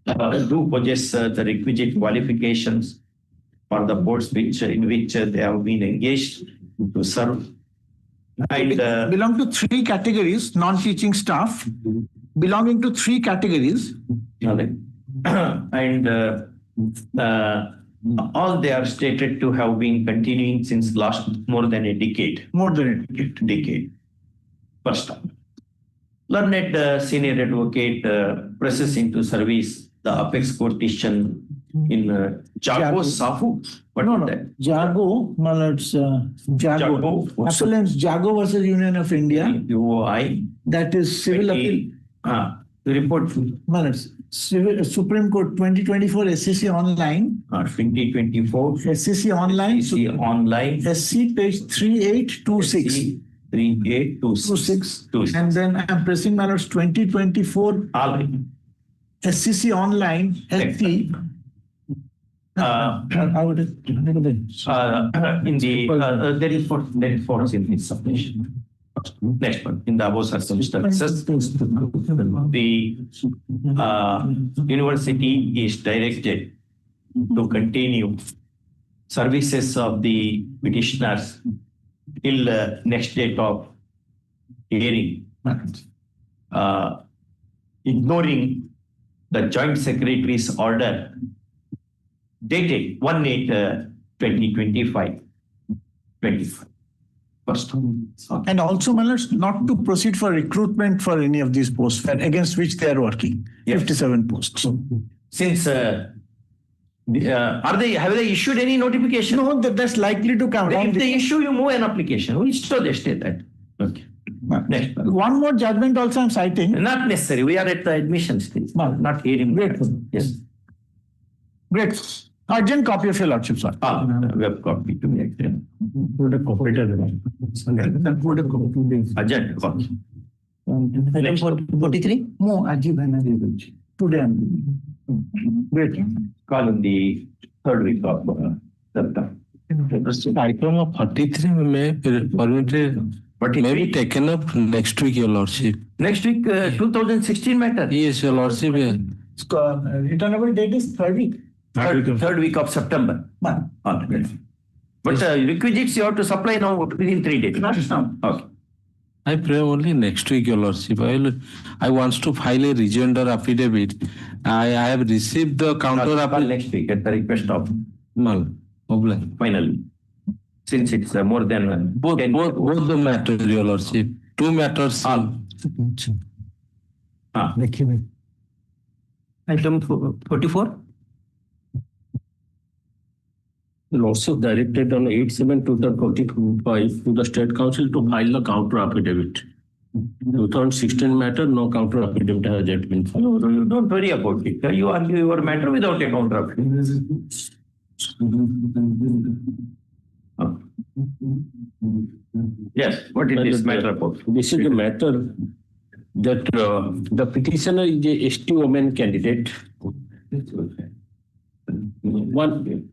do possess the requisite qualifications for the posts in which they have been engaged to serve. And belong to three categories: non-teaching staff, belonging to three categories. And all they are stated to have been continuing since last more than a decade. First off, learned senior advocate presses into service the apex court decision in Jago Safu. What is that? Jago, Jago. Appellants Jago versus Union of India. UOI. That is civil appeal. The report. Supreme Court 2024 SCC online. 2024. SCC online. SCC online. SC page 3826. 3826. And then I'm pressing my notes 2024. SCC online. SC. In the there is force in this submission. Next one, in the above circumstances, the university is directed to continue services of the petitioners till next date of hearing, ignoring the joint secretary's order dated 1/8/2025. First. And also, not to proceed for recruitment for any of these posts against which they are working. 57 posts. Since Have they issued any notification? No, that's likely to come. If they issue, you move an application. We state that. Okay. Next. One more judgment also I'm citing. Not necessary. We are at the admission stage. Not hearing. Grateful. Yes. Great. Urgent copy of your lordship, sir. Web copy to me. Put a copy. Urgent copy. Item 43. No, Ajib Bhanani. Today I'm great. Call in the third week of September. Item of 43 may be taken up next week, Your Lordship. Next week, 2016 matter. Yes, Your Lordship. Returnable date is 3rd week. Third week of September. Okay. But requisites you have to supply now within 3 days. Not now. Okay. I pray only next week, Your Lordship. I want to file a rejoinder affidavit. I have received the counter affidavit next week at the request of Hon'Ble. Finally. Since it's more than both the matters, Your Lordship. 2 matters. Item 44. The Lordship directed on 8/7/2025 to the State Council to file the counter affidavit. 2016 matter, no counter affidavit has yet been filed. No, you don't worry about it. You argue your matter without a counter affidavit. Yes, what is this matter about? This is the matter that the petitioner is a ST woman candidate. One.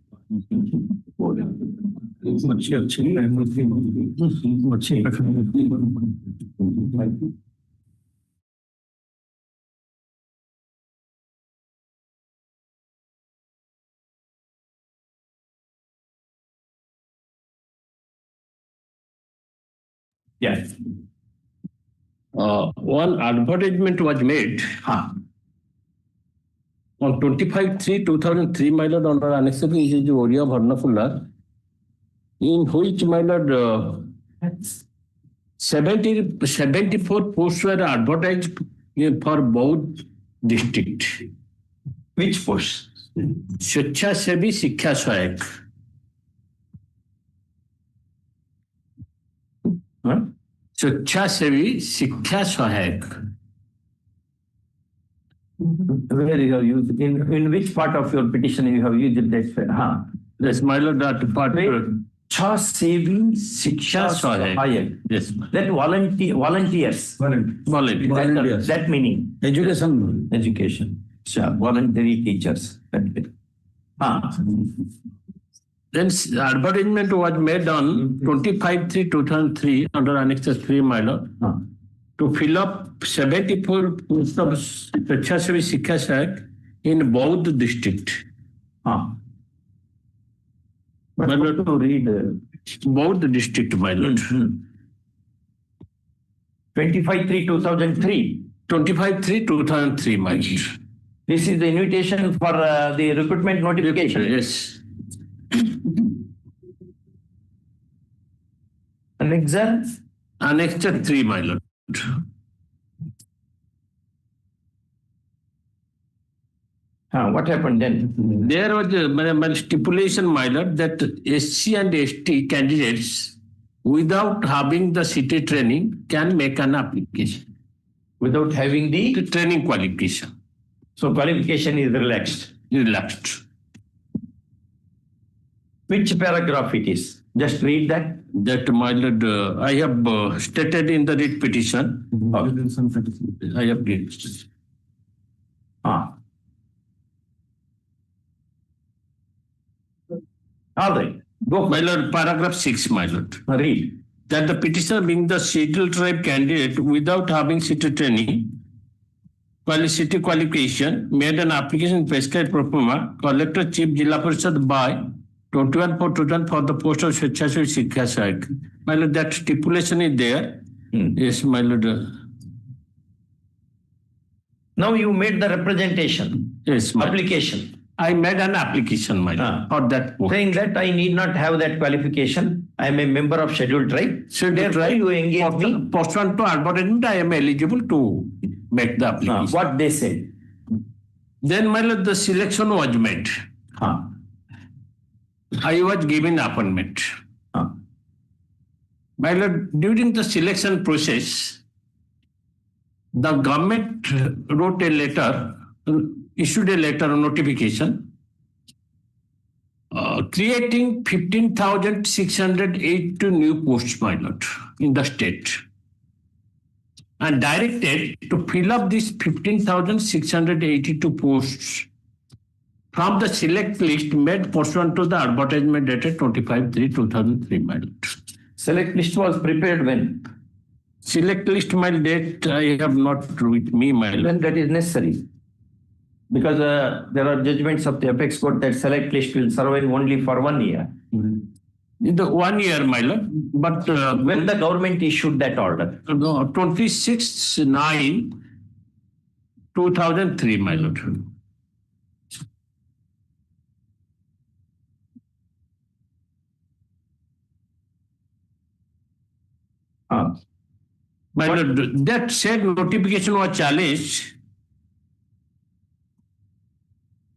Yes. One advertisement was made on 25/3/2003, my lord, under Annex B is the Oria Bharnafulla, in which, my lord, 74 posts were advertised for both district. Which post? Swechasevi Shiksha Sahayak. Swechasevi Shiksha Sahayak. Where you have used, in which part of your petition you have used that? Yes, my lord, that part. Swechasevi Shiksha Sahayak. Yes. That volunteers. Volunteers. That meaning. Education. So, voluntary teachers. Then advertisement was made on 25/3/2003 under Annex 3, my lord, to fill up 74 posts of Swechasevi Shiksha Sahayak in both district. But to read both the district, my lord. 25/3/2003. 25/3/2003, my lord. This is the invitation for the recruitment notification. Yes. Annex 3, my lord. What happened then? There was a stipulation, my lord, that SC and ST candidates without having the city training can make an application. Without having the training qualification. So qualification is relaxed. Relaxed. Which paragraph it is? Just read that. That, my lord, I have stated in the writ petition. I have read. All right. Go. My lord, paragraph 6, my lord. Read. That the petitioner being the scheduled tribe candidate without having city training, city qualification, made an application prescribed pro forma, collector chief Jilla Parishad by 21/4/2000 for the post of Swechasevi Shiksha Sahayak. My lord, that stipulation is there. Yes, my lord. Now you made the representation. Yes, my application. I made an application, my lord, for that post. Saying that I need not have that qualification. I am a member of scheduled tribe. Scheduled tribe, you engage me. Pursuant to advertisement, I am eligible to make the application. What they said. Then, my lord, the selection was made. I was given appointment. My lord, during the selection process, the government wrote a letter, issued a letter of notification, creating 15,682 new posts, my lord, in the state, and directed to fill up these 15,682 posts from the select list made pursuant to the advertisement dated 25/3/2003, my lord. Select list was prepared when? Select list, my date I have not with me, my lord. When that is necessary. Because there are judgments of the apex court that select list will survive only for 1 year. In the 1 year, my lord. But when the government issued that order? 26/9/2003, my lord. My lord, that said notification was challenged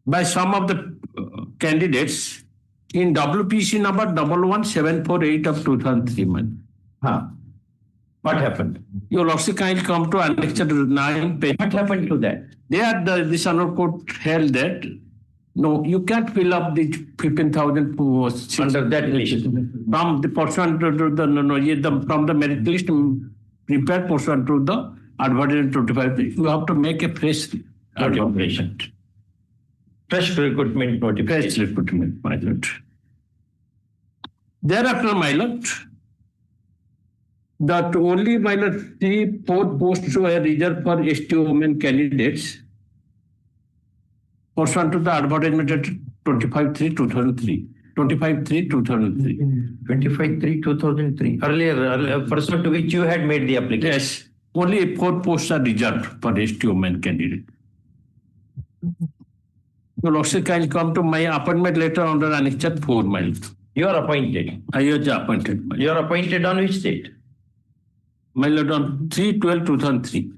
by some of the candidates in WPC number 11748 of 2003. What happened? Your lordship kindly come to Annexure 9 page. What happened to that? This honour court held that no, you can't fill up the 15,000 posts under that list from the pursuant to from the merit list prepared pursuant to the advertisement 25. You have to make a fresh notification. Fresh recruitment notification. Fresh recruitment, my lord. Thereafter, my lord, that only, my lord, 3-4 posts were reserved for ST women candidates pursuant to the advertisement at 25/3/2003. 25/3/2003. 25/3/2003. Earlier, pursuant to which you had made the application. Yes. Only 4 posts are reserved for ST women candidate. Your lordship can come to my appointment letter under Annexure 4, my lord. You are appointed. I was appointed. You are appointed on which date? My lord, on 3/12/2003.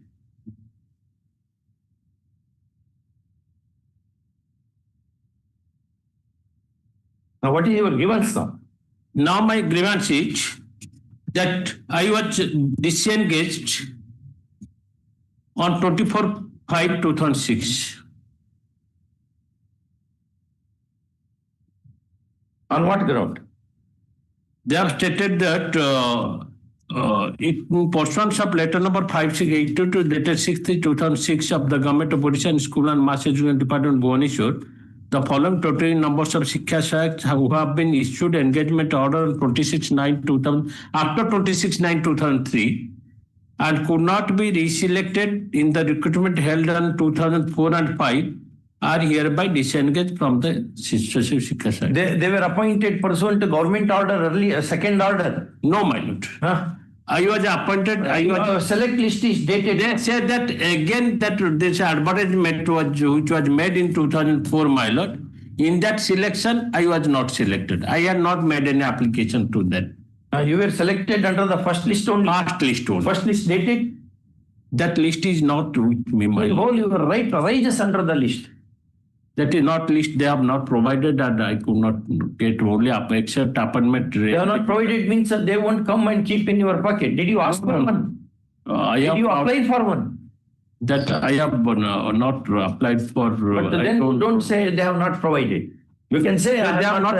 Now, what is your grievance now? Now, my grievance is that I was disengaged on 24/5/2006. On what ground? They have stated that in pursuance of letter number 5682 dated 6/3/2006 of the Government of Orissa and School and Mass Education Department Bhubaneswar, the following total numbers of Shiksha Sahayaks who have been issued engagement order on 26/9/2000 after 26/9/2003 and could not be reselected in the recruitment held on 2004 and 5 are hereby disengaged from the successive Shiksha Sahayak. They were appointed pursuant to government order earlier, second order. No, my lord. I was appointed. Select list is dated. They said that again that this advertisement which was made in 2004, my lord. In that selection, I was not selected. I had not made any application to that. You were selected under the first list only. First list only. First list dated. That list is not with me, my lord. Your right arises under the list. That is not list they have not provided, and I could not get only except appointment. They have not provided means that they won't come and keep in your pocket. Did you ask for one? Did you apply for one? That I have not applied for. But then don't say they have not provided. You can say they have not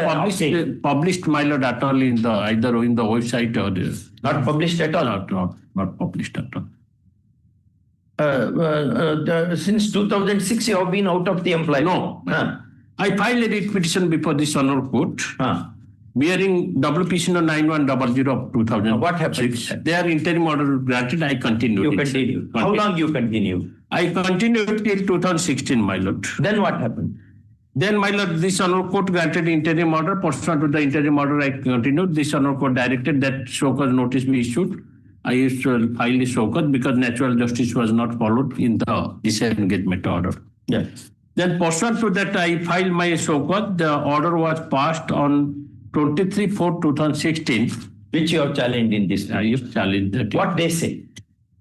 published, my lord, at all in the either in the website or not published at all. Not published at all. Since 2006, you have been out of the employment. No. I filed a writ petition before this honour court, bearing WPC no 9100 of 2006. What happened? Their interim order granted, I continued. You continue. How long you continue? I continued till 2016, my lord. Then what happened? Then, my lord, this honour court granted interim order. Pursuant to the interim order, I continued. This honour court directed that show cause notice be issued. I used to file the show cause because natural justice was not followed in the disengagement order. Yes. Then pursuant to that, I filed my show cause. The order was passed on 23/4/2016. Which you have challenged in this? I have challenged that. What they say?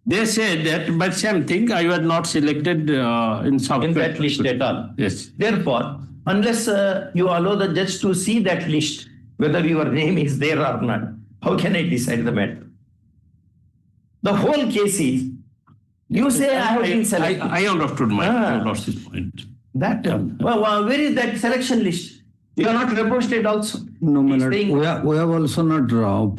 They say that, but same thing, I was not selected in that list at all. Yes. Therefore, unless you allow the judge to see that list, whether your name is there or not. How can I decide the matter? The whole case is, you say I have been selected. I understood my lordship's point. That, where is that selection list? You are not reposted also. No, my He's lord. saying- We have also not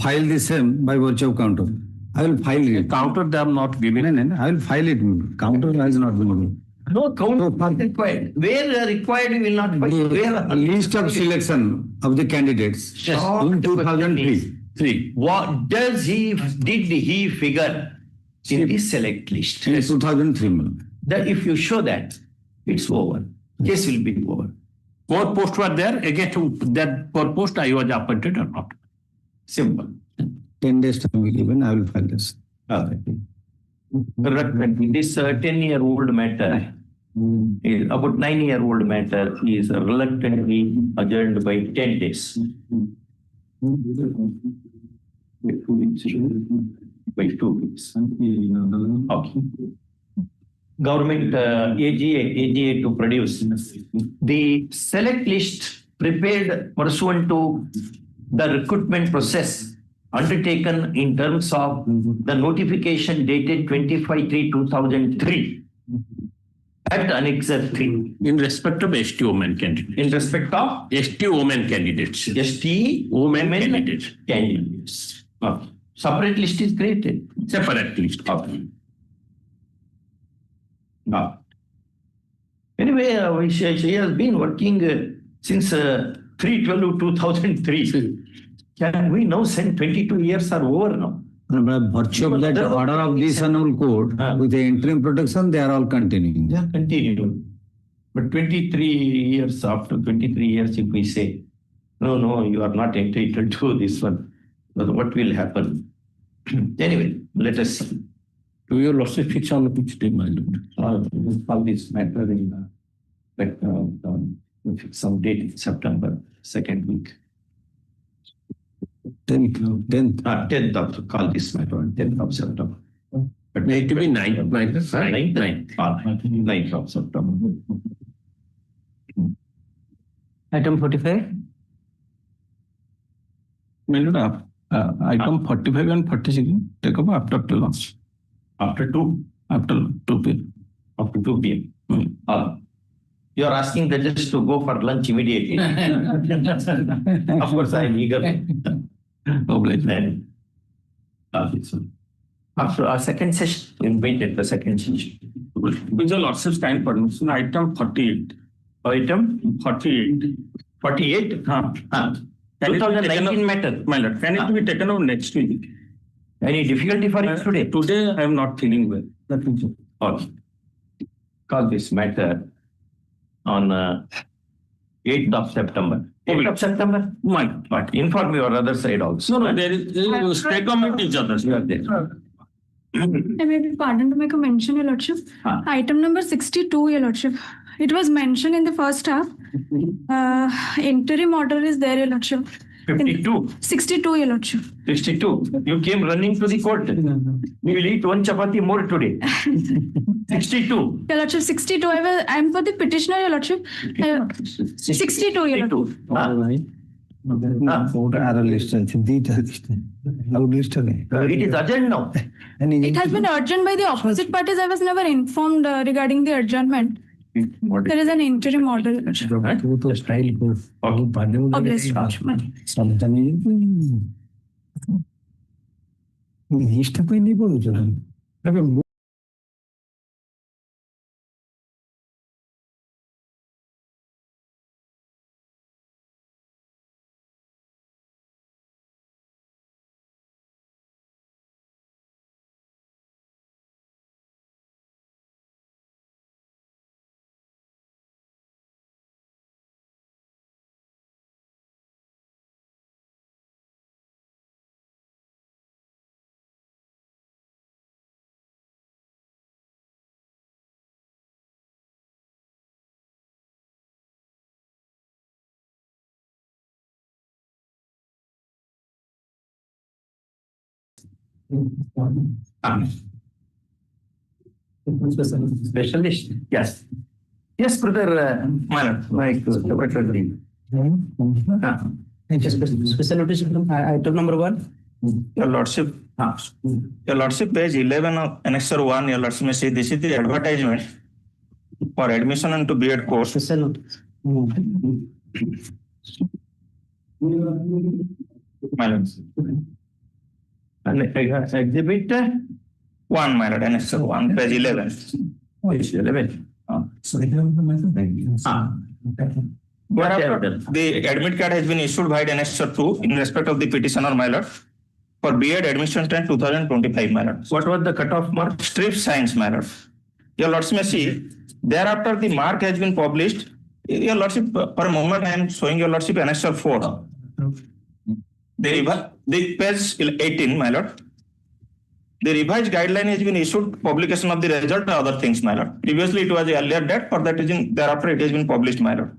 filed the same by virtue of counter. I will file it. Counter they have not given. No, I will file it. Counter has not been given. No count not required. Where required, you will not find. Where A list of selection of the candidates in 2003. What did he figure in the select list? In 2003. my lord. That if you show that, it's over. Case will be over. Four posts were there. Against that four post I was appointed or not. Simple. 10 days time will given. I will file this. Okay. This 10-year-old matter, is about 9-year-old matter, is reluctantly adjourned by 10 days. By 2 weeks. Okay. Government AGA to produce the select list prepared pursuant to the recruitment process undertaken in terms of the notification dated 25/3/2003 at Annexure 3. In respect of ST women candidates. In respect of ST women candidates. ST women candidates. Candidates. Okay. Separate list is created. Separate list. Okay. No. Anyway, she has been working since 3/12/2003. Can we now send 22 years are over now? By virtue of that order of this Hon'Ble Court, with the interim protection, they are all continuing. They are continuing. But 23 years, after 23 years, if we say, no, you are not entitled to this one, but what will happen? Anyway, let us see. Do your lordship fix on which day, my lord? We'll call this matter in fix some date in September, second week. 10th of call this matter on 10th of September. But may it be 9th, 9th of September. Item 45. My lord, item 45 and 46 take up after the lunch. After 2? After 2 p.m. After 2 p.m. You are asking the judge to go for lunch immediately. Of course, I am eager. Then, after our second session, we'll wait at the second session. With the lordship's kind permission, item 48. Item 48. 48? 2019 matter. My lord, can it be taken up next week? Any difficulty for you today? Today I am not feeling well. Okay. Call this matter on 8th of September. 8th of September? But inform your other side also. No, there is state government is others. You are there. I may be pardoned to make a mention, Your Lordship. Item number 62, Your Lordship. It was mentioned in the first half. Interim order is there, Your Lordship. 52. 62, Your Lordship. 62. You came running to the court. We will eat one chapati more today. 62. Your Lordship, 62. I am for the petitioner, Your Lordship. 62, Your Lordship. It is urgent now. It has been urgent by the opposite parties. I was never informed regarding the adjournment. There is an interim order, Your Lordship. Obvious, Your Lordship. Specialist? Yes. Yes, brother. Special notice item number 1. Your Lordship, page 11 of Annexure 1, Your Lordship may see this is the advertisement for admission into B.Ed course. Special notice. My lord. Exhibit 1, my lord, Annexure 1, page 11. page 11. Thereafter, the admit card has been issued by Annexure 2 in respect of the petitioner, my lord, for B.Ed admission time 2025, my lord. What was the cutoff mark? Strip science, my lord. Your Lordship may see, thereafter the mark has been published. Your Lordship, for a moment I am showing Your Lordship Annexure 4. The page 18, my lord. The revised guideline has been issued, publication of the result and other things, my lord. Previously it was the earlier date, for that reason thereafter it has been published, my lord.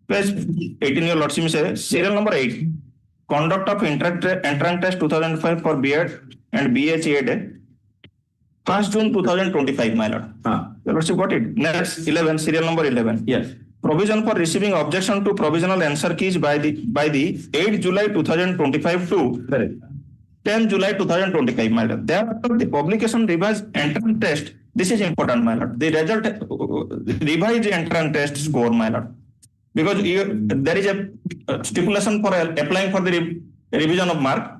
Page 18, Your Lordship says, serial number 8, conduct of entrance test 2005 for B.Ed and B.Ed, 1st June 2025, my lord. Your Lordship got it. Next, 11, serial number 11. Yes. Provision for receiving objection to provisional answer keys by the 8 July 2025 to 10 July 2025, my lord. Thereafter, the publication revised entrance test. This is important, my lord. The result, revised entrance test score, my lord. Because there is a stipulation for applying for the revision of mark.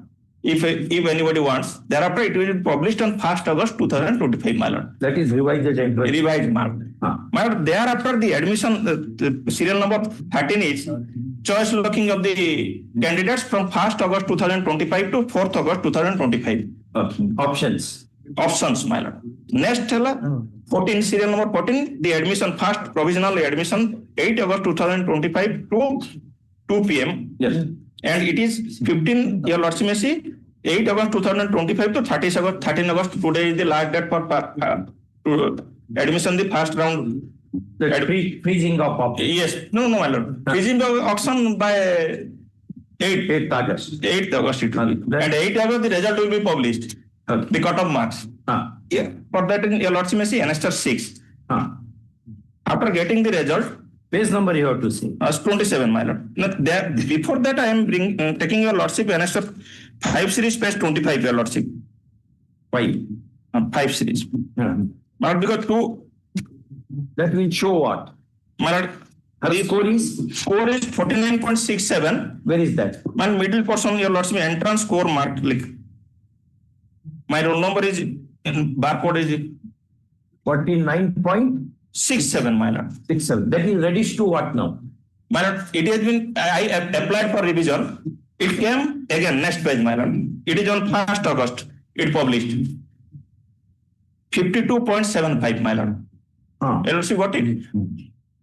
If anybody wants, thereafter it will be published on 1st August 2025, my lord. That is revised mark. My lord, thereafter the admission, the serial number 13 is choice looking of the candidates from 1st August 2025 to 4th August 2025. Options, my lord. Next, 14, serial number 14, the admission, first provisional admission, 8 August 2025 to 2 p.m. Yes. And it is 15, your Lordship may see, 8 August 2025 to 13 August, today is the last date for admission, the first round. Freezing of option. Yes, no, my lord. Freezing of auction by 8th August. 8th August it will be. And 8th August the result will be published. The cut-off marks. Yeah. For that, your Lordship may see Annexure 6. After getting the result, page number you have to see. 27, my lord. Now, before that, I am taking your Lordship Annexure 5 series, page 25, your Lordship. 5 series. Not because 2. That will show what? My lord, the score is 49.67. Where is that? My middle portion, your Lordship, entrance score marked. Like, my roll number is, barcode is 49.67, my lord. 67. That is reduced to what now? My lord, it has been, I applied for revision. It came again, next page, my lord. It is on 1st August. It published. 52.75, my lord. LLC got it?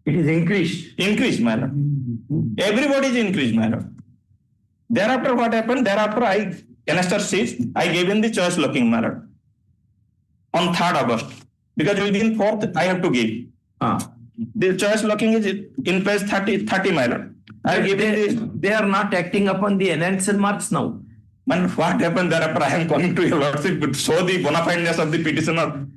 It is increased. Increased, my lord. Everybody is increased, my lord. Thereafter, what happened? Thereafter, Annexure 6, I gave in the choice looking, my lord. On 3rd August. Because within 4th, I have to give. The choice looking is in page 30, my lord. They are not acting upon the enhanced marks now. Man, what happened thereafter? I am coming to your Lordship to show the bona fideness of the petitioner.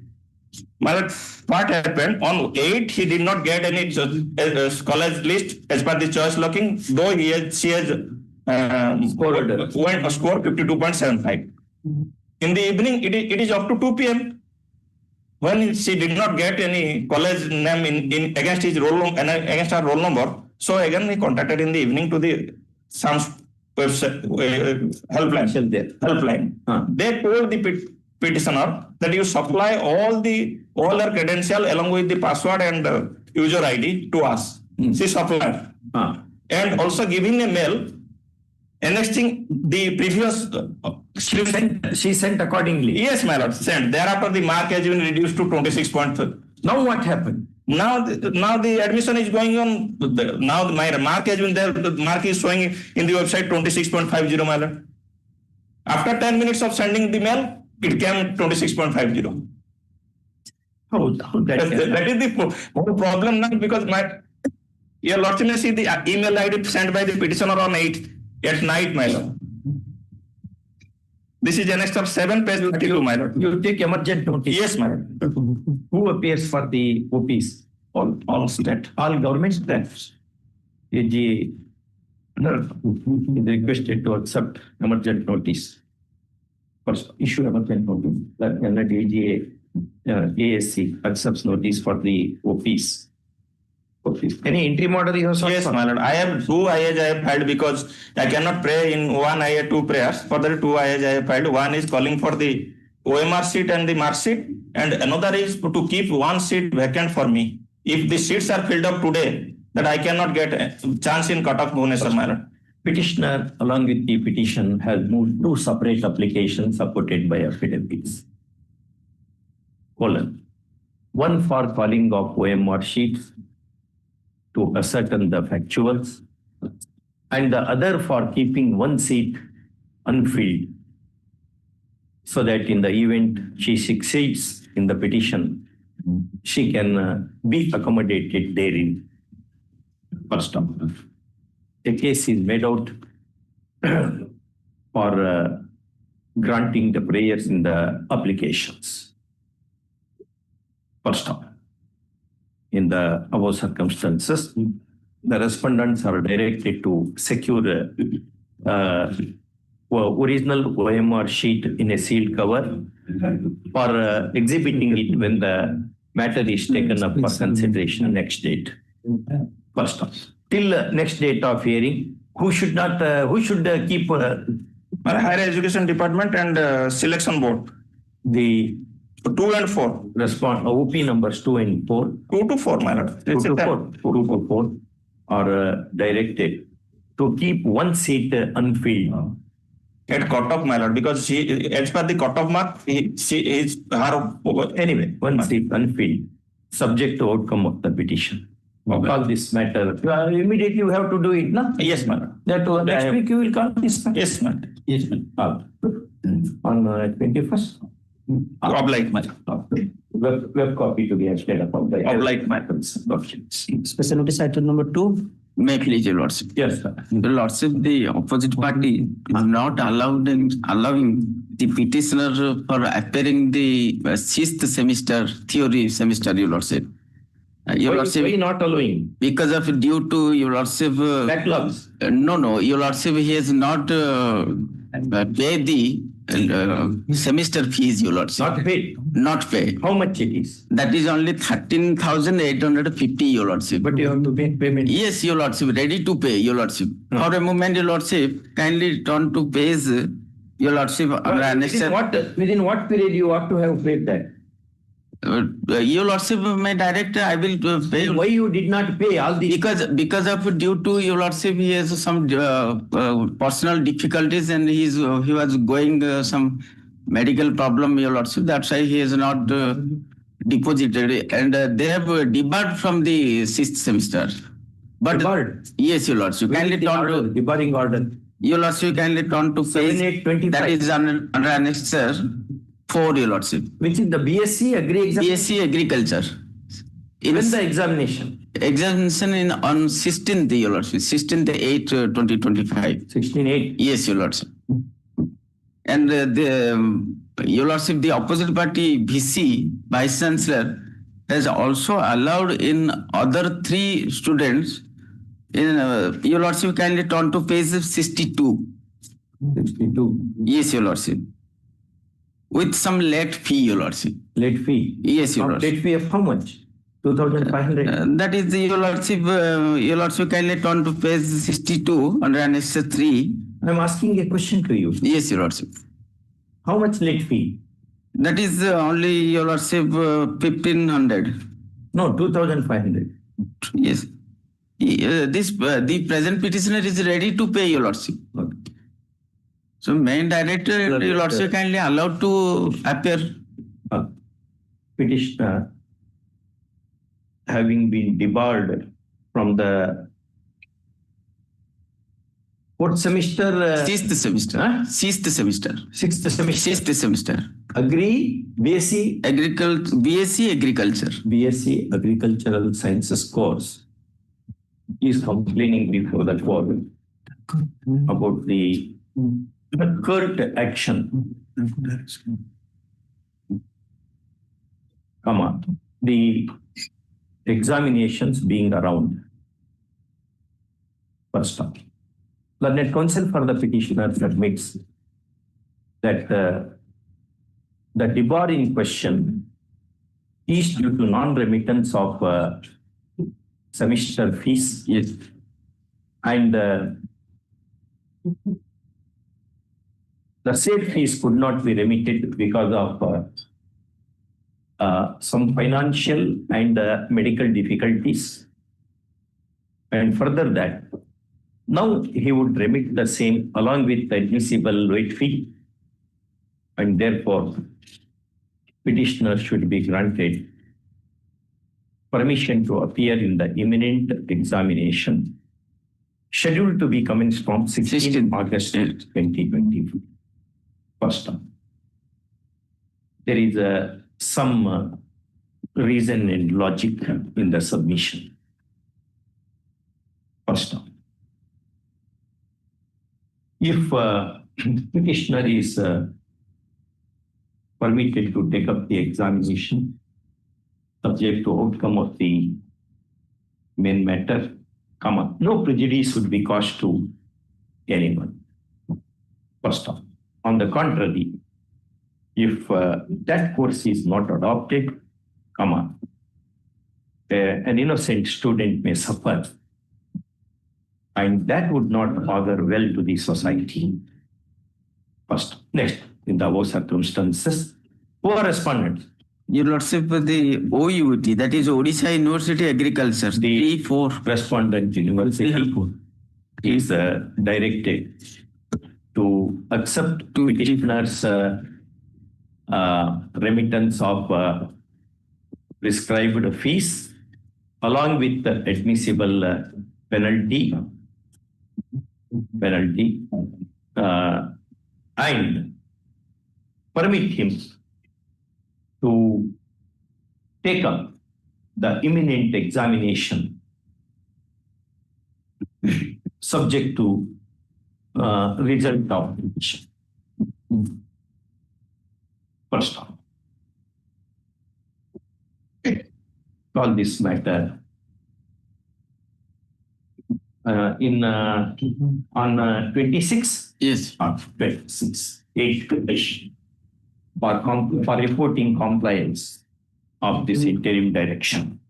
My lord, what happened? On 8, he did not get any college list as per the choice looking, though she has scored 52.75. In the evening, it is up to 2 p.m. When she did not get any college name in against his against her roll number, so again he contacted in the evening to the SAMS helpline. They told the petitioner that you supply all their credential along with the password and user ID to us. She supplied. And also giving a mail annexing the previous she sent accordingly. Yes, my lord, sent. Thereafter the mark has been reduced to 26.5. Now what happened? Now the admission is going on. Now my mark has been there. The mark is showing in the website 26.50, my lord. After 10 minutes of sending the mail, it came 26.50. That is the problem now, because your Lordship may see the email ID sent by the petitioner on 8th at night, my lord. This is Annexure 7, page 32, my lord. You take emergent notice. Yes, my lord. Who appears for the OPs? all state, all government states. AG is requested to accept emergent notice. First, issue emergent notice. That AG ASC accepts notice for the OPs. Any interim order you have sought? Yes, my lord. I have 2 IAs I have filed because I cannot pray in one IA 2 prayers. Further 2 IAs I have filed. One is calling for the OMR seat and the mark sheet, and another is to keep one seat vacant for me. If the seats are filled up today, that I cannot get a chance in Cuttack, Bhubaneswar, my lord. Petitioner, along with the petition, has moved 2 separate applications supported by affidavits. One for calling of OMR sheets to ascertain the factuals, and the other for keeping one seat unfilled, so that in the event she succeeds in the petition, she can be accommodated therein. First of all, a case is made out for granting the prayers in the applications. First of all, in the above circumstances, the respondents are directed to secure original OMR sheet in a sealed cover for exhibiting it when the matter is taken up for consideration next date. First of all, till next date of hearing, who should keep Higher Education Department and Selection Board. The 2 and 4. Respond OP numbers 2 and 4. 2 to 4, my lord. 2 to 4 are directed to keep one seat unfilled. At cutoff, my lord, because she, as per the cutoff mark, Anyway, one seat unfilled, subject to outcome of the petition. Okay. Call this matter. Immediately you have to do it, no? Yes, my lord. That next week you will call this. Yes, my lord. Yes, ma'am. On 21st. Obliged, my lord. Web copy to be extended upon the Obliged, my lord. Special notice item number 2. May please, your lordship. Yes, sir. The lordship, the opposite party is not allowing the petitioner for appearing the 6th semester theory semester, your lordship. Your lordship, why not allowing? because of due to your lordship. Backlogs. No, your lordship, he has not paid the semester fees, your lordship. Not paid. Not pay. How much it is? That is only 13,850, your lordship. But you have to make payment. Yes, your lordship, ready to pay, your lordship. For a moment, your lordship, kindly turn to page, your lordship. Within what period you ought to have paid that? Your lordship, my director, I will pay. Why you did not pay all the? Because of due to your lordship, he has some personal difficulties and he was going some medical problem, your lordship. That's why he has not deposited, and they have debarred from the 6th semester. But debarred? Yes, your lordship. Kindly turn to debarring order. Your lordship, kindly turn to page. That is under annexure 4, your lordship. Which is the BSc Agri examination? BSc Agriculture. When the examination? Examination on 16th, your lordship. 16/8/2025. 16/8. Yes, your lordship. And your lordship, the opposite party VC, Vice Chancellor, has also allowed in other 3 students. In your lordship, kindly turn to page 62. 62. Yes, your lordship. With some late fee, your lordship. Late fee? Yes, your lordship. Late fee of how much? 2,500. That is your lordship. Your lordship, kindly turn to page 62 under annexure 3. I'm asking a question to you. Yes, your lordship. How much late fee? That is only your lordship 1,500. No, 2,500. Yes. The present petitioner is ready to pay, your lordship. Okay. So main director, your lordship, kindly allowed to appear. Petitioner, having been debarred from the 4th semester? 6th semester. 6th semester. 6th semester. 6th semester. BSc BSc Agriculture. BSc Agricultural Sciences course is complaining before the court about the curt action. The examinations being around. First off, learned counsel for the petitioner admits that the debar in question is due to non-remittance of semester fees. Yes. And the said fees could not be remitted because of some financial and medical difficulties. And further that, now he would remit the same along with the admissible late fee, and therefore petitioner should be granted permission to appear in the imminent examination scheduled to be commenced from 16 August 2024. First off, there is some reason and logic in the submission. First off, if petitioner is permitted to take up the examination subject to outcome of the main matter, no prejudice would be caused to anyone. First off, on the contrary, if that course is not adopted, an innocent student may suffer, and that would not augur well to the society. First, next, in the above circumstances, co-respondents. Your Lordship, the OUT, that is Odisha University Agriculture, the 3-4 respondent university is directed to accept petitioner's remittance of prescribed fees along with the admissible penalty and permit him to take up the imminent examination subject to result of petition. First off, call this matter on 26. Yes. 26. 8 for reporting compliance of this interim direction.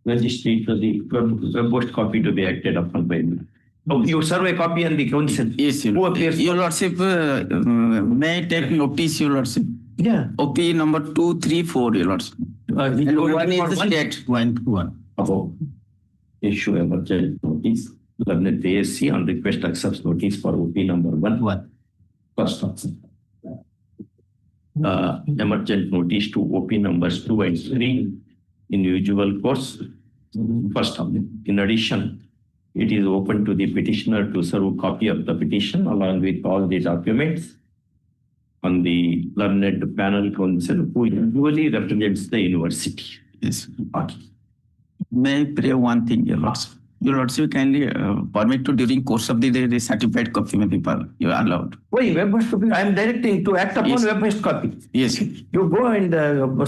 Registry to the post copy to be acted upon by me. Oh, you serve a copy and the council. Yes, Your Lordship, may I take notice, Your Lordship? Yeah. OP number 234, Your Lordship. And one is the state. One. Above. Issue emergent notice. Learned ASC on request accepts notice for OP number 1. First option. Emergent notice to OP numbers 2 and 3 in usual course. First option. In addition, it is open to the petitioner to serve a copy of the petition along with all the documents on the learned panel council who usually represents the university. Yes. Okay. May I pray one thing, Your Lordship? Your Lordship, kindly permit to during course of the day, the certified copy may be you are allowed. Why web-based copy? I am directing to act upon web-based copy. Yes. You go and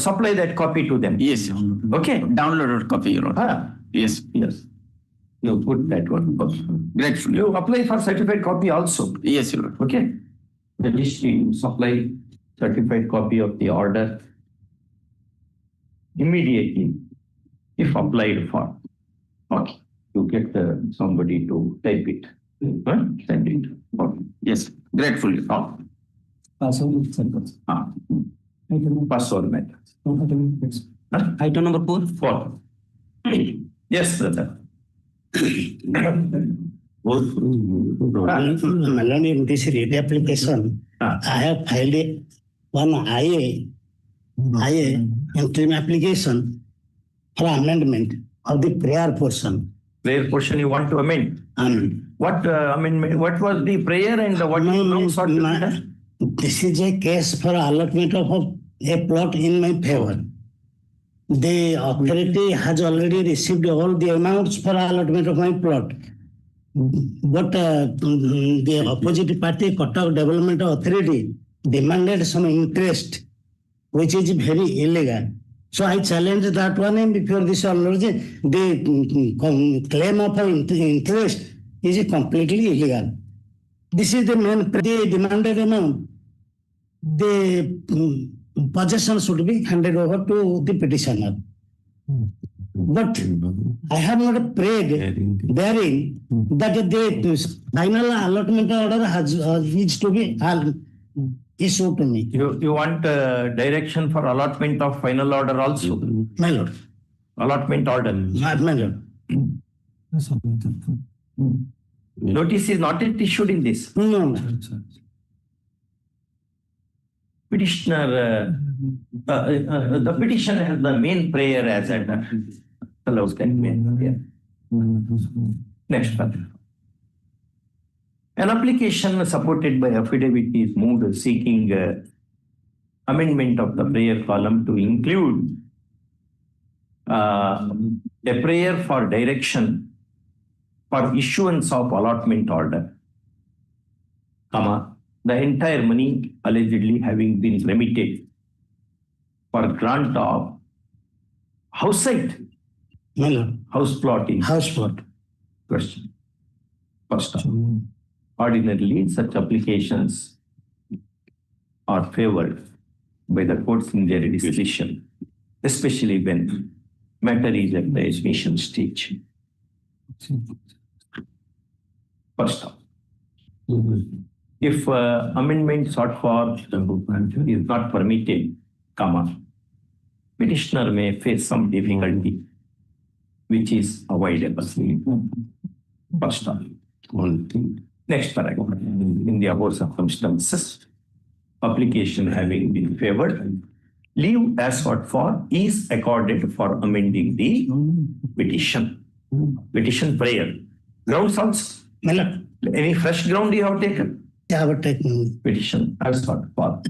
supply that copy to them. Yes. Okay. Downloaded copy, Your Lord. Yes. Yes. You put that one. Grateful. You apply for certified copy also. Yes, Your Lord. Okay. The district supply certified copy of the order immediately if applied for. Okay. You get somebody to type it. Send it. Okay. Yes. Grateful. Password method. Item number 4. Yes, sir. In this read application, I have filed one IA interim application for amendment of the prayer portion. Prayer portion you want to amend? What amendment? What was the prayer and what this is a case for allotment of a plot in my favor. The authority has already received all the amounts for allotment of my plot. But the opposite party, Kotak Development Authority, demanded some interest, which is very illegal. So I challenge that one, and before this already, the claim of interest is completely illegal. This is the main, the demanded amount. The possession should be handed over to the petitioner. But I have not prayed therein that the final allotment order is to be issued to me. You want direction for allotment of final order also? My lord. Allotment order. My lord. Notice is not yet issued in this. No. Petitioner, the petitioner has the main prayer as an allows that main prayer. Next one. An application supported by affidavit is moved seeking amendment of the prayer column to include a prayer for direction for issuance of allotment order, comma, the entire money allegedly having been remitted for grant of house site. House plot is house plot. Question. First off, ordinarily such applications are favored by the courts in their decision, especially when matter is at the admission stage. First off, if amendment sought for is not permitted, comma, petitioner may face some difficulty which is avoidable. First off, next paragraph. In the above circumstances, application having been favored, leave as sought for is accorded for amending the petition. Petition prayer. Grounds also. Any fresh ground you have taken? Yeah, I have taken. Petition as sought for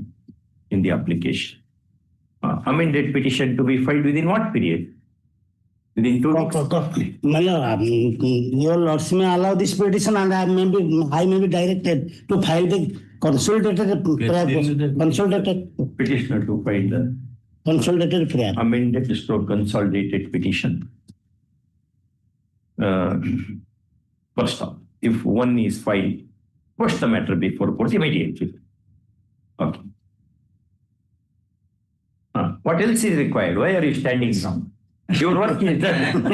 in the application. Amended petition to be filed within what period? Within 2 weeks. Your lordship may allow this petition, and I may be directed to file the consolidated petitioner to file the consolidated prayer. Amended stroke consolidated petition. First off, if one is filed, push the matter before court immediately. Okay. What else is required? Why are you standing now? Your work is done.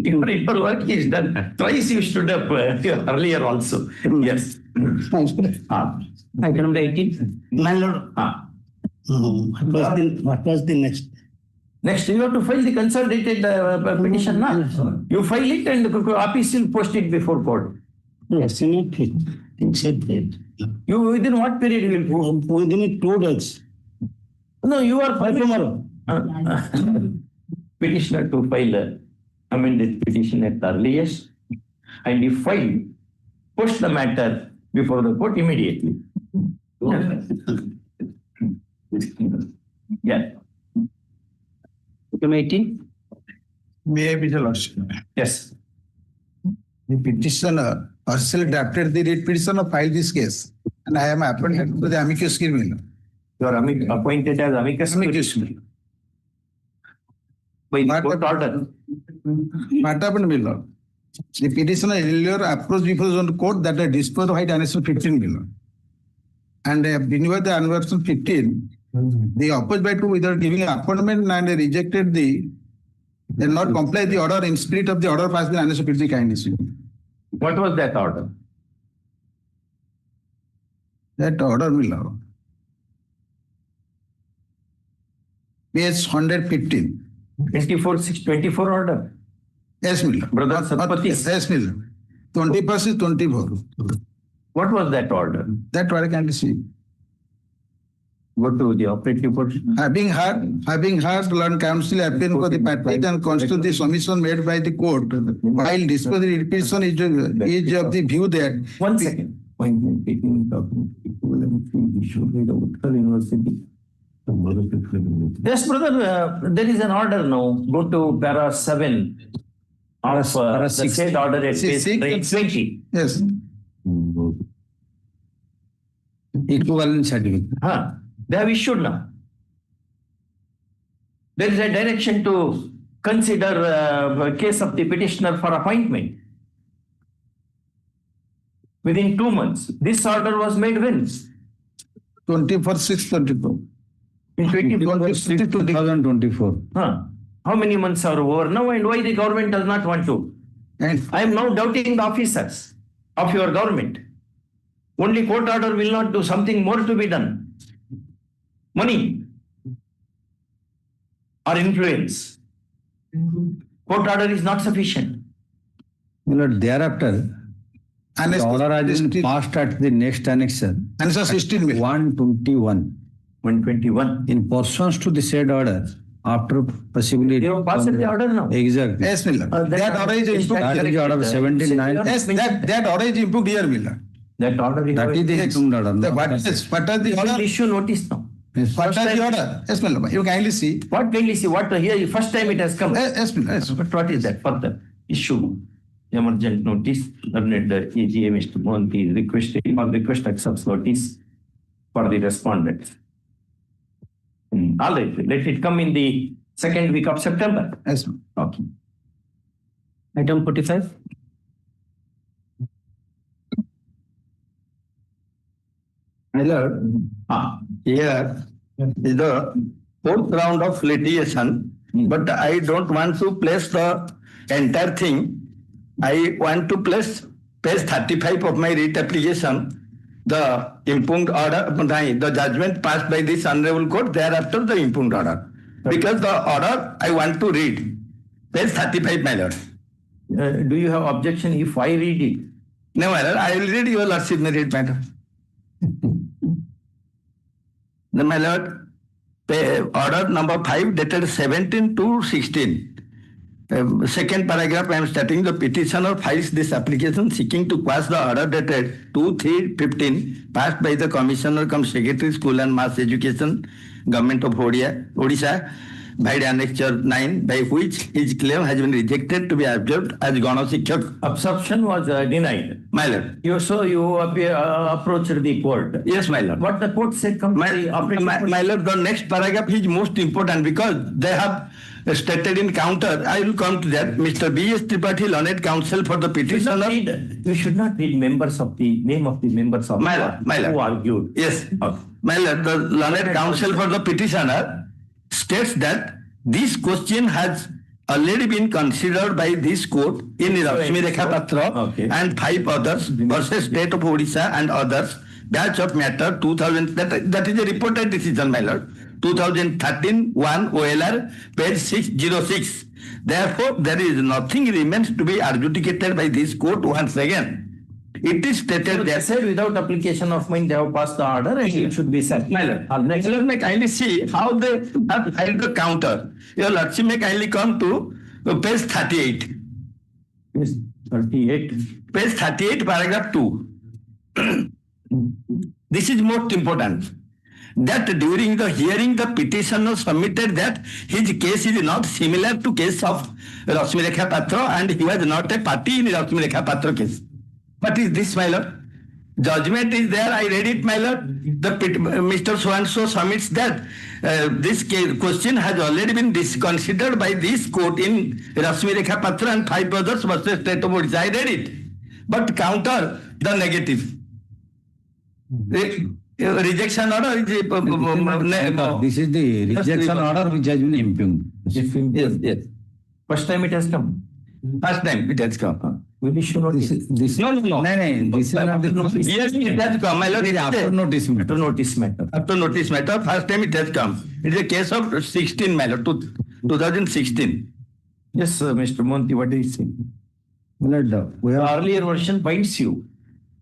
Your work is done. Twice you stood up earlier also. Yes. Item number 18. My lord. What was the next? Next, you have to file the consolidated petition. You file it and the office will post it before court. Yes, it said that. You within what period you will post? Within 2 days. No, you are By tomorrow. Petitioner to file a amended petition at the earliest, and if filed, push the matter before the court immediately. Yeah. Item 18. May I be the lordship? Yes. The petitioner herself drafted the writ petition or filed this case, and I am appointed to the amicus curiae. You are appointed as amicus curiae. By the court order. What happened, my lord? The petitioner earlier approached before the court that I disposed of Height Annexation 15 below. And renewed the Annexation 15. They opposed by 2 without giving an appointment, and they rejected they not comply the order in spirit of the order passed in Annexation 15 kindness. What was that order? That order, my lord. Page 115. 24/6/24 order. Yes, Miller. Brother Satpathy. Yes, Miller. 21st is 24. What was that order? That what I can see. Go to the operative portion. Having heard Lord Counsel appeal for the patent and constitute the submission made by the court, while disposing petition is of the view that 1 second. Yes, brother, there is an order now. Go to para 7 of the said order at page 20. Yes. Equivalent certificate. They have issued now. There is a direction to consider case of the petitioner for appointment. Within 2 months, this order was made when? 24/6/24. In 2024. How many months are over now, and why the government does not want to? And I am now doubting the officers of your government. Only court order will not do, something more to be done. Money or influence. Court order is not sufficient. Lord, thereafter, the order has been passed at the next annexation. Annexation 16 will. 121. 121. In pursuance to the said order, after possibly. You have passed the order now. Exactly. Yes, Miller. That order is improved. That is the order 79. Yes, that order is improved here, Miller. That order is. That is the improved order. no? What is the Will order? issue notice now. What is the order? Yes, Miller. You kindly see. What kindly see? What here? First time it has come. Yes, Miller. Yes. But what is that? Further issue emergent notice. The AGA Mr. Mohanty is requesting or request accepts notice for the respondent. All right, let it come in the second week of September. Yes. Okay. Item 45. My lord, here is the fourth round of litigation, but I don't want to place the entire thing. I want to place page 35 of my writ application, the impugned order, the judgment passed by this honorable court, thereafter the impugned order. Because the order I want to read, page 35, my lord. Do you have objection if I read it? No, my lord, I will read your lordship may read, my lord. Then, my lord, order number 5 dated 17/2/16. Second paragraph, I am stating the petitioner files this application seeking to quash the order dated 2/3/15 passed by the Commissioner cum Secretary School and Mass Education, Government of Odisha, by Annexure 9, by which his claim has been rejected to be observed as Gana Shikshak. Absorption was denied. My lord. You approached the court. Yes, my lord. What the court said My lord, the next paragraph is most important because they have stated in counter. I will come to that. Mr. B.S. Tripathi, learned counsel for the petitioner. You should not read members of the name of the members of my lord, who argued. Yes. My lord, the learned counsel for the petitioner states that this question has already been considered by this court in Lakshmi Rekha Patra and 5 others versus State of Odisha and others, batch of matter 2000, that is a reported decision, my lord, 2013-1 OLR, page 606. Therefore, there is nothing remains to be adjudicated by this court once again. It is stated They said without application of mine, they have passed the order and it should be set. My lord, let me kindly see how they have filed the counter. Your lordship may kindly come to page 38. Page 38. Page 38, paragraph 2. This is most important. That during the hearing, the petitioner submitted that his case is not similar to case of Lakshmi Rekha Patra and he was not a party in Lakshmi Rekha Patra case. What is this, my lord? Judgment is there. I read it, my lord. The Mr. So-and-so submits that this question has already been considered by this court in Lakshmi Rekha Patra and 5 others versus State of Odisha. I read it. But counter the negative. Rejection order is This is the rejection order which has been impugned. Yes, yes. First time it has come. First time it has come. Will issue notice. No. This is not the notice. Yes, it has come. My lord, It is after notice matter. After notice matter. After notice matter, first time it has come. It is a case of 16, my lord, 2016. Yes, Mr. Mohanty, what do you say? The earlier version binds you.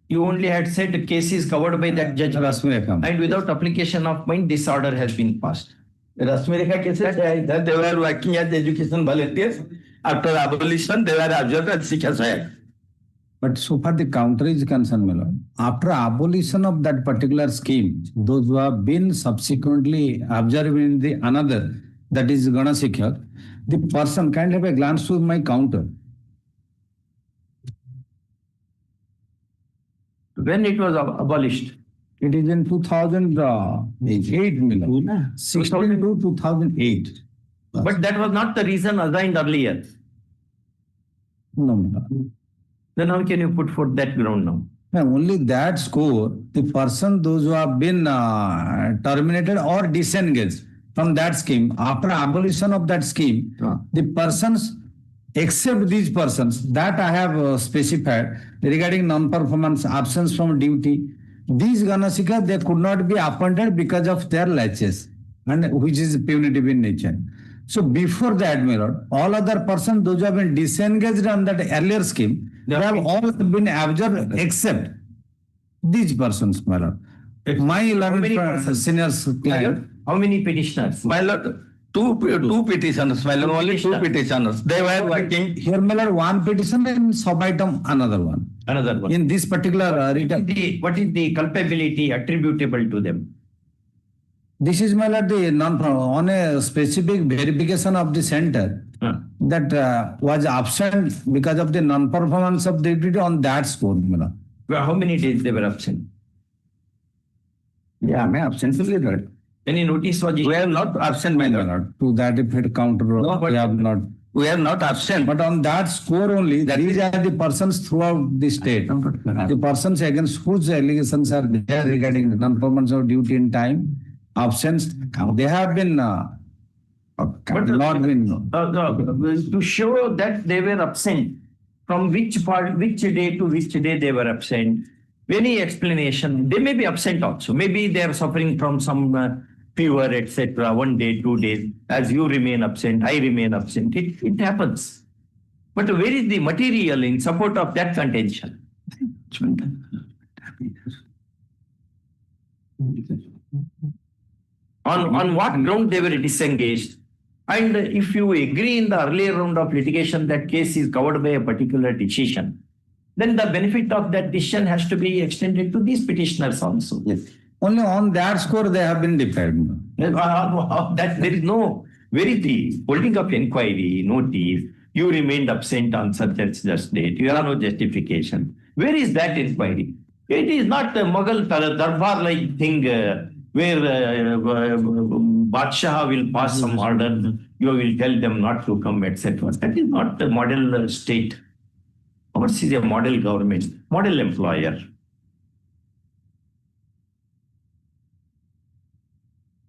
You only had said the case is covered by that judgment. And without application of mine, this order has been passed. Lakshmi Rekha cases, they were working as education volunteers. After abolition, they were observed as Shiksha Sahayak. But so far the counter is concerned, my lord. After abolition of that particular scheme, those who have been subsequently observed in the another, that is Gana Shikshak, the person can have a glance to my counter. When it was abolished? It is in 2008, 16 to 2008. But that was not the reason assigned earlier. No, my lord. Then how can you put forth that ground now? No, only that score, the person, those who have been terminated or disengaged from that scheme, after abolition of that scheme, the persons, except these persons, that I have specified regarding non-performance, absence from duty, these Ganasika, they could not be appointed because of their laches, and which is punitive in nature. So before that, my lord, all other persons, those who have been disengaged on that earlier scheme, they have all been absorbed except these persons, my lord. My 11 seniors client. How many petitioners? My lord, two petitioners, my lord, only two petitioners. They were working. Here, my lord, one petition and sub-item another one. Another one. In this particular What is the culpability attributable to them? This is, my lord, the on a specific verification of the center that was absent because of the non-performance of the duty on that score, my lord. Well, how many days they were absent? Yeah, I'm absent. Any notice was issued? We are not absent, my lord. To that effect, counter. No, but we have not. We are not absent. But on that score only, these are the persons throughout the state. The persons against whose allegations are there regarding non-performance of duty in time, absence, they have been not been. To show that they were absent, from which day to which day they were absent, any explanation? They may be absent also. Maybe they are suffering from some fever, etc. 1 day, 2 days. As you remain absent, I remain absent. It happens. But where is the material in support of that contention? On what ground they were disengaged? And if you agree in the earlier round of litigation that case is covered by a particular decision, then the benefit of that decision has to be extended to these petitioners also. Yes. Only on that score they have been deferred. That there is no verity, holding of inquiry, notice, you remained absent on such and such date, you have no justification. Where is that inquiry? It is not a Mughal Darbar-like thing where Badshah will pass some order, you will tell them not to come, etc. That is not the model state. Ours is a model government, model employer.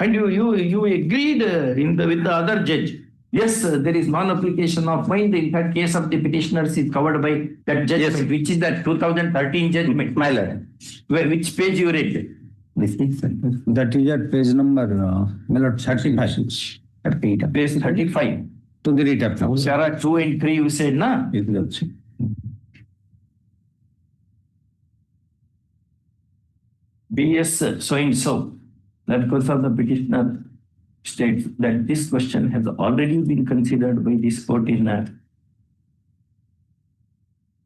And you agreed with the other judge. Yes, there is non-application of mine. In fact, case of the petitioners is covered by that judgment, yes, which is that 2013 judgment. My lord. Which page you read? That is at page number 35. Page 35. To the writ of Para 2 and 3 you said, na? BS so and so. That because of the petitioner states that this question has already been considered by this court in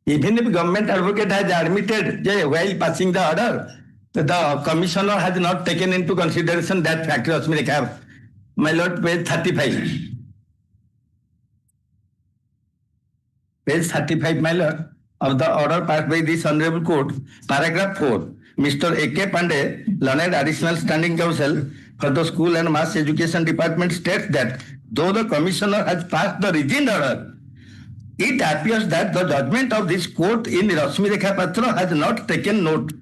even if government advocate has admitted while passing the order, the commissioner has not taken into consideration that factor. My lord, page 35. Page 35, my lord, of the order passed by this honorable court, paragraph 4. Mr. A.K. Pandey, learned additional standing counsel for the school and mass education department, states that though the commissioner has passed the rigid order, it appears that the judgment of this court in Rashmi Rekha Patra has not taken note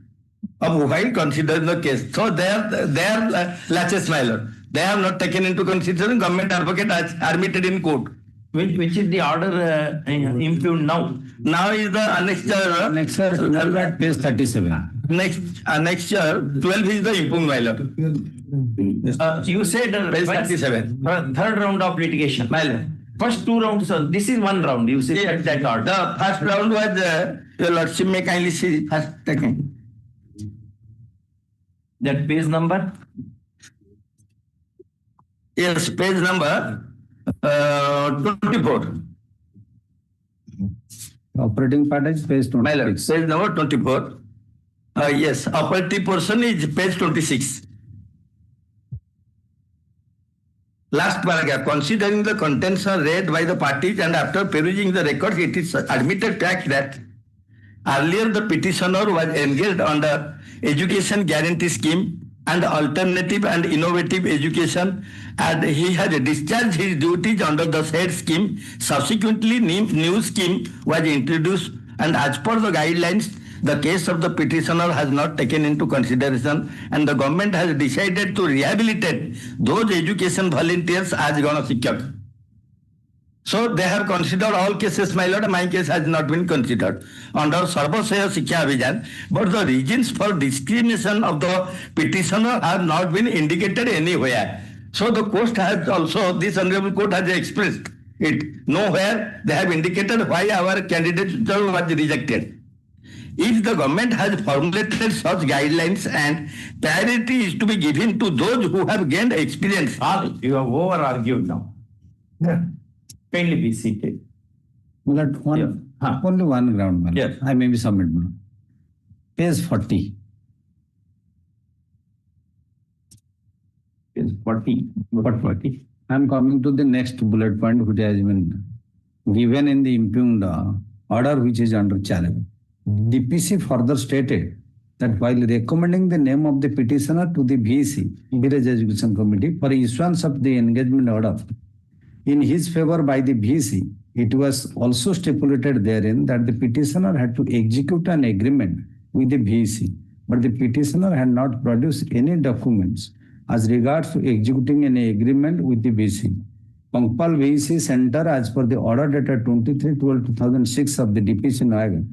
of while considering the case. So they are laches, my lord. They have not taken into consideration. Government advocate has admitted in court. Which is the order impugned now? Now is the annexure page 37. Annexure 12 is the impugned, my lord. You said page 37. Third round of litigation. My lord. First 2 rounds, this is 1 round. You said that order. The first round was your lordship may kindly see first taken. That page number? Yes, page number 24. Operating part is page 26. My lord, page number 24. Yes, operative portion is page 26. Last paragraph, considering the contents are read by the parties and after perusing the records, it is admitted fact that earlier the petitioner was engaged under education guarantee scheme and alternative and innovative education, and he has discharged his duties under the said scheme. Subsequently, new scheme was introduced, and as per the guidelines, the case of the petitioner has not taken into consideration, and the government has decided to rehabilitate those education volunteers as Gana Shikshak. So they have considered all cases, my lord. My case has not been considered under Sarvasaya Shiksha Abhijan, but the reasons for discrimination of the petitioner have not been indicated anywhere. So the court has also, this honorable court has expressed it. Nowhere they have indicated why our candidature was rejected. If the government has formulated such guidelines and priority is to be given to those who have gained experience. You have over-argued now. Yeah. Kindly be seated. Only one ground, man. Yes. I may be submitted. Page 40. Page 40. What 40? I am coming to the next bullet point which has been given in the impugned order which is under challenge. DPC further stated that while recommending the name of the petitioner to the VEC, Village Education Committee, for issuance of the engagement order in his favor by the VEC, it was also stipulated therein that the petitioner had to execute an agreement with the VEC, but the petitioner had not produced any documents as regards to executing any agreement with the VEC. Pangpal VEC Center, as per the order dated 23/12/2006 of the DPC Noagan,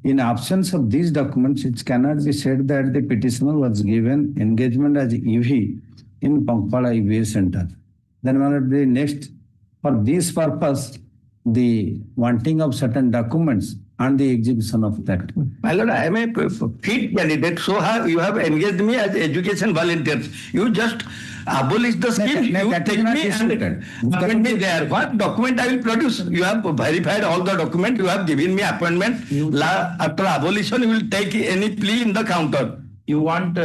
in absence of these documents, it cannot be said that the petitioner was given engagement as EV in Pangpal IVA Center. Then the next, for this purpose, the wanting of certain documents and the execution of that. My lord, I am a fit candidate, so you have engaged me as education volunteers. You just abolish the scheme, you take me and put me there. What document I will produce? You have verified all the document, you have given me appointment. After abolition, you will take any plea in the counter. You want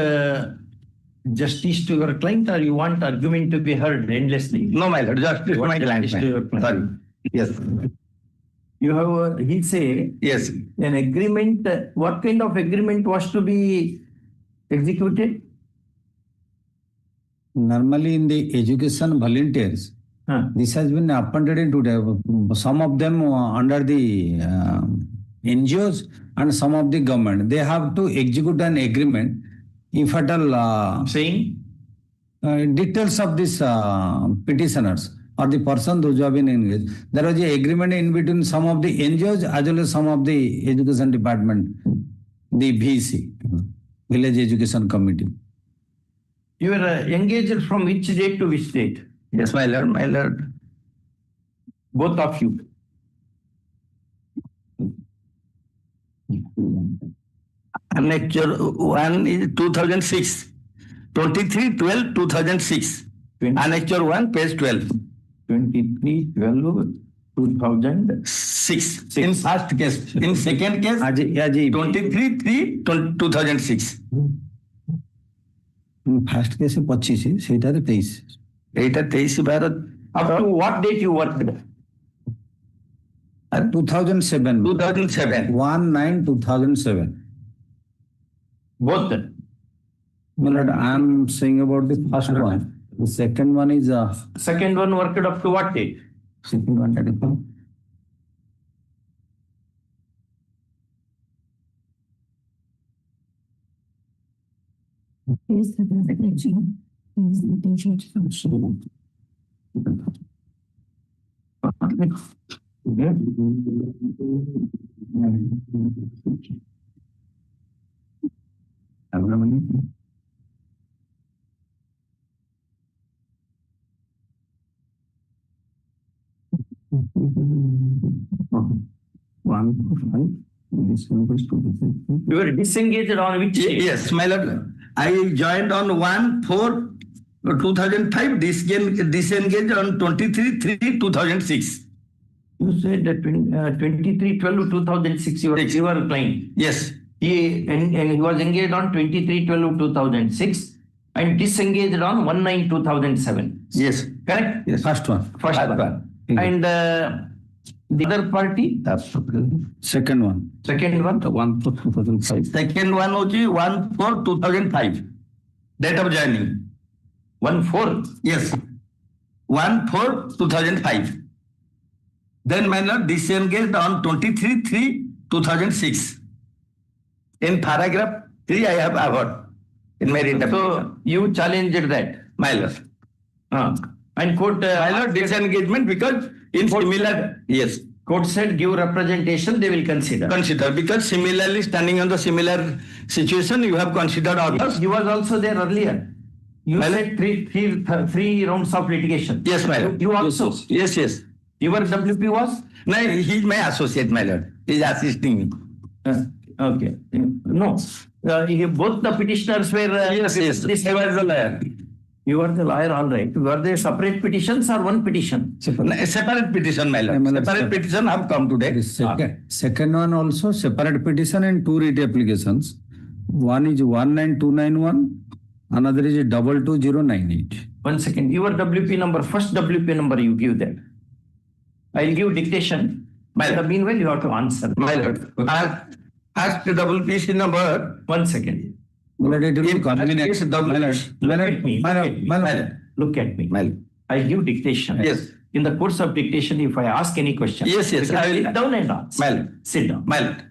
justice to your client, or you want argument to be heard endlessly? No, my lord, justice to my client. Sorry. Yes. You have, he say, yes, an agreement. What kind of agreement was to be executed? Normally in the education volunteers, this has been appointed in today. Some of them under the NGOs and some of the government. They have to execute an agreement. If at all saying details of this petitioners or the person those who have been engaged, there was an agreement in between some of the NGOs as well as some of the education department, the VEC, Village Education Committee. You were engaged from which date to which date? Yes, my lord, my lord. Both of you. Annexure 1 is 2006. 23/12/2006. Annexure 1, page 12. 23/12/2006. In first case. In second case, 23/3/2006. First case 25, ସେଇଟାରେ 23. এইটা 23/12. Up to what date you worked? 2007. 2007. 1/9/2007. Both. My lord, I am saying about the first one. The second one is second one worked up to what date? second one. Is the rejection? Is the rejection? You were disengaged on which date? Yes, my lord. I joined on 1/4/2005, disengaged on 23/3/2006. You said that 23/12/2006 you were client. Yes. He was engaged on 23/12/2006 and disengaged on 1/9/2007. Yes. Correct? Yes. First one. First one. And the other party? Second one. Second one? The 1/4/2005. Second one was 1/4/2005. Date of joining. 1/4. Yes. 1/4/2005. Then my lord disengaged on 23/3/2006. In paragraph 3, I have avowed in my written. So you challenged that. My lord. And court, My lord, disengagement because in similar, yes, court said give representation, they will consider. consider because similarly standing on the similar situation, you have considered others. He was also there earlier. You said three rounds of litigation. Yes, my lord. You also. Yes, yes. Your WP was? No, he is my associate, my lord. He is assisting me. Okay. No. Both the petitioners were. Yes. I was the lawyer. You are the lawyer, all right. Were they separate petitions or one petition? Separate petition, my lord. Separate petition have come today. Second one also separate petition and 2 writ applications. One is 19291, another is 22098. 1 second. Your WP number, first WP number you give that. I'll give dictation. Meanwhile, you have to answer. My lord. Ask the WPC number. 1 second. But it will be convenient. Look at me. I give dictation. Yes. In the course of dictation, if I ask any question, Yes, you can I will. sit down and answer. Sit down. My lord.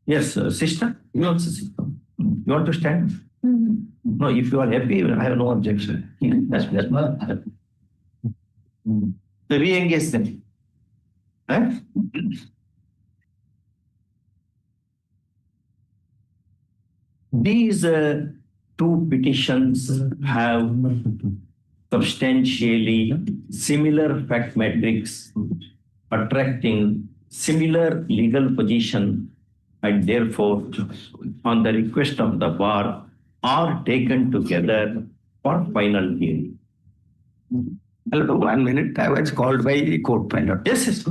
Yes, sister, you also sit down. You want to stand? No, if you are happy, I have no objection. That's So re-engage them. These two petitions have substantially similar fact matrix, attracting similar legal position, and therefore, on the request of the bar, are taken together for final hearing. Hello, 1 minute. I was called by the court pilot. Yes.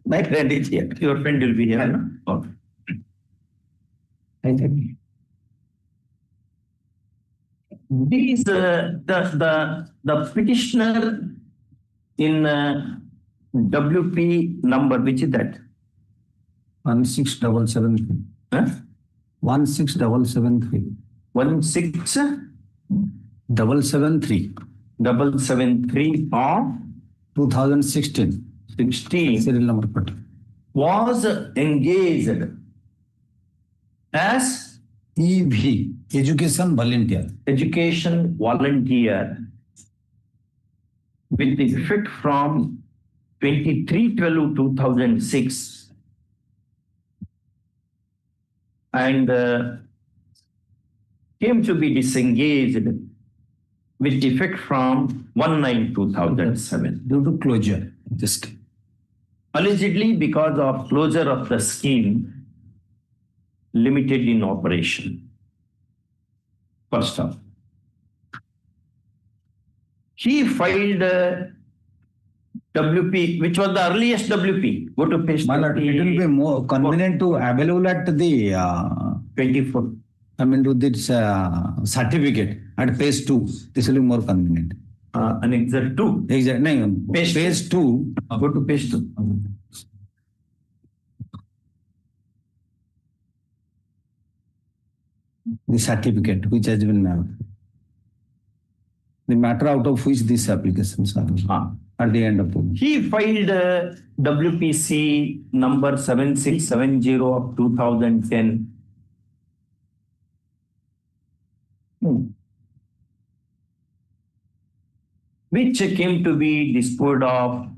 My friend is here. Your friend will be here. No? Okay. These the petitioner in WP number, which is that? 16773. 16773. 16773 of 2016. 16 Serial number put. was engaged as EV, education volunteer. education volunteer with effect from 23/12/2006 and came to be disengaged with effect from 1/9/2007. Due to closure. Just Allegedly because of closure of the scheme limited in operation. First off, he filed WP, which was the earliest WP. Go to page 20. it will be more convenient to available at the 24. I mean to this certificate at page 2. This will be more convenient. Annexure 2. Exactly. No, page 2. Go to page 2. The certificate which has been the matter out of which these applications are at the end of the. He filed WPC number 7670 of 2010. Which came to be disposed of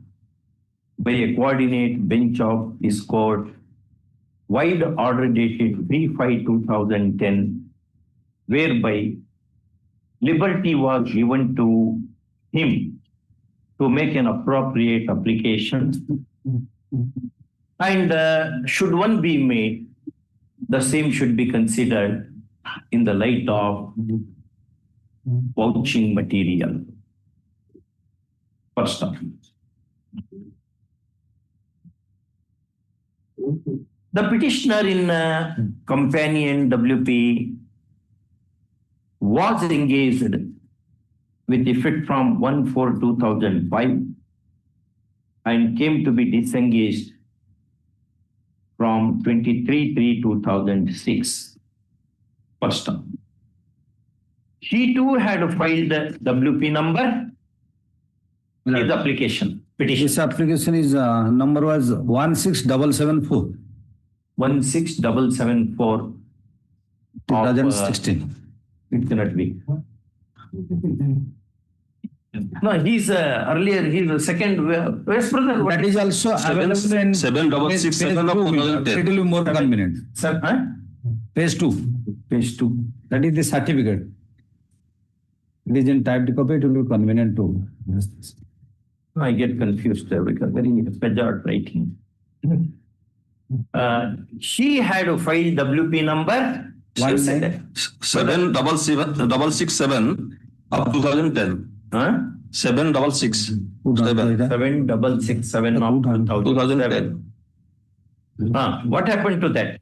by a coordinate bench of this court, wide order dated 3/5/2010, whereby liberty was given to him to make an appropriate application. And should one be made, the same should be considered in the light of vouching material. First off, the petitioner in companion WP was engaged with effect from 1/4/2005 and came to be disengaged from 23/3/2006. First up. He too had filed the WP number. His application, petition. This application is number was 16774. 16774. 2016. It cannot be. No, he's earlier, he's the second, where's brother? That is also available in 7667 of 2010. It will be more convenient. Sir, huh? Page 2. Page 2. That is the certificate. It is in typed copy, it will be convenient to. I get confused there because very pejorative writing. She had filed WP number 7667 of 2010. 766. 7667 of 2010. What happened to that?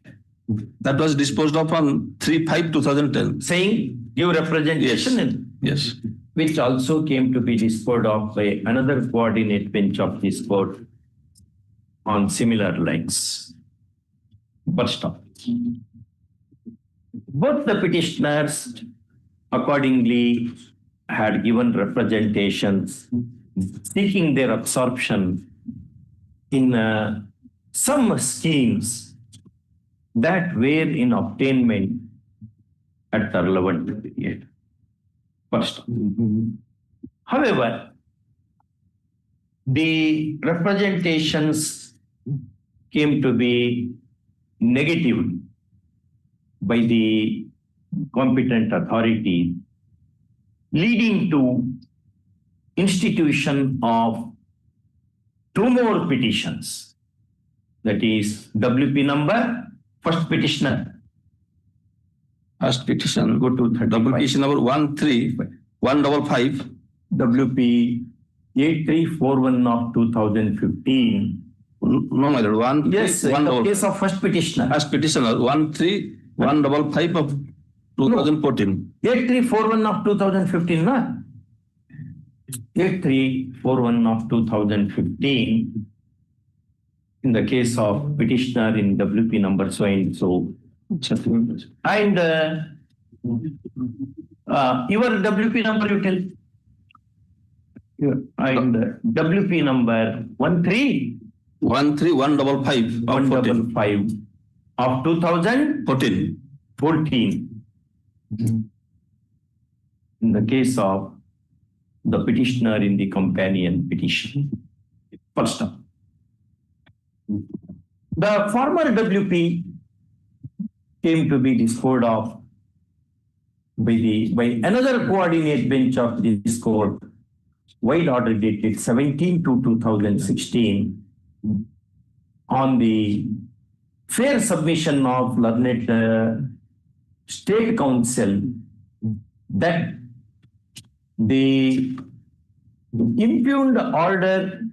That was disposed of on 3/5/2010. Saying give representation. Yes. Which also came to be disposed of by another coordinate bench of this court on similar lines. First off, both the petitioners accordingly had given representations seeking their absorption in some schemes that were in obtainment at the relevant period. First. However, the representations came to be negative by the competent authority, leading to institution of 2 more petitions. That is WP number, first petitioner. First petition, Go to 35. petition number 13155. WP 8341 of 2015. No, my lord. Yes, in the case of first petitioner. First petitioner 13155 of 2014. 8341 of 2015, no? 8341 of 2015. In the case of petitioner in WP number so and so. And your WP number you tell. And WP number 13155 of 155 of 2014. 14. In the case of the petitioner in the companion petition. First up. The former WP came to be disposed of by another coordinate bench of this court, wide order dated 17/2/2016, on the fair submission of learned State Council that the impugned order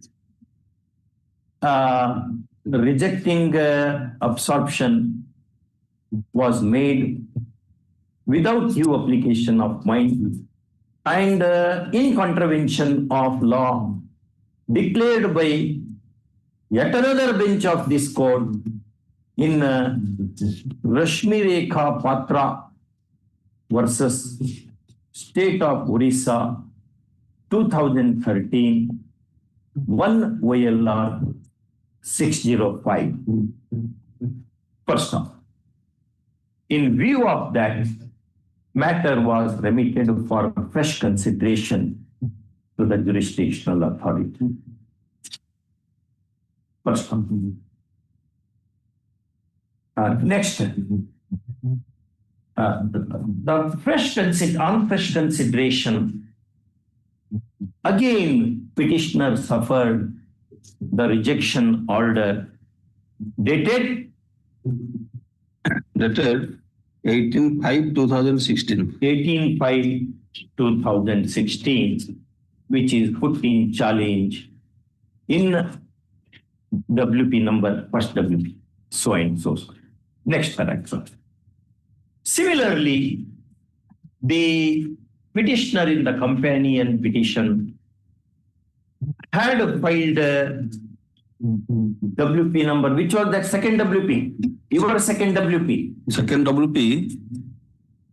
rejecting absorption was made without due application of mind and in contravention of law declared by yet another bench of this court in Rashmi Rekha Patra versus State of Orissa 2013 1 OLR 605. First off, in view of that, matter was remitted for fresh consideration to the jurisdictional authority. First off. Next, the fresh consideration, again, petitioner suffered the rejection order dated 18/5/2016. 18/5/2016, which is put in challenge in WP number, first WP, so and so. Next paragraph. Similarly, the petitioner in the companion petition had filed WP number, which was that second WP? Your second WP. Second WP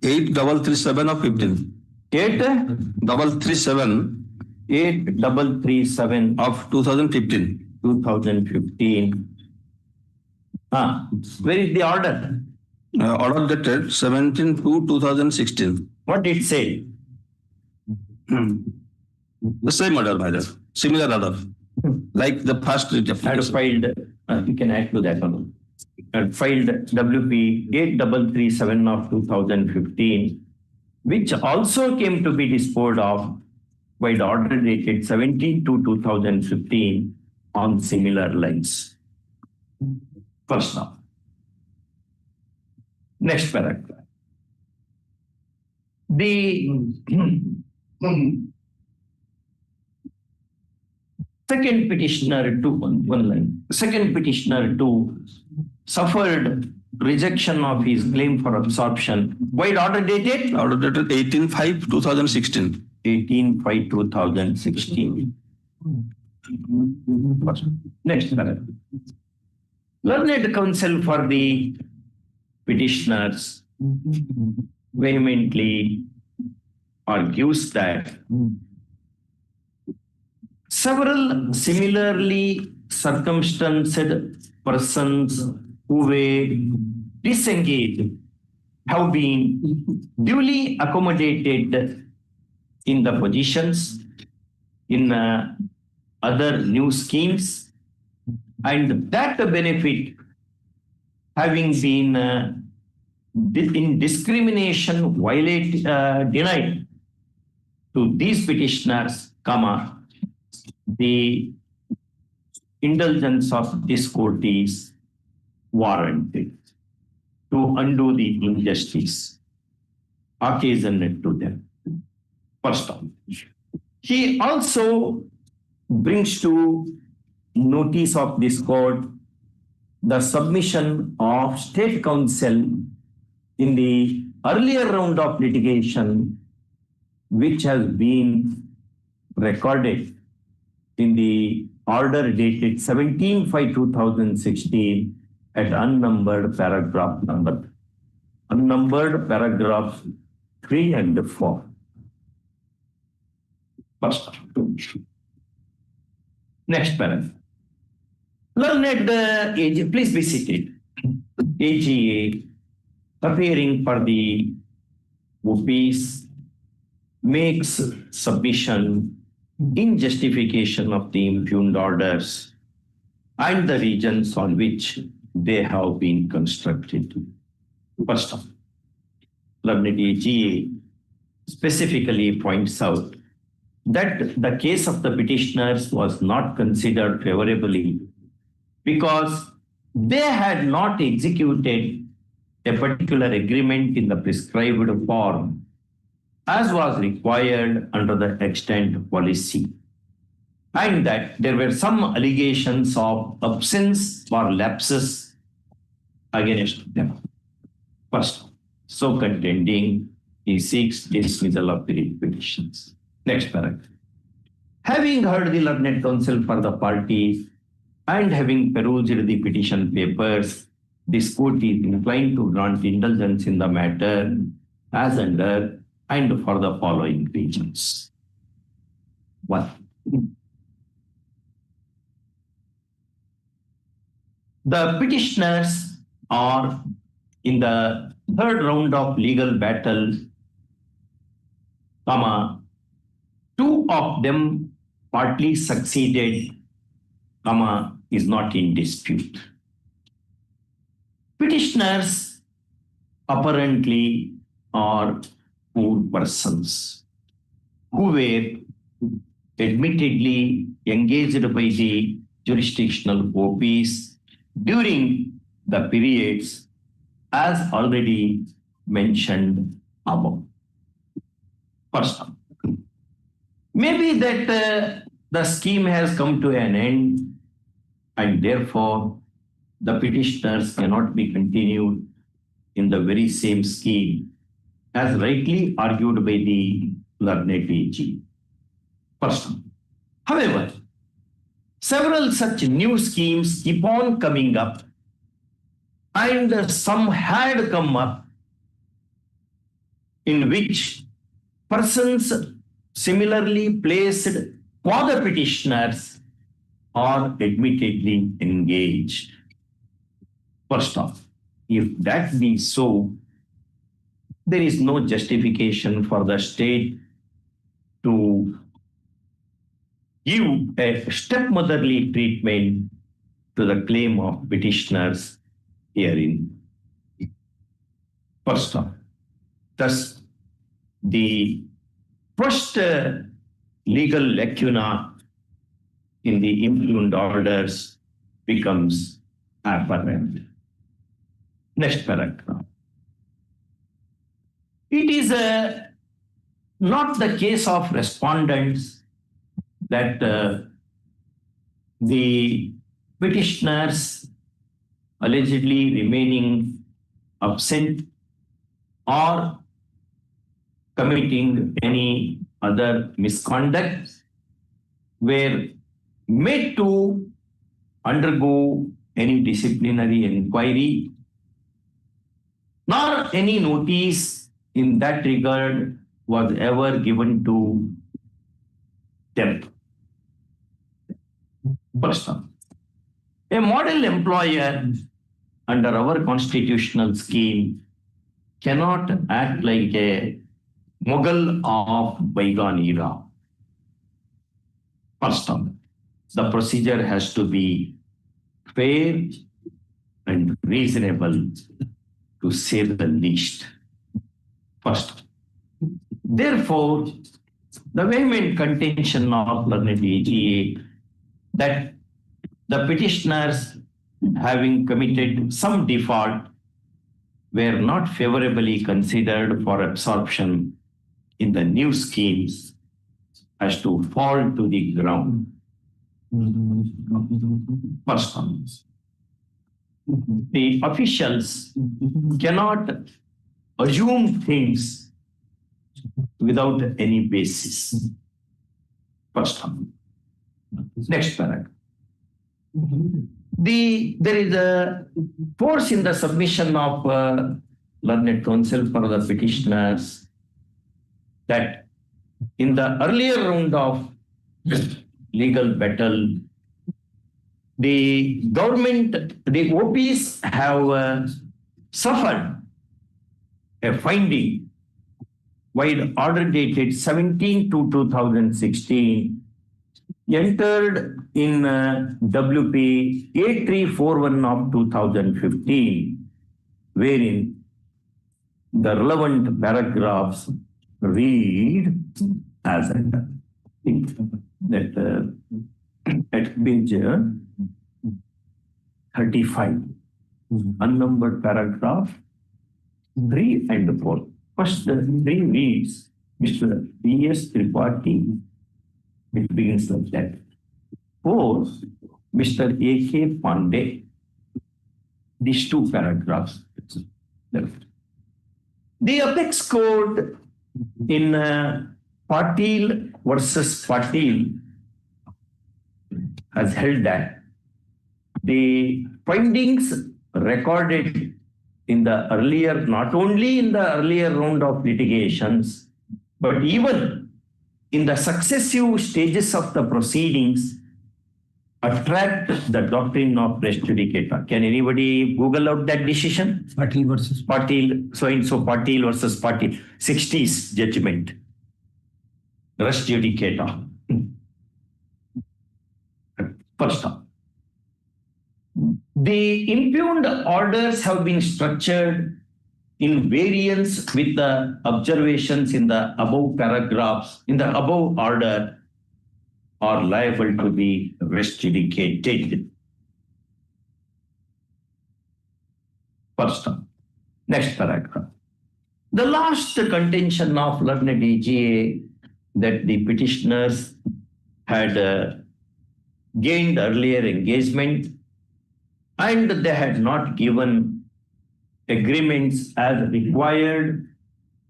8337 of 15. 8337 8337 of 2015. 2015. Where is the order? Order dated 17/2/2016. What did it say? The same order, my lord. Similar order. Like the first Had filed, you can add to that one. Had filed WP 8337 of 2015, which also came to be disposed of by the order dated 17/2/2015 on similar lines. First now. Next paragraph. The second petitioner to one line. Second petitioner to suffered rejection of his claim for absorption. By order dated? Order dated 18/5/2016. 18/5/2016. Next paragraph. Learned counsel for the petitioners vehemently argues that several similarly circumstanced persons who were disengaged have been duly accommodated in the positions in other new schemes, and that benefit having been in discrimination denied to these petitioners, the indulgence of this court is warranted to undo the injustice occasioned to them. First of all, he also brings to notice of this court the submission of state counsel in the earlier round of litigation, which has been recorded in the order dated 17/5/2016 at unnumbered paragraph 3 and 4. First. Next paragraph. Learned AG, please be seated. AGA appearing for the whoopies makes submission in justification of the impugned orders and the regions on which they have been constructed. First of all, learned AGA specifically points out that the case of the petitioners was not considered favorably because they had not executed a particular agreement in the prescribed form as was required under the extant policy, and that there were some allegations of absence or lapses against them. First, so contending, he seeks dismissal of the petitions. Next paragraph. Having heard the learned counsel for the parties and having perused the petition papers, this court is inclined to grant indulgence in the matter as under and for the following reasons. 1. The petitioners are in the third round of legal battle, 2 of them partly succeeded, is not in dispute. Petitioners apparently are poor persons who were admittedly engaged by the jurisdictional OPs during the periods as already mentioned above. First, maybe that the scheme has come to an end and therefore the petitioners cannot be continued in the very same scheme as rightly argued by the learned AG. First, however, several such new schemes keep on coming up, and some had come up in which persons similarly placed for the petitioners are admittedly engaged. First off, if that be so, there is no justification for the state to give a stepmotherly treatment to the claim of petitioners herein. First off, thus the first legal lacuna in the impugned orders becomes apparent. Next paragraph. It is not the case of respondents that the petitioners allegedly remaining absent or committing any other misconduct were made to undergo any disciplinary inquiry, nor any notice in that regard was ever given to them. First off, a model employer under our constitutional scheme cannot act like a Mughal of bygone era. First off, the procedure has to be fair and reasonable, to say the least. First, therefore, the vehement contention of learned AGA that the petitioners, having committed some default, were not favorably considered for absorption in the new schemes has to fall to the ground. First one, the officials cannot assume things without any basis. First one. Next paragraph. There is a force in the submission of learned counsel for the petitioners that in the earlier round of legal battle, the government, the OPs have suffered a finding while order dated 17/2/2016 entered in WP 8341 of 2015, wherein the relevant paragraphs read as under. That at page 35, unnumbered paragraph 3 and 4. First, the 3 reads, Mr. B.S. Tripathi. It begins like that. 4, Mr. A.K. Pandey. These 2 paragraphs left. The apex court in Patil versus Patil has held that the findings recorded in the earlier, not only in the earlier round of litigations, but even in the successive stages of the proceedings, attract the doctrine of res judicata. Can anybody Google out that decision? Patil versus Patil, so and so Patil versus Patil, 60s judgment. Res judicata. First off, the impugned orders have been structured in variance with the observations in the above paragraphs, in the above order, are liable to be res judicated. First off, next paragraph. The last contention of learned AGA that the petitioners had gained earlier engagement and they had not given agreements as required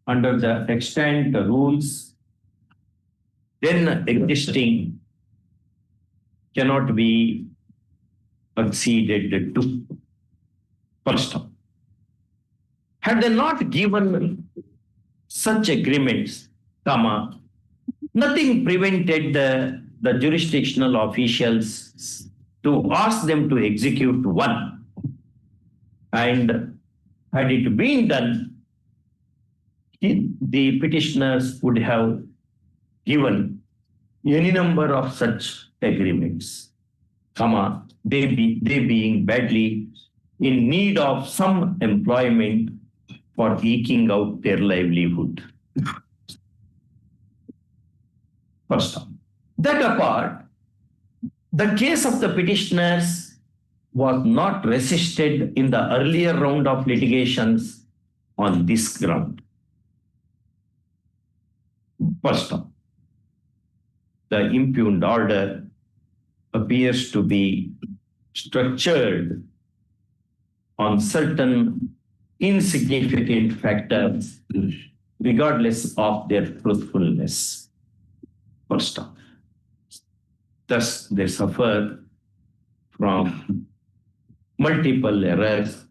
under the extant rules then existing cannot be acceded to. First off, had they not given such agreements, comma, nothing prevented the jurisdictional officials to ask them to execute one. And had it been done, the petitioners would have given any number of such agreements, comma, they being badly in need of some employment for eking out their livelihood. First off, that apart, the case of the petitioners was not resisted in the earlier round of litigations on this ground. First off, the impugned order appears to be structured on certain insignificant factors, regardless of their truthfulness. First off, thus they suffer from multiple errors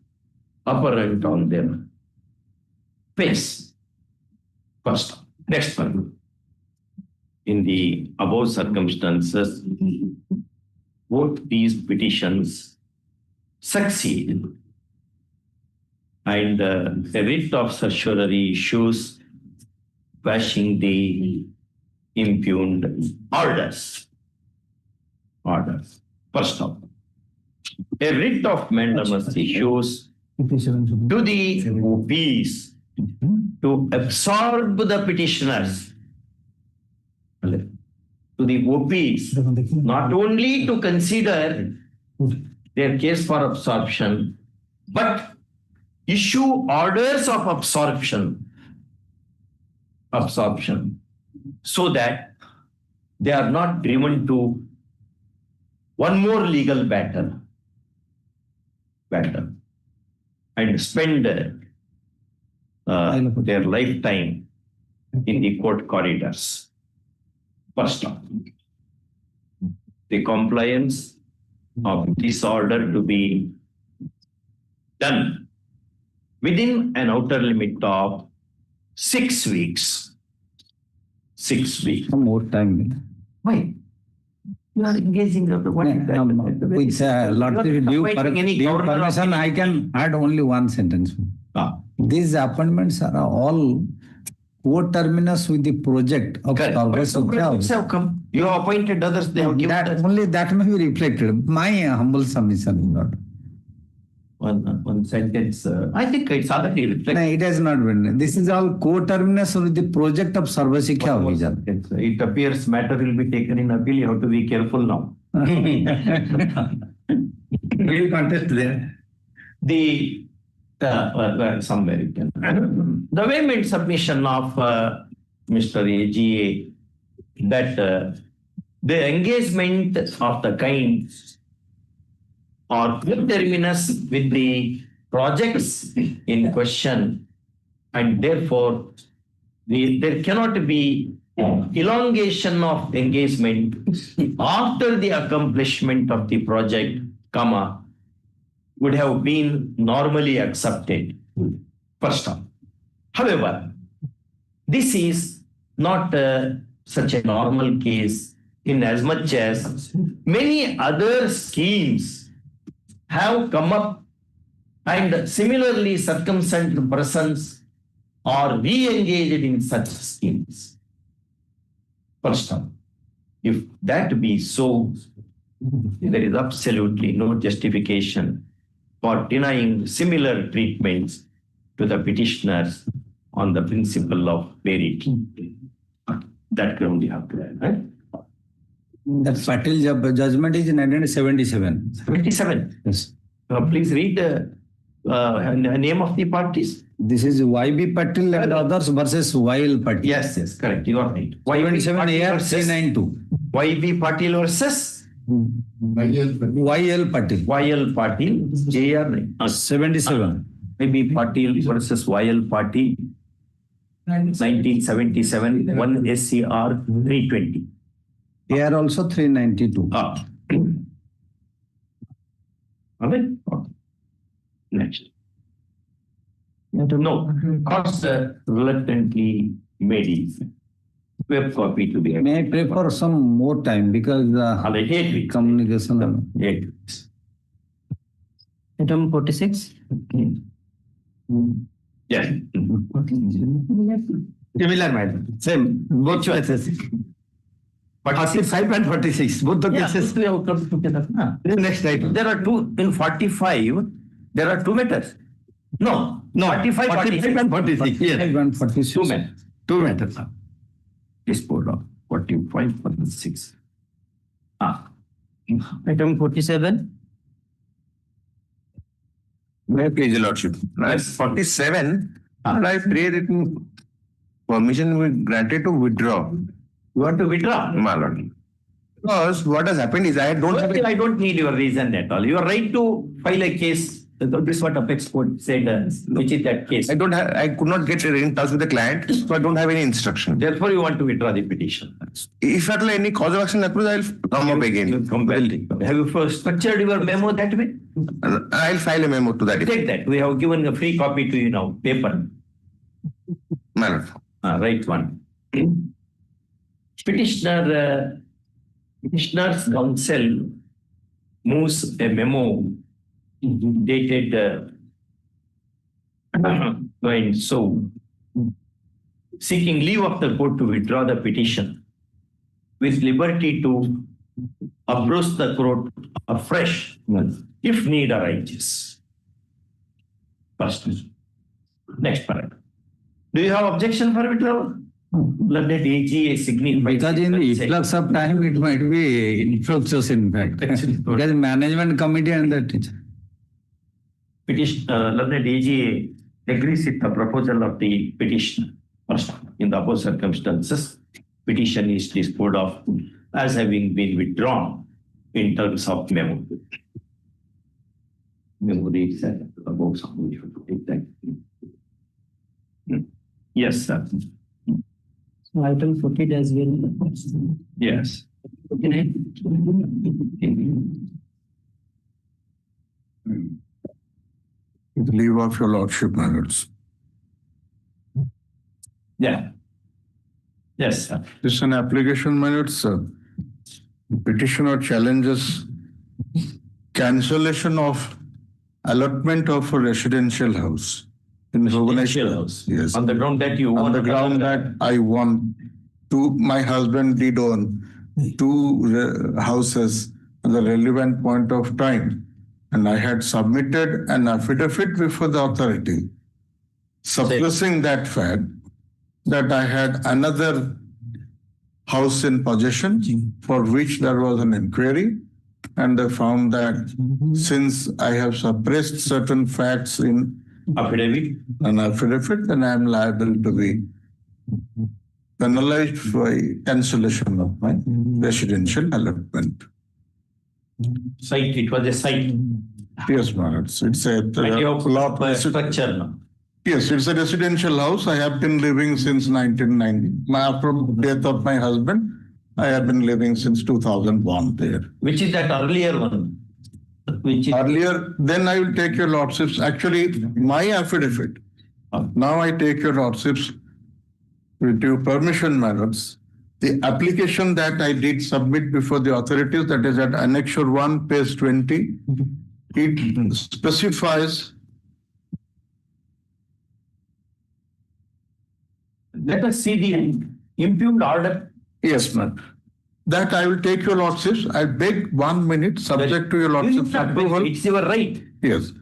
apparent on their face. First off. Next one. In the above circumstances, both these petitions succeed, and the writ of certiorari issues quashing the impugned orders. First off, a writ of mandamus issues to the OPs to absorb the petitioners, to the OPs, not only to consider their case for absorption, but issue orders of absorption, so that they are not driven to one more legal battle and spend their lifetime in the court corridors. First off, the compliance of this order to be done within an outer limit of 6 weeks. 6 weeks. Some more time. Why? You are engaging with due permission, I can add only one sentence. These appointments are all co-terminus with the project of come. You have appointed others, they have given that. Only that may be reflected. My humble submission, Lord. One sentence. I think it's already reflected. No, it has not been. This is all co-terminus with the project of Sarva Shiksha Abhijan. It appears matter will be taken in appeal. You have to be careful now. We'll contest there. The somewhere you can. The vehement submission of Mr. AGA that the engagement of the kind or terminus with the projects in question, and therefore there cannot be elongation of engagement after the accomplishment of the project, comma, would have been normally accepted. First off. However, this is not such a normal case, in as much as many other schemes have come up and similarly circumstanced persons are re-engaged in such schemes. First off, if that be so, there is absolutely no justification for denying similar treatments to the petitioners on the principle of verity. That ground you have to add, right? That Patil judgment is in 1977. 77? Yes. Please read the name of the parties. This is YB Patil and others versus YL Patil. Yes, correct. You are right. 77 AR 392. YB Patil versus YL Patil. YL Patil, JR 77. Maybe Patil versus YL Patil, 1977, 1 SCR 320. AR also 392. All right. Next. No, cost reluctantly made it. Web copy to be. May I pray for some more time because 8 weeks. communication. 8 weeks. Item 46. Yes. Similar matter, same, both choices. 45 and 46, both the cases. Next item. There are two, in 45, there are two matters. No, 45, 45 and 46, yes. 45 and 46. Two matters. Two matters. Dispose of 45, 46. Item 47. May I please, Your Lordship? Yes. 47, and I pray written permission will be granted to withdraw. You want to withdraw? My Lord. Because what has happened is I don't have I don't need your reason at all. You are right to file a case. This is what Apex Court said, which is that case. I could not get in touch with the client, so I don't have any instruction. Therefore, you want to withdraw the petition. If at all any cause of action approves, I'll come up again. You come back. Have you first structured your memo that way? I'll file a memo to that. Take that. We have given a free copy to you now, paper. My Lord. Right one. Petitioner's counsel moves a memo dated going so seeking leave of the court to withdraw the petition with liberty to approach the court afresh if need arises. First. Next paragraph. Do you have objection for withdrawal? Learned AG signifies. Because in the influx of time, it might be infructuous in fact. Because management committee and the teacher. Learned AG agrees with the proposal of the petitioner. First, in the above circumstances, petition is disposed of as having been withdrawn in terms of memo. Memo reads above something. You have to take that. Yes, sir. So item 40 as well. Yes. With leave of your lordship, my lords. Yeah. Yes, sir. This is an application, my lords, sir. Petitioner challenges cancellation of allotment of a residential house. In Residential house. Yes. On the ground that you On the ground that I want my husband did own two houses at the relevant point of time. And I had submitted an affidavit before the authority, suppressing that fact that I had another house in possession for which there was an inquiry. And they found that since I have suppressed certain facts in an affidavit, then I am liable to be penalized by cancellation of my residential allotment. Site, it was a site. Yes, ma'am. It's a lot structure now. Yes, it's a residential house. I have been living since 1990. After death of my husband, I have been living since 2001 there. Which is that earlier one? Earlier, then I will take your lordships. Actually, my affidavit. Now I take your lordships with your permission, my lords. The application that I did submit before the authorities, that is at Annexure 1, page 20, it specifies. Let us see the impugned order. Yes, ma'am. That I will take your lordships. I beg 1 minute, subject to your lordships approval. It's your right. Yes.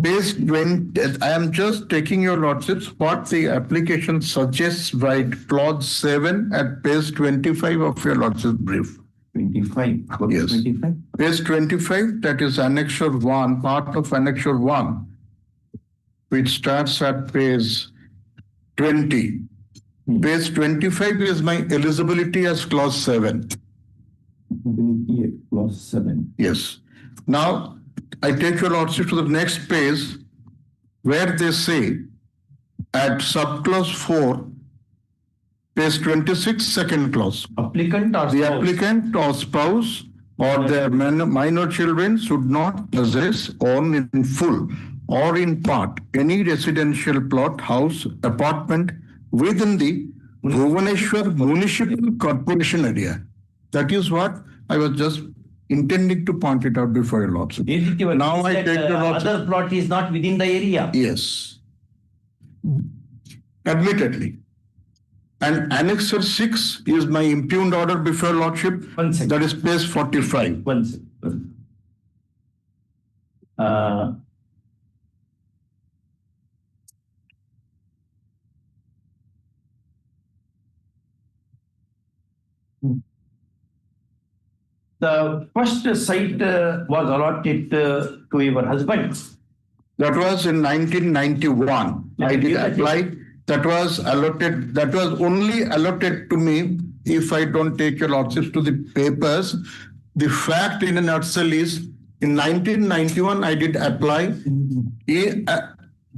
Based when I am just taking your lordships, what the application suggests by clause 7 at page 25 of your lordship's brief. 25. Yes. 25. Page 25, that is Annexure 1, part of Annexure 1, which starts at page 20. Page 25 is my eligibility as clause 7. Clause 7. Yes. Now, I take your lordship to the next page where they say at subclause 4, page 26, second clause. Applicant or the spouse? Applicant or spouse or their minor children should not possess, own in full, or in part any residential plot, house, apartment within the Bhubaneswar Municipal Corporation area. That is what I was just intending to point it out before your lordship. Now I take the other plot is not within the area. Yes. Admittedly. And Annexure 6 is my impugned order before your lordship. That is page 45. One second. The first site was allotted to your husband. That was in 1991. I did apply. That was allotted. That was only allotted to me if I don't take your lordship to the papers. The fact in a nutshell is in 1991 I did apply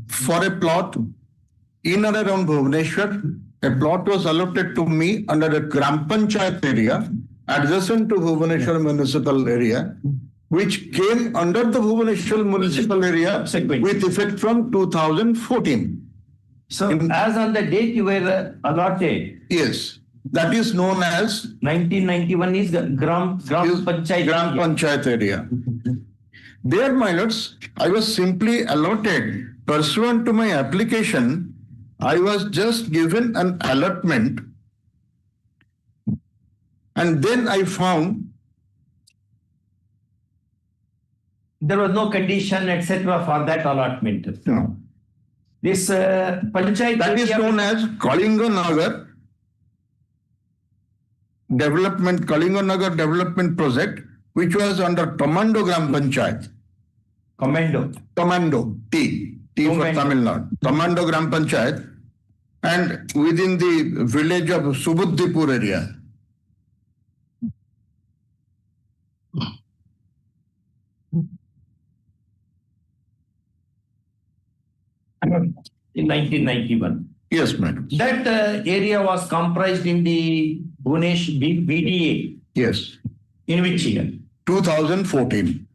for a plot in and around Bhubaneswar. A plot was allotted to me under a Gram Panchayat area adjacent to Bhubaneswar municipal area, which came under the Bhubaneswar municipal area with effect from 2014. So as on the date you were allotted. Yes, that is known as 1991 is Gram Panchayat area. There, my lords, I was simply allotted pursuant to my application. I was just given an allotment, and then I found there was no condition, etc., for that allotment. No. This panchayat that is known as Kalinga Nagar Development Project, which was under Commando Gram Panchayat. Commando, T for Tamil Nadu. Commando Gram Panchayat, and within the village of Subuddipur area. In 1991. Yes, madam. That area was comprised in the BDA. Yes. In which year? 2014.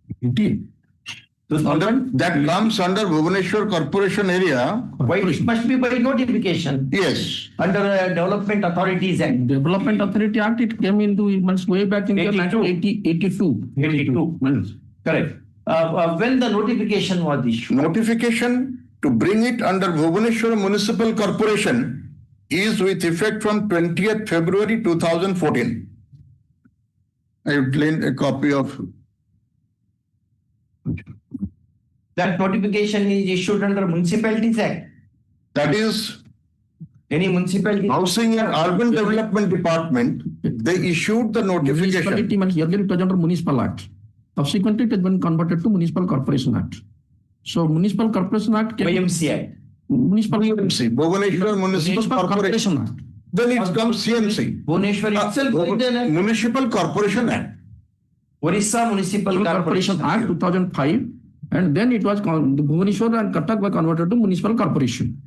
That comes under Bhubaneswar Corporation area. Why? It must be by notification. Yes. Under Development Authorities Act. Development Authority Act, it came into way back in 82. Correct. When the notification was issued? Notification to bring it under Bhubaneswar Municipal Corporation is with effect from 20th February 2014. I have lent a copy of. That notification is issued under Municipalities Act. That is any municipality. Housing and Urban Development Department. They issued the notification. Municipality means earlier it was under Municipal Act. Subsequently, it has been converted to Municipal Corporation Act. So, Municipal Corporation Act. BMC Act. Municipal BMC, Bhubaneswar Municipal Corporation Act. Then it comes CMC. Bhubaneswar itself. Municipal Corporation Act. Orissa Municipal Corporation Act 2005, and then it was the Bhubaneswar and Cuttack were converted to Municipal Corporation.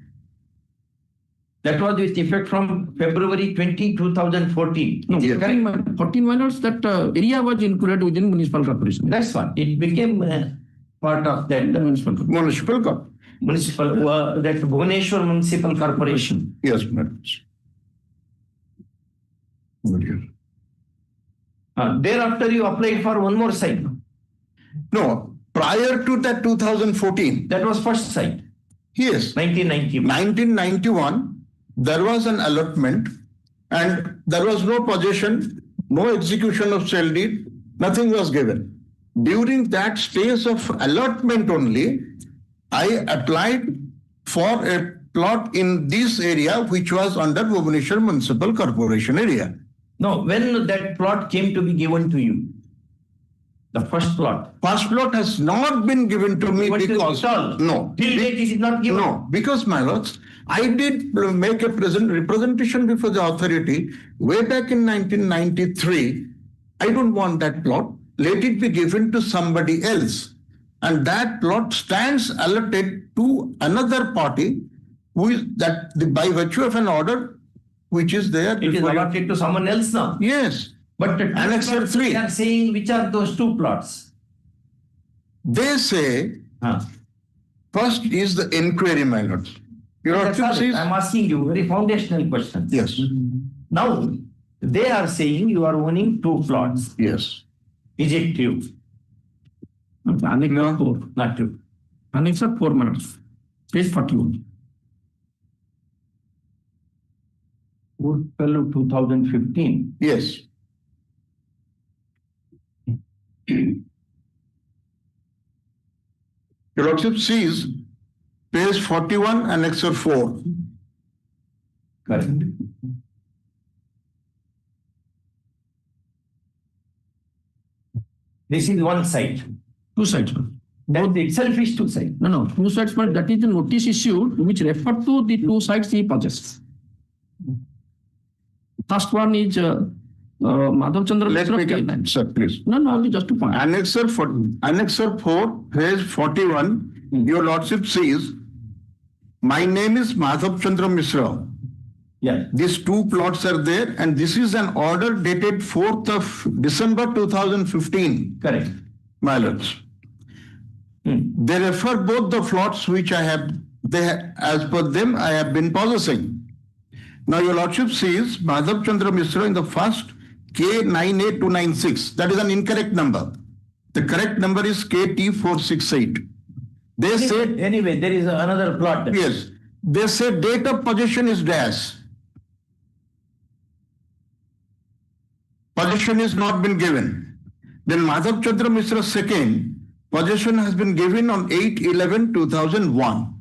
That was with effect from February 20, 2014. No, 14 minors, that area was included within Municipal Corporation. That's what. It became part of that Municipal that Bhubaneswar Municipal Corporation. Yes, madam. Thereafter, you applied for one more site. No, prior to that 2014. That was first site. Yes. 1991, there was an allotment and there was no possession, no execution of sale deed, nothing was given. During that stage of allotment only, I applied for a plot in this area which was under Bhubaneswar Municipal Corporation area. No, when that plot came to be given to you, the first plot. First plot has not been given to me because no. Till date it is not given. No, because my lords, I did make a representation before the authority way back in 1993. I don't want that plot. Let it be given to somebody else. And that plot stands allotted to another party who is that by virtue of an order which is there. It is allotted to someone else now. Yes. But Annexure 3. They are saying which are those two plots? They say First is the inquiry, my lord. Your That's lordship all. says, I'm asking you very foundational questions. yes, Now, they are saying you are owning 2 plots. yes. Is it true? Annex 4. Not true. Annex 4 minutes. Page 41. 2015. Yes. Your lordship sees page 41, annexure 4. Correct. This is one side. 2 sides. That itself is 2 sides. No. 2 sides, but that is the notice issued which refer to the 2 sides he possesses. First one is Madhav Chandra. Let me Mishra. come, sir, please. No, only just to point. Annexure 4, page 41, your lordship says, my name is Madhav Chandra Mishra. Yeah. These 2 plots are there, and this is an order dated 4th of December 2015. Correct. My lords. They refer both the plots which I have, as per them, I have been possessing. Now, your lordship says Madhav Chandra Mishra in the first K98296. That is an incorrect number. The correct number is KT468. They said. Anyway, there is another plot. Yes. They say date of possession is dash. Possession is not been given. Then Madhav Chandra Mishra second, possession has been given on 8/11/2001.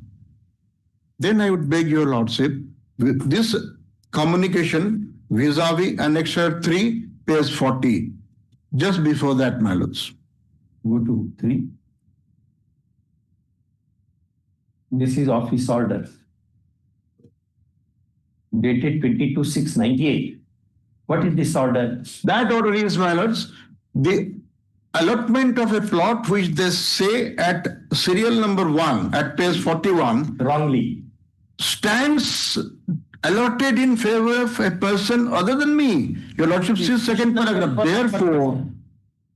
Then I would beg your lordship, with this communication vis-a-vis annexure 3, page 40. Just before that, my lords. Go to 3. This is office order. Dated 22/6/98. What is this order? That order is, my lords, the allotment of a plot which they say at serial number 1 at page 41 wrongly stands allotted in favor of a person other than me. Your lordship says second paragraph. Therefore,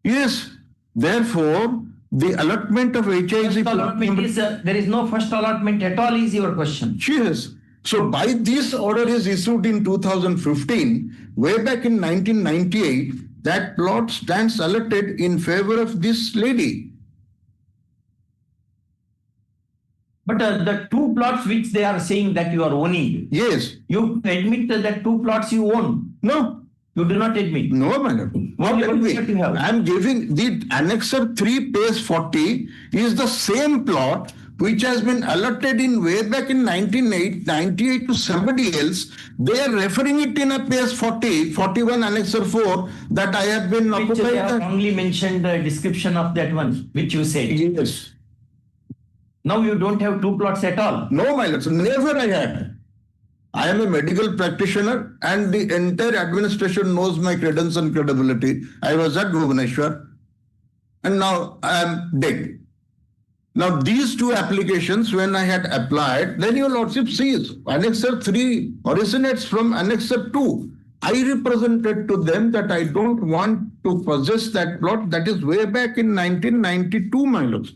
yes, therefore, the allotment of HIZ allotment is there is no first allotment at all is your question. Yes. So by this order is issued in 2015, way back in 1998, that plot stands allotted in favor of this lady. But the 2 plots which they are saying that you are owning. Yes. You admit that 2 plots you own. No. You do not admit. No, madam. I am giving the annexure 3, page 40 is the same plot which has been allotted in way back in 1998 to somebody else. They are referring it in a page 40, 41 annexure 4 that I have been Which occupied. they have only mentioned the description of that one which you said. Yes. Now you don't have 2 plots at all. No, my lords, never I had. I am a medical practitioner and the entire administration knows my credence and credibility. I was at Bhubaneswar and now I am dead. Now these 2 applications when I had applied, then your lordship sees annexure 3 originates from annexure 2. I represented to them that I don't want to possess that plot. That is way back in 1992, my lords.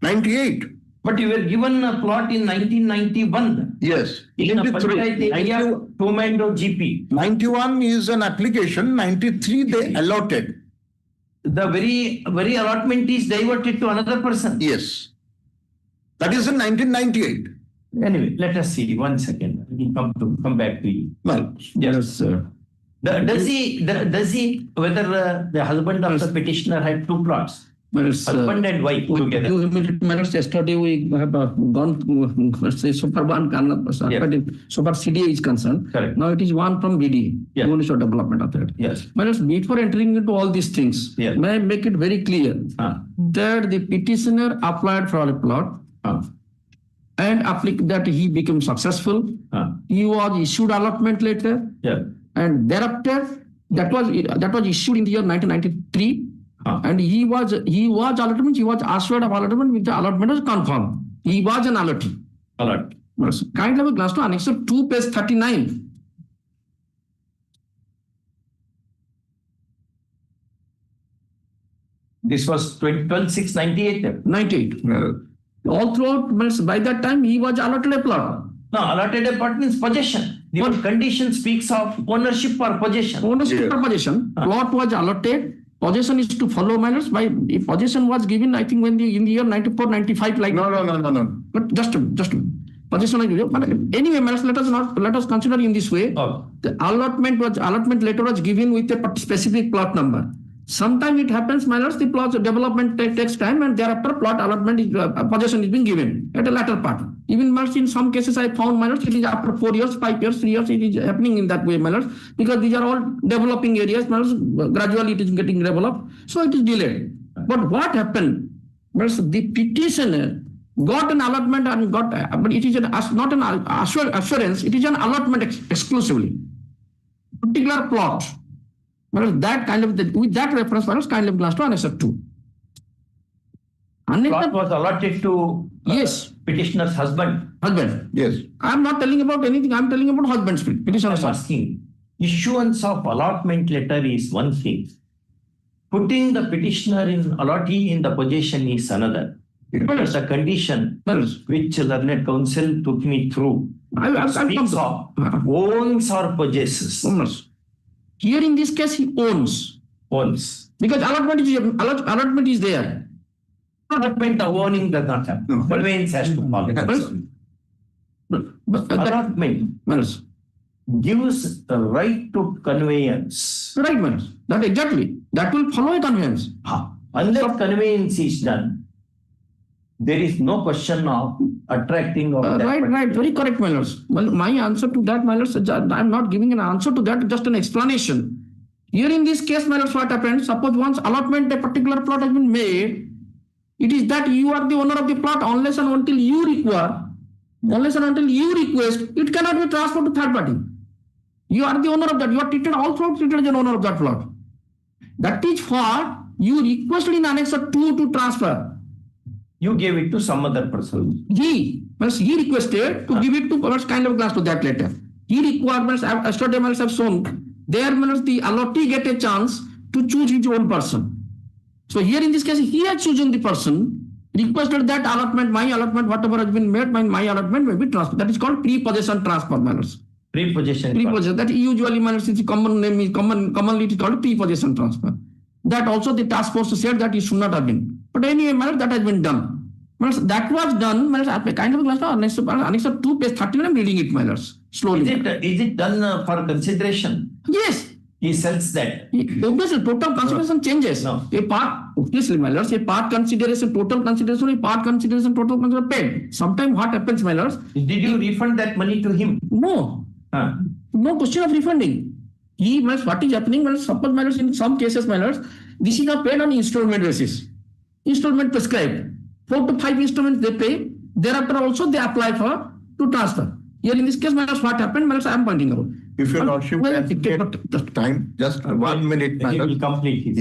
98. But you were given a plot in 1991. Yes. In a Panchayat area, 2 Mando GP. 91 is an application, 93 they allotted. The very allotment is diverted to another person. Yes. That is in 1998. Anyway, let us see. 1 second. We'll come back to you. Well, yes, sir. Does he, whether the husband of the petitioner had 2 plots? Husband and wife together. 2 immediate matters. Yesterday we have gone so far one so far CDA is concerned. Correct. Now it is one from BDA, Municipal Development Authority. Yes. Matters, before entering into all these things, may I make it very clear that the petitioner applied for a plot and that he became successful. He was issued allotment letter. And thereafter that was issued in the year 1993. And he was allotment, he was assured of allotment with the allotment was confirmed. He was an allotee. Kindly have a glass to annexure 2, page 39. This was 12/6/98. 98. All throughout, by that time, he was allotted a plot. No, allotted a plot means possession. The condition speaks of ownership or possession. Ownership or possession. Plot was allotted. Possession is to follow minors. By if possession was given, I think in the year 94, 95, like No. But just possession is given. But anyway, minors, let us consider in this way. The allotment letter was given with a specific plot number. Sometimes it happens, minors, the plot development takes time, and thereafter plot allotment is possession is being given at a later part. Even minors, in some cases I found minors, it is after 4 years, 5 years, 3 years, it is happening in that way, minors, because these are all developing areas, minors, gradually it is getting developed, so it is delayed. But what happened? Minors, the petitioner got an allotment and but it is not an assurance, it is an allotment exclusively. Particular plot. That kind of with that reference, kind of belongs to Annexure 2. Plot was allotted to petitioner's husband. Yes. I am not telling about anything. I am telling about husband's petitioner's asking. Issuance of allotment letter is one thing. Putting the petitioner in allottee in the possession is another. Because the condition which learned counsel took me through speaks of owns or possesses. Here in this case, he owns. Because allotment is there. Allotment owning does not happen. Conveyance has to follow. But allotment gives the right to conveyance. Right, man. That exactly. That will follow a conveyance. Unless conveyance is done, there is no question of attracting of that. Right. Very correct, my lords. Well, my answer to that, my lords, I am not giving an answer to that, just an explanation. Here in this case, my lords, what happens? Suppose once allotment, a particular plot has been made, it is that you are the owner of the plot unless and until you require, unless and until you request, it cannot be transferred to third party. You are the owner of that. You are treated as an owner of that plot. That is for you requested in Annexure 2 to transfer. You gave it to some other person. He requested to give it to kind of glass to that letter. He requirements, yesterday have shown, there the allottee get a chance to choose his own person. So here in this case, he has chosen the person, requested that allotment, my allotment, whatever has been made, my allotment may be transferred. That is called pre-possession transfer manners. Pre-possession. That usually manners is common name is commonly it is called pre-possession transfer. That also the task force said that it should not have been. But anyway, that has been done. That was done. Kind of Annexure 2, page 13. I'm reading it, slowly. Is it done for consideration? Yes. He sells that. Obviously, total consideration changes. No. A part, obviously, my lords, a part consideration, total consideration, a part consideration, total consideration paid. Sometimes what happens, my lords? Did you refund that money to him? No. No question of refunding. What is happening? Suppose, my lords, in some cases, my lords, this is not paid on installment basis. Installment prescribed. 4 to 5 installments they pay. Thereafter also they apply for to transfer. Here in this case, my lords, what happened? My lords, I am pointing out. If your lordship can get time, just 1 minute. He will complete it.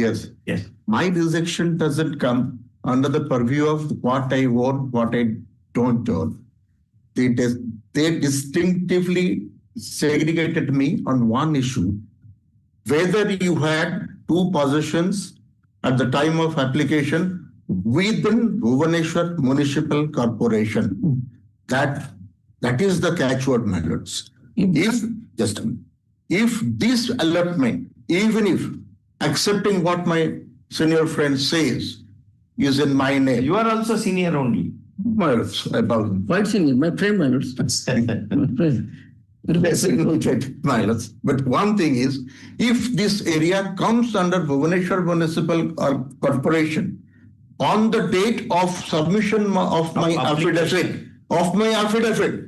Yes. My rejection doesn't come under the purview of what I own, what I don't own. They distinctively segregated me on one issue. Whether you had 2 possessions at the time of application within Bhubaneswar Municipal Corporation. That is the catchword, my lords. If this allotment, even if accepting what my senior friend says, is in my name. You are also senior only. My lords, about quite senior, my friend, my lords. My friend. My lords. But one thing is, if this area comes under Bhubaneswar Municipal Corporation, on the date of submission of my affidavit,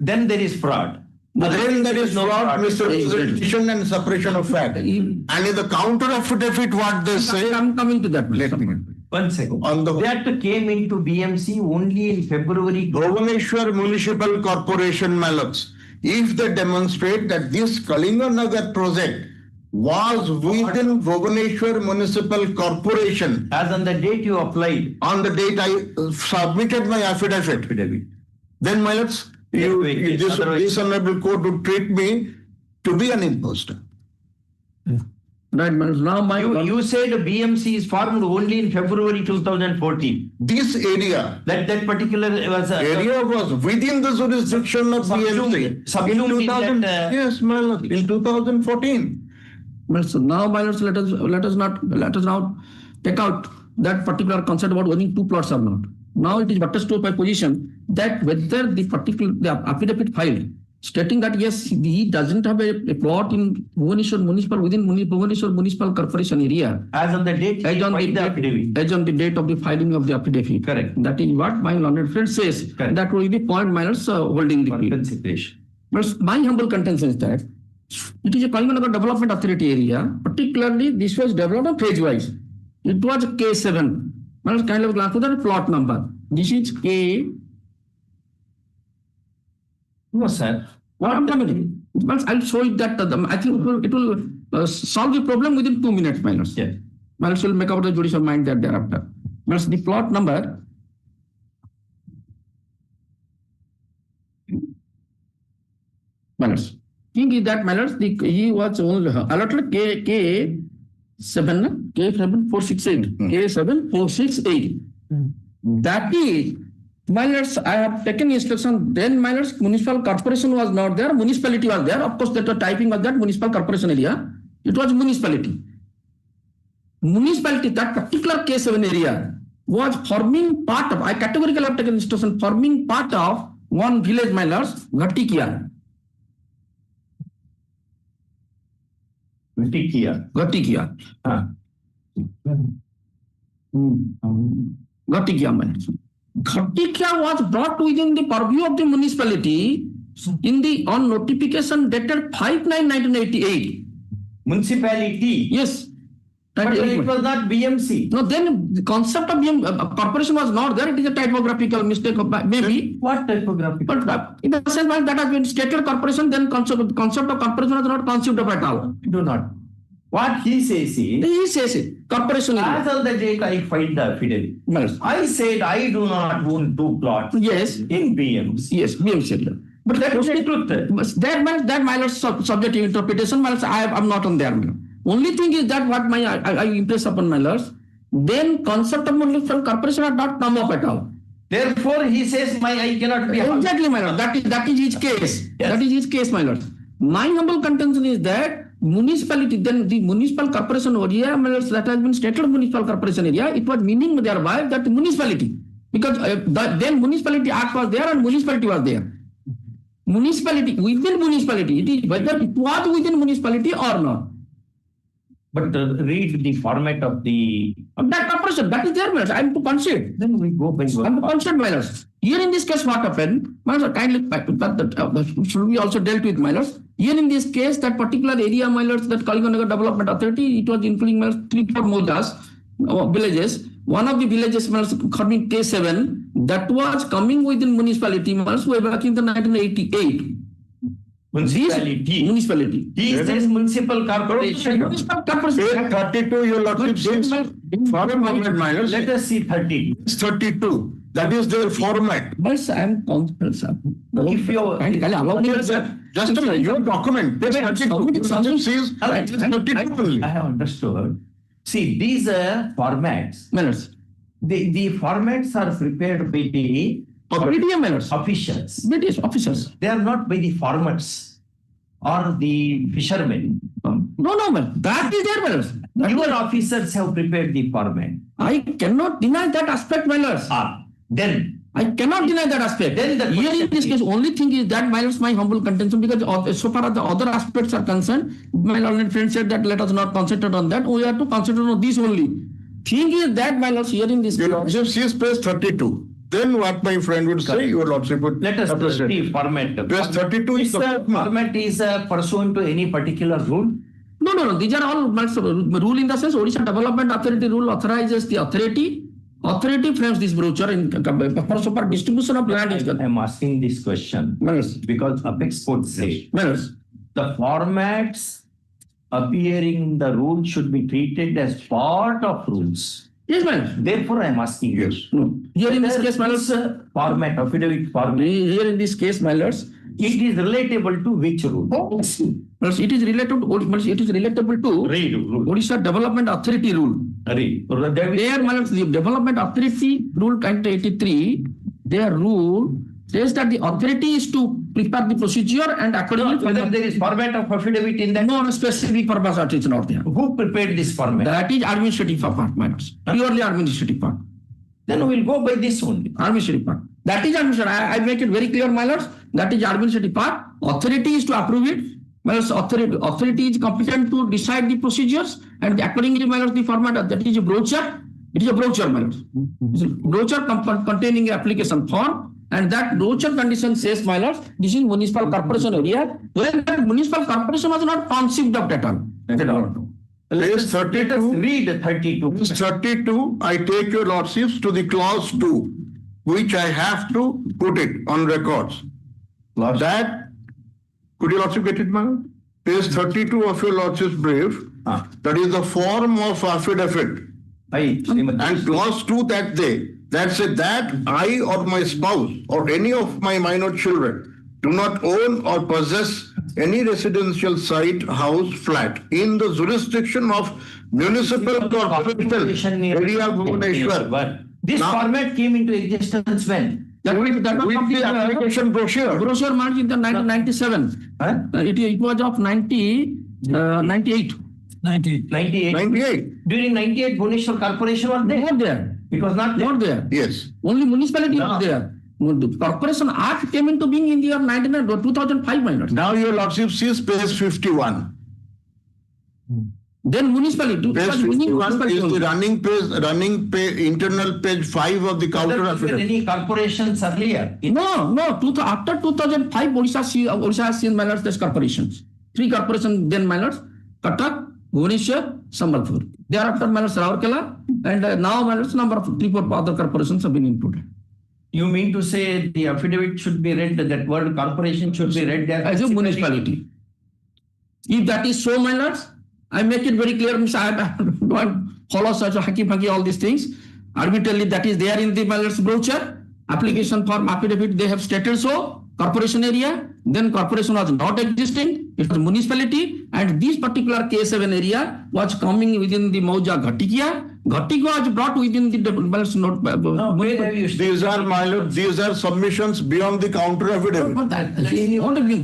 then there is fraud. Then there is fraud, misrepresentation and suppression of fact. And in the counter affidavit, what they say. I'm coming to that. Let me. 1 second. That came into BMC only in February. Bhubaneswar Municipal Corporation, my lords. If they demonstrate that this Kalinganagar project was within Bhubaneswar Municipal Corporation. As on the date you applied. On the date I submitted my affidavit. Then, my lords, this Hon'Ble Court would treat me to be an imposter. Right, my lords. Now my You said BMC is formed only in February 2014. This area, That particular was area was within the jurisdiction of BMC. subsumed in 2000, that, yes, my lord, in 2014. Well, so now, my lords, let us now take out that particular concept about owning two plots or not. Now it is better to by position that whether the affidavit filed stating that yes, he doesn't have a plot in Bhubaneswar municipal within Bhubaneswar municipal corporation area. as on the date As on the affidavit. as on the date of the filing of the affidavit. Correct. That is what my learned friend says. Correct. That will be point minus holding the For key. consideration. But my humble contention is that it is a Kalimanagar Development Authority area. Particularly, this was developed phase wise. It was K7. Well, kind of glance to the plot number. This is K. No, sir. What I'm coming. I'll show it that I think it will solve the problem within 2 minutes, my lords. Yes. My lords will make up the judicial mind that thereafter. My lords, the plot number. My lords. Thing is that, my lords, he was only allotted K7, K7468, K7468. That is, my lords, I have taken instruction. Then, my lords, municipal corporation was not there, municipality was there. Of course, that the typing was that municipal corporation area. It was municipality. Municipality, that particular K7 area was forming part of, I categorically have taken instruction, forming part of one village, my lords, Ghatikia. Ghatikia. Ghatikia, my lords. Ghatikia was brought within the purview of the municipality in the on notification dated 5/9/1988. Municipality. Yes. But it was not BMC. No, then the concept of corporation was not there. It is a typographical mistake, maybe. What typographical? But in the sense that has been stated corporation, then concept of corporation was not conceived of at all. Do not. What he says is, He says it. Corporation. as on the date I filed the affidavit, Yes. I said I do not own two plots Yes. in BMC. Yes, BMC. But That is the truth. that my lord's subjective interpretation, my lords, I'm not on there. Only thing is that what I impress upon my lords, then concept of municipal corporation are not come up at all. Therefore, he says I cannot be. Exactly, my lord. That is his case. Yes. That is his case, my lord. My humble contention is that municipality, then the municipal corporation area, my lords, that has been stated municipal corporation area, it was meaning thereby that municipality. Because then municipality act was there and municipality was there. Municipality, within municipality, it is whether it was within municipality or not. But read the format of the. That corporation, that is there, my lords. I am to concede. Then we go by. I am to concede, my lords. Here in this case, what happened? My lords, kindly, should we also dealt with, my lords? Here in this case, that particular area, my lords, that Kalimanagar Development Authority, it was including, my lords, 3-4 modas, villages. One of the villages, my lords, coming K7, that was coming within municipality, my lords, way back in the 1988. Municipality. He says municipal corporation. Municipal corporation. 32, your lordship says format minus. Let us see 30. 32. That is their format. But I am confident, sir. If you Just a minute, your document. This 32 says it is 32 only. I have understood. See, these formats. Minutes. The formats are prepared by the officials. British officers. They are not by the farmers or the fishermen. No, man. That is their manners. Your officers have prepared the format. I cannot deny that aspect, my lords. Then I cannot deny that aspect. Then here in this case, only thing is that, my lords, my humble contention, because so far as the other aspects are concerned, my learned friend said that let us not concentrate on that. We have to concentrate on this only. Thing is that, my lords, here in this Your lordship says page 32. Then what my friend would say, your lordship would let us see format. Page 32 is the format is pursuant to any particular rule. No. These are all rule in the sense Odisha Development Authority rule authorizes the authority. Authority frames this brochure in for distribution of land. I am asking this question because Apex Court says the formats appearing in the rule should be treated as part of rules. Yes, ma'am. Therefore, I am asking you. No. Here in this case, my lords, format, affidavit format. Here in this case, my lords, it is relatable to which rule? It is relatable to Read rule. Odisha Development Authority rule. Read. There, my lords, the Development Authority Rule 1983, their rule says that the authority is to prepare the procedure and accordingly. Whether there is format of affidavit in that? No specific format is not there. Who prepared this format? That is administrative part, my lords. Purely administrative part. Then we will go by this only. Administrative part. That is administrative. I make it very clear, my lords. That is administrative part. Authority is to approve it. My lords, authority is competent to decide the procedures and accordingly, my lords, the format that is a brochure. It is a brochure, my lords. It's a brochure containing application form. And that brochure condition says, my lords, this is municipal corporation area. When that municipal corporation was not conceived of at all. Page 32. Read 32. Page 32, I take your lordships to the clause 2, which I have to put it on records. That, could your lordship get it, ma'am? Page 32 of your lordship's brief, that is the form of affidavit. And clause 2 that said that I or my spouse or any of my minor children do not own or possess any residential site, house, flat in the jurisdiction of municipal corporation area of Bhubaneswar. This format came into existence when? That was the application brochure. Brochure marked in the 1997. It was of 98. 98. During 98, Bhubaneswar Corporation was there. Not there. It was not there. Not there. Yes. Only municipality was there. The Corporation Act came into being in the year 2005, my lords. Now your lordship sees page 51. Then municipality. Page 51 is the running page, internal page 5 of the counter affidavit. Any corporations earlier? No. After 2005, Odisha has seen, my lords, these corporations. 3 corporations then, my lords, Cuttack, Bhubaneswar, Sambalpur. Thereafter, my lords, Raurkela, and now, my lords, number of 3-4 other corporations have been included. You mean to say the affidavit should be read, that word corporation should be read there as a municipality? If that is so, my lords, I make it very clear, I don't follow such a hacky-packy, all these things. Arbitrarily, that is there in the, my lords, brochure. Application form affidavit, they have stated so. Corporation area, then corporation was not existing, it was municipality, and this particular K7 area was coming within the Mauja Ghatikya. Ghatikya was brought within the These are, my lord, these are submissions beyond the counter affidavit.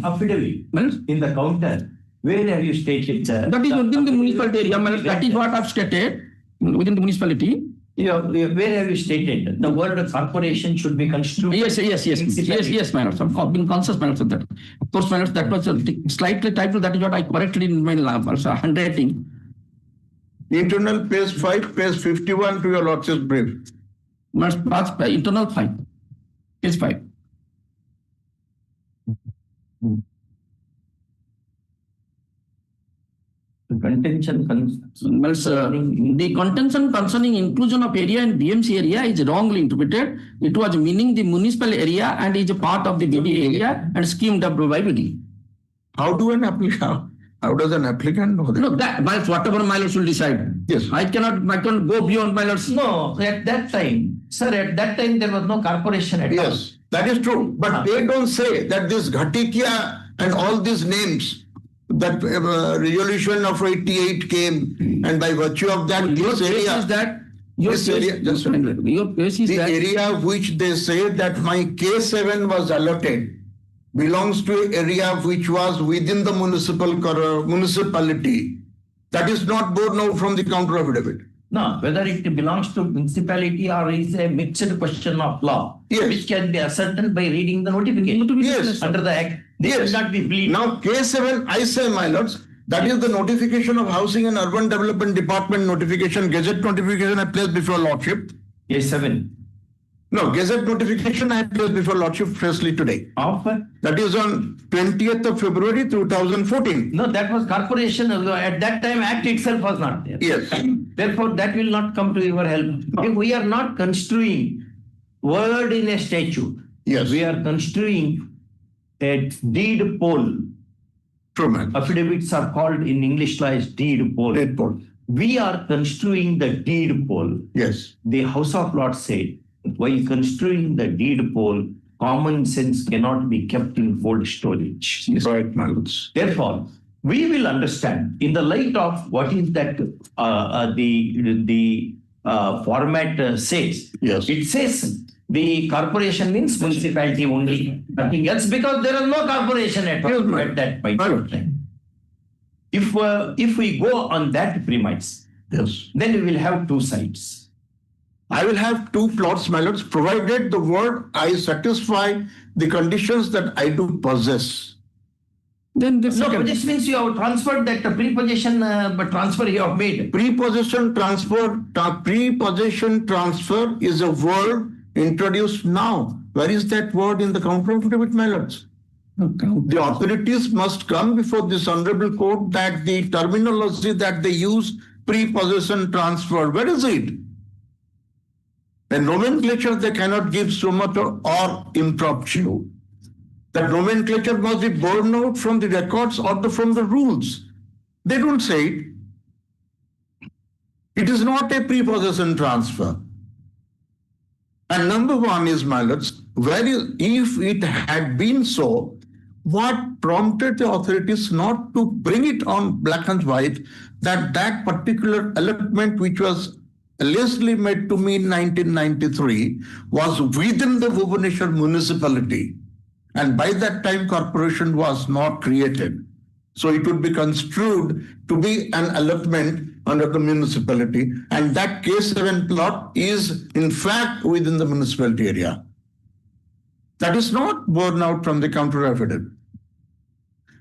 Affidavit in the counter. Where have you stated that? That is within the municipality area. That is what I've stated within the municipality. Where have you stated the word corporation should be construed? Yes, my lords. I've been conscious, my lords, of that. Of course, my lords, that was slightly titled. That is what I corrected in my handwriting. Internal page 5, page 51 to your lordship's brief. Internal 5, page 5. The contention concerning inclusion of area in BMC area is wrongly interpreted. It was meaning the municipal area and is a part of the BD area and schemed up by BD. How does an applicant know that? No, that whatever my lords will decide. Yes. I cannot go beyond my lords. No, at that time, sir, there was no corporation at all. Yes, that is true. But they don't say that this Ghatikya and all these names, that resolution of 88 came, and by virtue of that, this area, the area which they say that my K7 was allotted belongs to an area which was within the municipality. That is not borne out from the counter affidavit. No, whether it belongs to municipality or is a mixed question of law, which can be ascertained by reading the notification. Yes. Under the Act, they should not be believed. Now, K7, I say, my lords, that is the notification of Housing and Urban Development Department notification, Gazette notification I placed before Lordship. K7. No, Gazette notification I placed before Lordship freshly today. That is on 20th of February 2014. No, that was corporation. At that time, Act itself was not there. Yes. Therefore, that will not come to your help. If we are not construing word in a statute. Yes. We are construing a deed poll. True, man. Affidavits are called in English law as deed poll. Deed poll. We are construing the deed poll. Yes. The House of Lords said, while construing the deed poll, common sense cannot be kept in cold storage. Right, my lords. Therefore, we will understand in the light of what is that the format says. Yes. It says the corporation means municipality only, nothing else, because there is no corporation at all at that point of time. If we go on that premise, Yes. then we will have two sides. I will have two plots, my lords, provided the word I satisfy the conditions that I do possess. Then the No, second. this means you have transferred that prepossession transfer you have made. Prepossession transfer is a word introduced now. Where is that word in the counter affidavit, my lords? The authorities must come before this honorable court that the terminology that they use, prepossession transfer, where is it? The nomenclature they cannot give sumato or impromptu. That nomenclature must be borne out from the records or from the rules. They don't say it. It is not a prepossession transfer. And number one is, my lords, if it had been so, what prompted the authorities not to bring it on black and white that particular allotment which was allegedly made to me in 1993 was within the Bhubaneswar municipality. And by that time, corporation was not created. So it would be construed to be an allotment under the municipality. And that K7 plot is in fact within the municipality area. That is not borne out from the counter affidavit.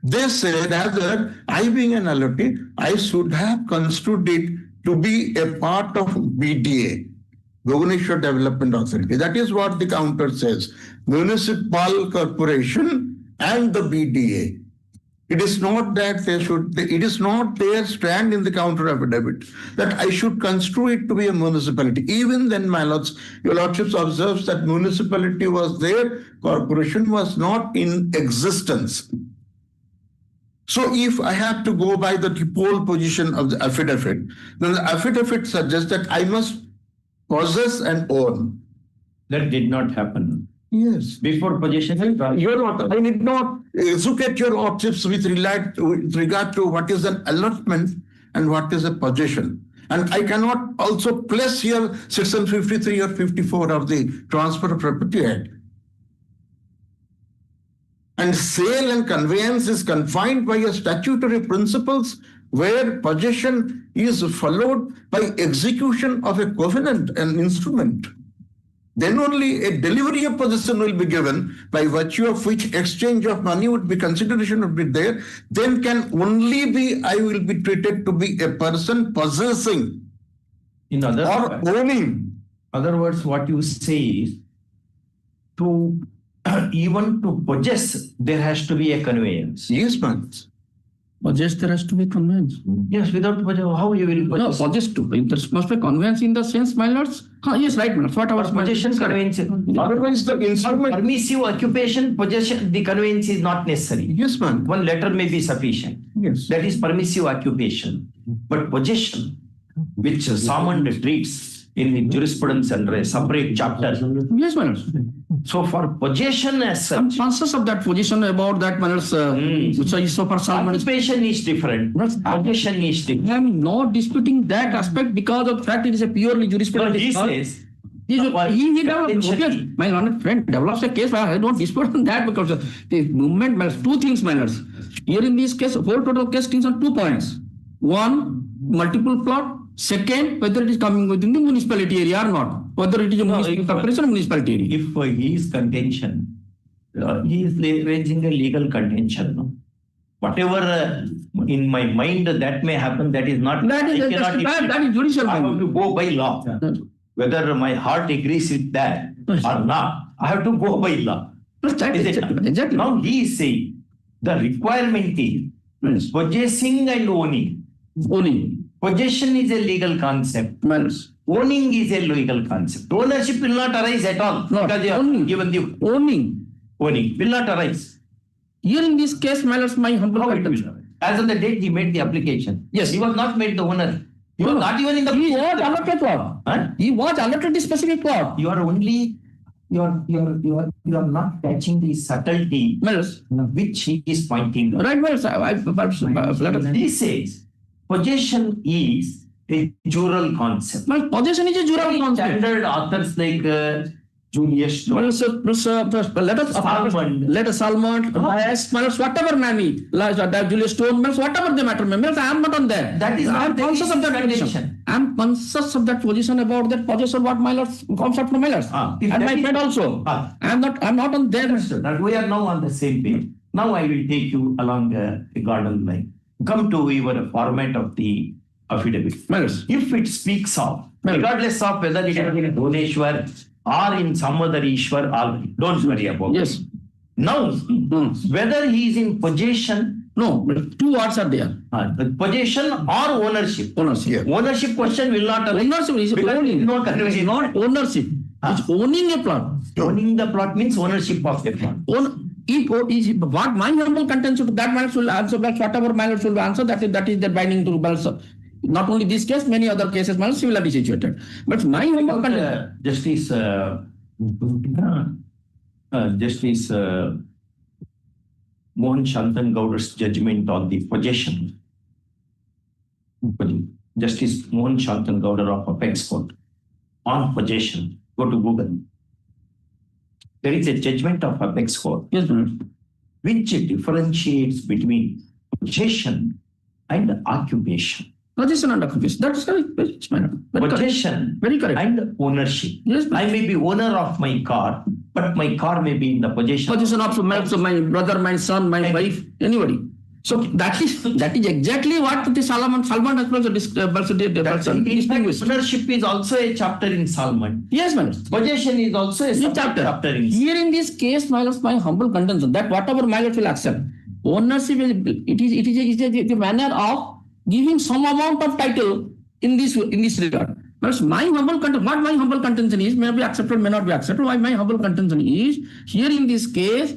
They say that I being an allotee, I should have construed it to be a part of BDA, Bhubaneswar Development Authority. That is what the counter says. Municipal corporation and the BDA. It is not that it is not their stand in the counter affidavit that I should construe it to be a municipality. Even then, my lords, your lordships observes that municipality was there, corporation was not in existence. So if I have to go by the pole position of the affidavit, then the affidavit suggests that I must possess and own. That did not happen. Yes. Before possession. I need not educate your lordships with regard to what is an allotment and what is a possession. And I cannot also place here section 53 or 54 of the Transfer of Property Act. And sale and conveyance is confined by a statutory principles where possession is followed by execution of a covenant, an instrument. Then only a delivery of possession will be given, by virtue of which exchange of money would be, consideration would be there. Then can only be, I will be treated to be a person possessing or owning. Other words, what you say is, to even to possess, there has to be a conveyance. Yes, man. Possess, there has to be conveyance. Yes, without possess, how you will possess? No, possess too. There must be conveyance in the sense, my lords. Yes, right, my lords. What our Possession, conveyance. Otherwise, the instrument. Permissive occupation, possession, the conveyance is not necessary. Yes, man. One letter may be sufficient. Yes. That is permissive occupation. But possession, which Samand treats in the jurisprudence under a separate chapter. Yes, my lords. So for possession as such, I'm conscious of that position about that, my lords. Which is so for some. Occupation is different. Possession is different. I am not disputing that aspect because of the fact it is a purely jurisprudence. He says, he develops, okay, my learned friend develops a case, but I don't dispute on that because the movement matters. Two things matters. Here in this case, whole total case things on 2 points. One, multiple plot. Second, whether it is coming within the municipality area or not. Whether it is a municipal corporation or municipality area. If his contention, he is raising a legal contention. No? Whatever in my mind that may happen, that is not. That is judicial. I have to go by law. Whether my heart agrees with that or not, I have to go by law. Exactly. Now he is saying the requirement is possessing and owning. Possession is a legal concept. Owning is a legal concept. Ownership will not arise at all. No, because owning. Given the Owning will not arise. Here in this case, my lords, my humble question. As on the date he made the application. Yes. He was not made the owner. He was not even in the. He was allotted plot. Huh? He was allotted the specific plot. You are only you are not catching the subtlety which he is pointing out. Right, well, He says possession is a jural concept. well, possession is a jural concept. Standard authors like Julius Well, let us Salmon, whatever may be, Julius Stone, whatever the matter may be, I am not on that. That is I am not the conscious of that condition. position. I am conscious of that position about that possession, what my lord concept from my lords. if And that my is- friend also. I am not on there. That we are now on the same page. Now I will take you along a garden line. Come to your format of the affidavit. If it speaks of, regardless of whether it is in Bhuneshwar or in some other Ishwar, don't worry about Yes. it. Now, whether he is in possession, No, two words are there. possession or ownership. Ownership. Ownership question will not arise. Ownership is because owning. no It is conveyance. not ownership. It's owning a plot. Owning the plot means ownership of the plot. What my humble content should, that man should answer, that whatever man should answer, that is the binding to balance. Not only this case, many other cases man similarly situated. But my humble content. Justice Mohan Shantan Gowda's judgment on the possession. Justice Mohan Shantan Gowda of Apex Court on possession. Go to Google. There is a judgment of Apex Court which differentiates between possession and occupation. Possession and occupation. That's correct. Possession Very correct. and ownership. Yes, I may be owner of my car, but my car may be in the possession of my brother, my son, my wife, anybody. So that is exactly what the Salman has also distinguished. Ownership is also a chapter in Salman. Yes, man. Possession is also a chapter in. Here in this case, my humble contention that whatever my lord will accept, ownership is the manner of giving some amount of title in this regard. But my humble contention is may be accepted, may not be accepted. Why my humble contention is here in this case,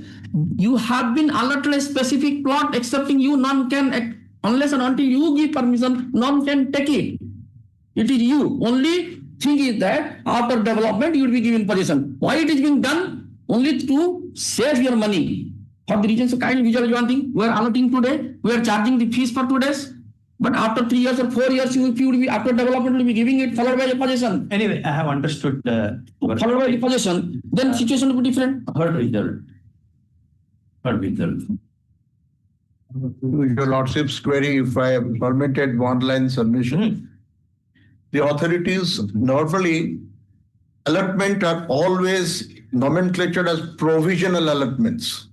you have been allotted a specific plot, excepting you, none can, unless and until you give permission, none can take it. It is you. Only thing is that after development, you will be given possession. Why it is being done? Only to save your money. For the reasons of kind visual one thing, we are allotting today, we are charging the fees for 2 days. But after 3 years or 4 years, you will be after development, will be giving it followed by a possession. Anyway, I have understood followed by the possession, then situation will be different. Heard result. Your Lordship's query, if I have permitted one line submission, the authorities normally allotment are always nomenclatured as provisional allotments.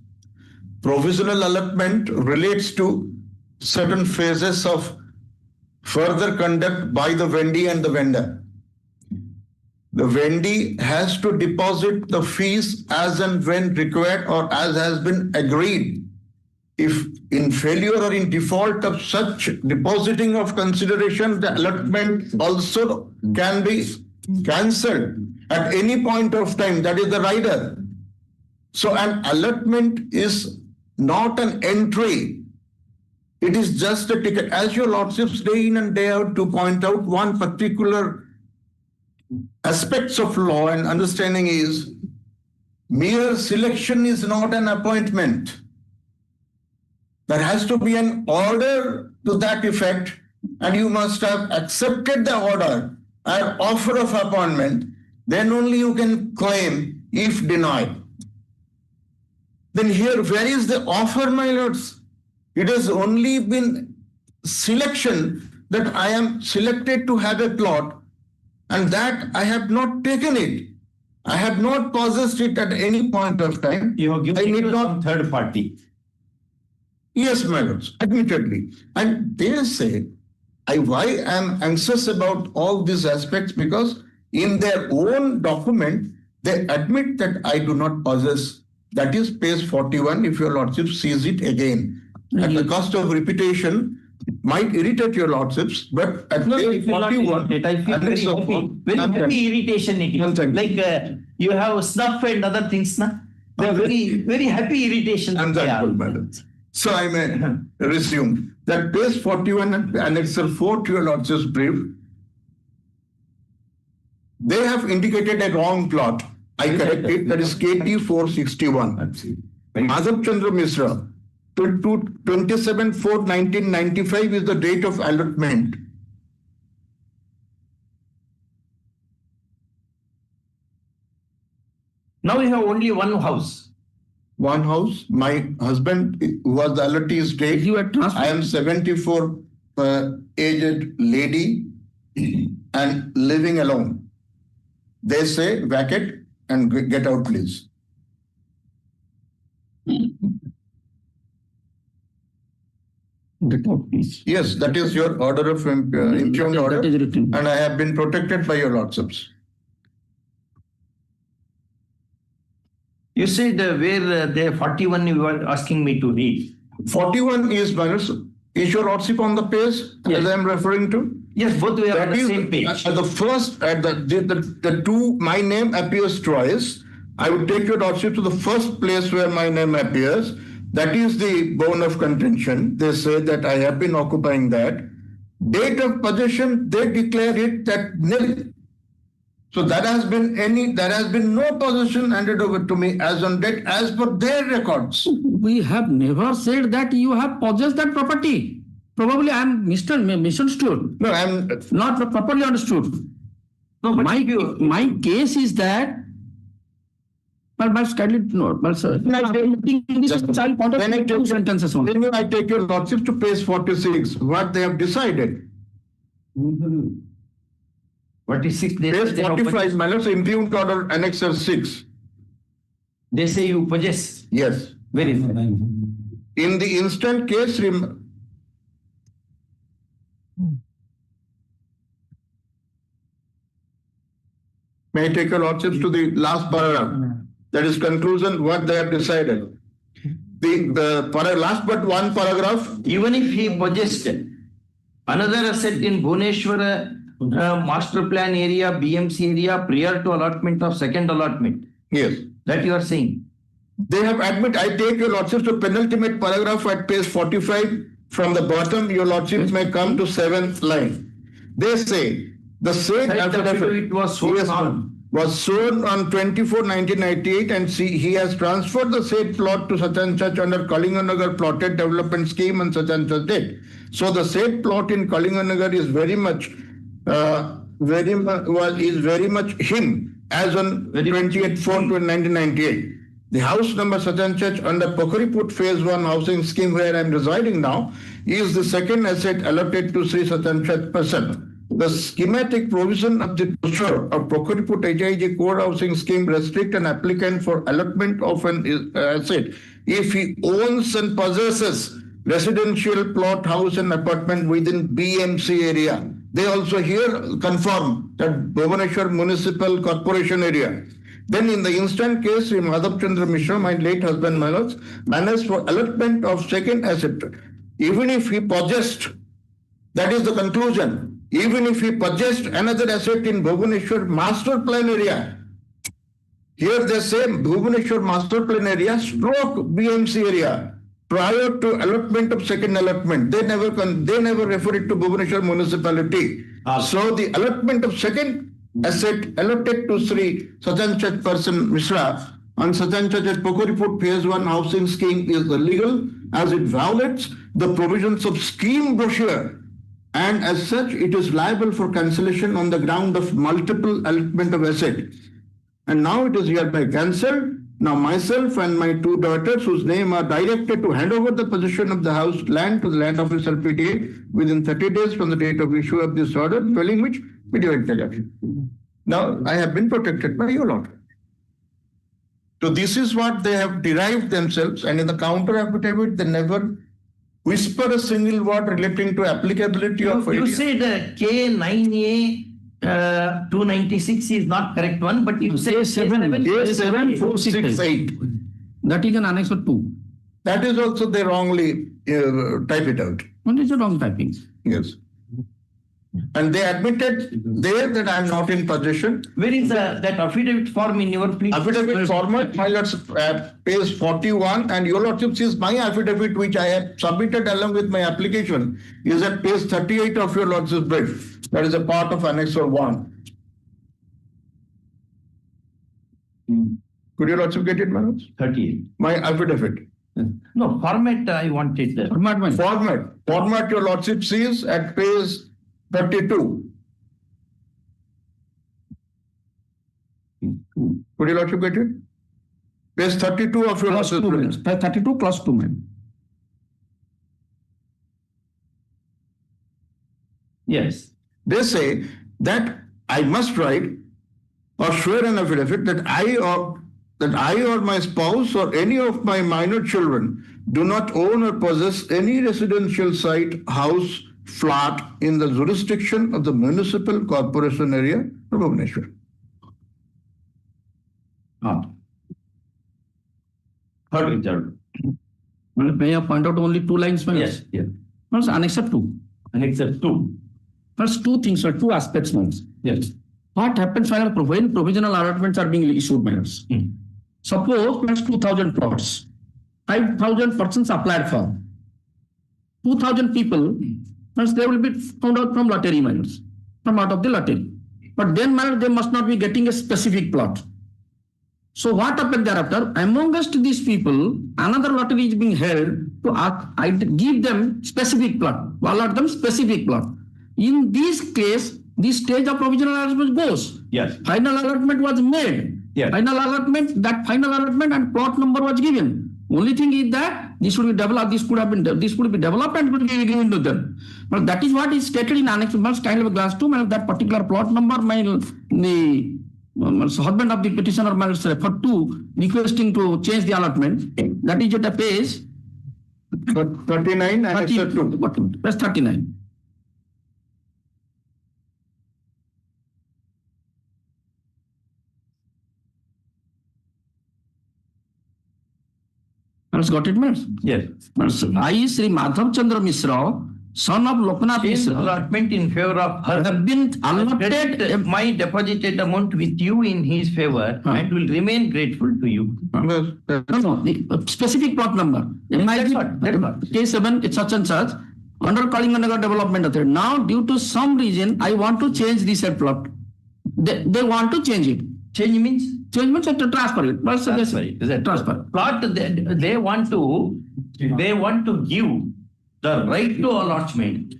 Provisional allotment relates to certain phases of further conduct by the vendee and the vendor. The vendee has to deposit the fees as and when required or as has been agreed. If in failure or in default of such depositing of consideration, the allotment also can be cancelled at any point of time. That is the rider. So an allotment is not an entry. It is just a ticket. As your Lordships day in and day out to point out one particular aspects of law and understanding is mere selection is not an appointment. There has to be an order to that effect, and you must have accepted the order and offer of appointment. Then only you can claim if denied. Then here, where is the offer, my lords? It has only been selection that I am selected to have a plot, and that I have not taken it. I have not possessed it at any point of time. You have given I it need to not. some third party. Yes, my lords, admittedly. And they say, why I am anxious about all these aspects, because in their own document, they admit that I do not possess. That is page 41, if your lordship sees it again. At the cost of repetition, might irritate your lordships, but at page 41, I feel very happy. Very happy irritation it is. Like you have snuff and other things, na? They are very, very happy irritation. I'm thankful, madam. So I may resume that page 41 and annexure 4 to your lordship's brief, they have indicated a wrong plot. I correct it. That is KT 461. Madhav Chandra Mishra, 27/4/1995 is the date of allotment. Now you have only one house. One house. My husband was the allottee's date. You are transferred. I am 74 aged lady and living alone. They say vacate and get out, please. Get out, please. Yes, that is your order of impugned order, That is written. and I have been protected by your lordships. You said where the 41 you were asking me to read. 41 is minus. Is your lordship on the page as I am referring to? Yes, both we are on That the is same page. the first, the two, my name appears twice. I would take your lordship to the first place where my name appears. That is the bone of contention. They say that I have been occupying that. Date of possession, they declare it that nil. So there has been no possession handed over to me as on date as per their records. We have never said that you have possessed that property. Probably I am misunderstood. No, I am not properly understood. No, but my case is that. Well, kindly no, well, sir. When I take two sentences only. Then I take your lordship to page 46. What they have decided. 46. Page 45, my lords, impugned order annexure 6. They say you possess. Yes. Where is it? In the instant case, may I take your lordships to the last paragraph? That is conclusion, what they have decided. The last but one paragraph. Even if he possessed another asset in Bhubaneswar master plan area, BMC area prior to allotment of second allotment. Yes. That you are saying. They have admitted, I take your lordships to penultimate paragraph at page 45. From the bottom, your lordships may come to 7th line. They say the said affidavit was sown on 24/1998 and he has transferred the said plot to such and such under Kalinganagar plotted development scheme and such date. So the said plot in Kalinganagar is very much him as on 28/4/1998. The house number such and such under Pokariput phase 1 housing scheme where I am residing now is the second asset allotted to Sri such and such person. The schematic provision of the brochure of Pokariput HIG core housing scheme restrict an applicant for allotment of an asset if he owns and possesses residential plot, house and apartment within BMC area. They also here confirm that Bhubaneswar Municipal Corporation area. Then in the instant case, Madhav Chandra Mishra, my late husband, my lords, managed for allotment of second asset. Even if he possessed, that is the conclusion, even if he possessed another asset in Bhubaneswar master plan area, here they say Bhubaneswar master plan area stroke BMC area prior to allotment of second allotment. They never refer it to Bhubaneswar municipality. So the allotment of second asset allotted to Sri such and such person Mishra on such and such as Pokariput phase 1 housing scheme is illegal as it violates the provisions of scheme brochure. And as such, it is liable for cancellation on the ground of multiple allotment of asset. And now it is hereby cancelled. Now myself and my two daughters, whose name are directed to hand over the possession of the house land to the land officer PTA within 30 days from the date of issue of this order, dwelling which video interjection. Now I have been protected by your order. So this is what they have derived themselves, and in the counter affidavit, they never whisper a single word relating to applicability of You said K9A 296 is not correct one, but you say A7468. That is an annex of 2. That is also they wrongly type it out. What is the wrong typing? Yes. And they admitted there that I am not in possession. Where is that affidavit form in your plea? Affidavit format, my lords, page 41, and your lordship says my affidavit, which I have submitted along with my application, is at page 38 of your lordship's brief. That is a part of Annexure 1. Could your lordship get it, my lords? 38. My affidavit. No, format I wanted the Format your lordship sees at page 32. Could your lordship get it? Page 32 of your Clause 2, lordship. Page 32, clause 2, ma'am. Yes. They say that I must write or swear an affidavit that I or my spouse or any of my minor children do not own or possess any residential site, house, flat in the jurisdiction of the municipal corporation area of Bhubaneswar. Third reserve. May I point out only 2 lines, ma'am? Yes. Yes. First, Annex 2. Annex 2. First, 2 things or 2 aspects, ma'am. Yes. What happens when provisional allotments are being issued, ma'am? Suppose there's 2,000 plots. 5,000 persons applied for. 2,000 people, they will be found out from lottery, minors, from out of the lottery. But then, they must not be getting a specific plot. So what happened thereafter? Amongst these people, another lottery is being held to give them specific plot, allot them specific plot. In this case, this stage of provisional allotment goes. Yes. Final allotment was made. Yes. Final allotment and plot number was given. Only thing is that this should be developed, this could be developed and could be given to them. But that is what is stated in Annex kind of a class 2, that particular plot number the husband of the petitioner must refer to requesting to change the allotment. That is at a page 39 and 2. Page 39. Got it, man? Yes. I, Sri Madhav Chandra Misra, son of Loknath Misra, allotment in favor of her have been allotted my deposited amount with you in his favor and will remain grateful to you. No, the specific plot number. Case 7, it's such and such. Under Kalinganagar Development Authority. Now, due to some reason, I want to change this said plot. They want to change it. Change means? Change means to transfer it. Transfer it. Is that transfer? Plot, they want to give the right to allotment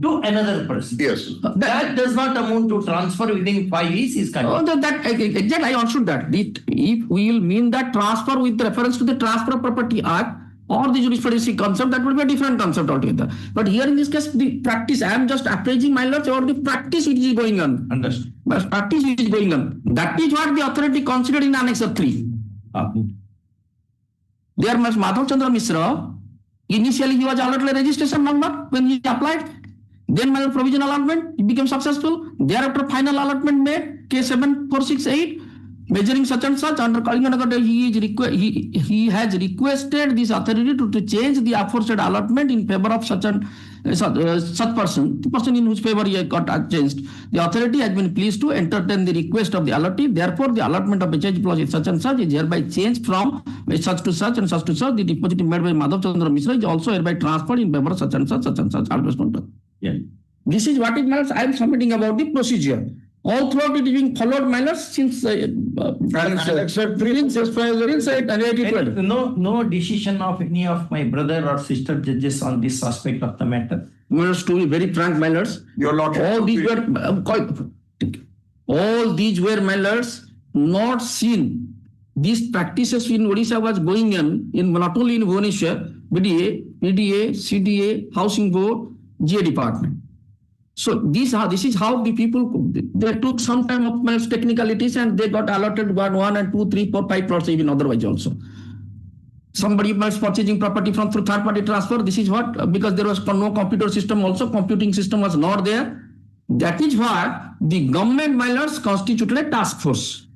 to another person. Yes. That does not amount to transfer within 5 years is kind of. Exactly, I understood that. If we will mean that transfer with reference to the Transfer of Property Act or the jurisprudency concept, that will be a different concept altogether. But here in this case, the practice, I am just appraising my lords or the practice which is going on. Understood. But practice which is going on. That is what the authority considered in Annex 3. There must Madhav Chandra Misra, initially he was allotted a registration number when he applied. Then my provisional allotment, it became successful. Thereafter final allotment made, case 7468. Measuring such and such under Kalinganagar, he has requested this authority to change the aforesaid allotment in favor of such person, the person in whose favor he got changed. The authority has been pleased to entertain the request of the allotee. Therefore, the allotment of HH clause is such and such is hereby changed from such to such and such to such. The deposit made by Madhav Chandra Misra is also hereby transferred in favor of such and such, always noted. Yeah. This is what it means. I am submitting about the procedure. All throughout it is being followed, minors, since no decision of any of my brother or sister judges on this aspect of the matter. Minors, to be very frank, minors, all these were minors not seen. These practices in Odisha was going on in not only in Bhubaneswar, BDA, PDA, CDA, Housing Board, GA department. So this is how the people, they took some time of technicalities and they got allotted 1 and 2, 3, 4, 5 plots even otherwise also. Somebody was purchasing property through third party transfer. This is what, because there was no computer system also, computing system was not there. That is what the government minors constituted a task force.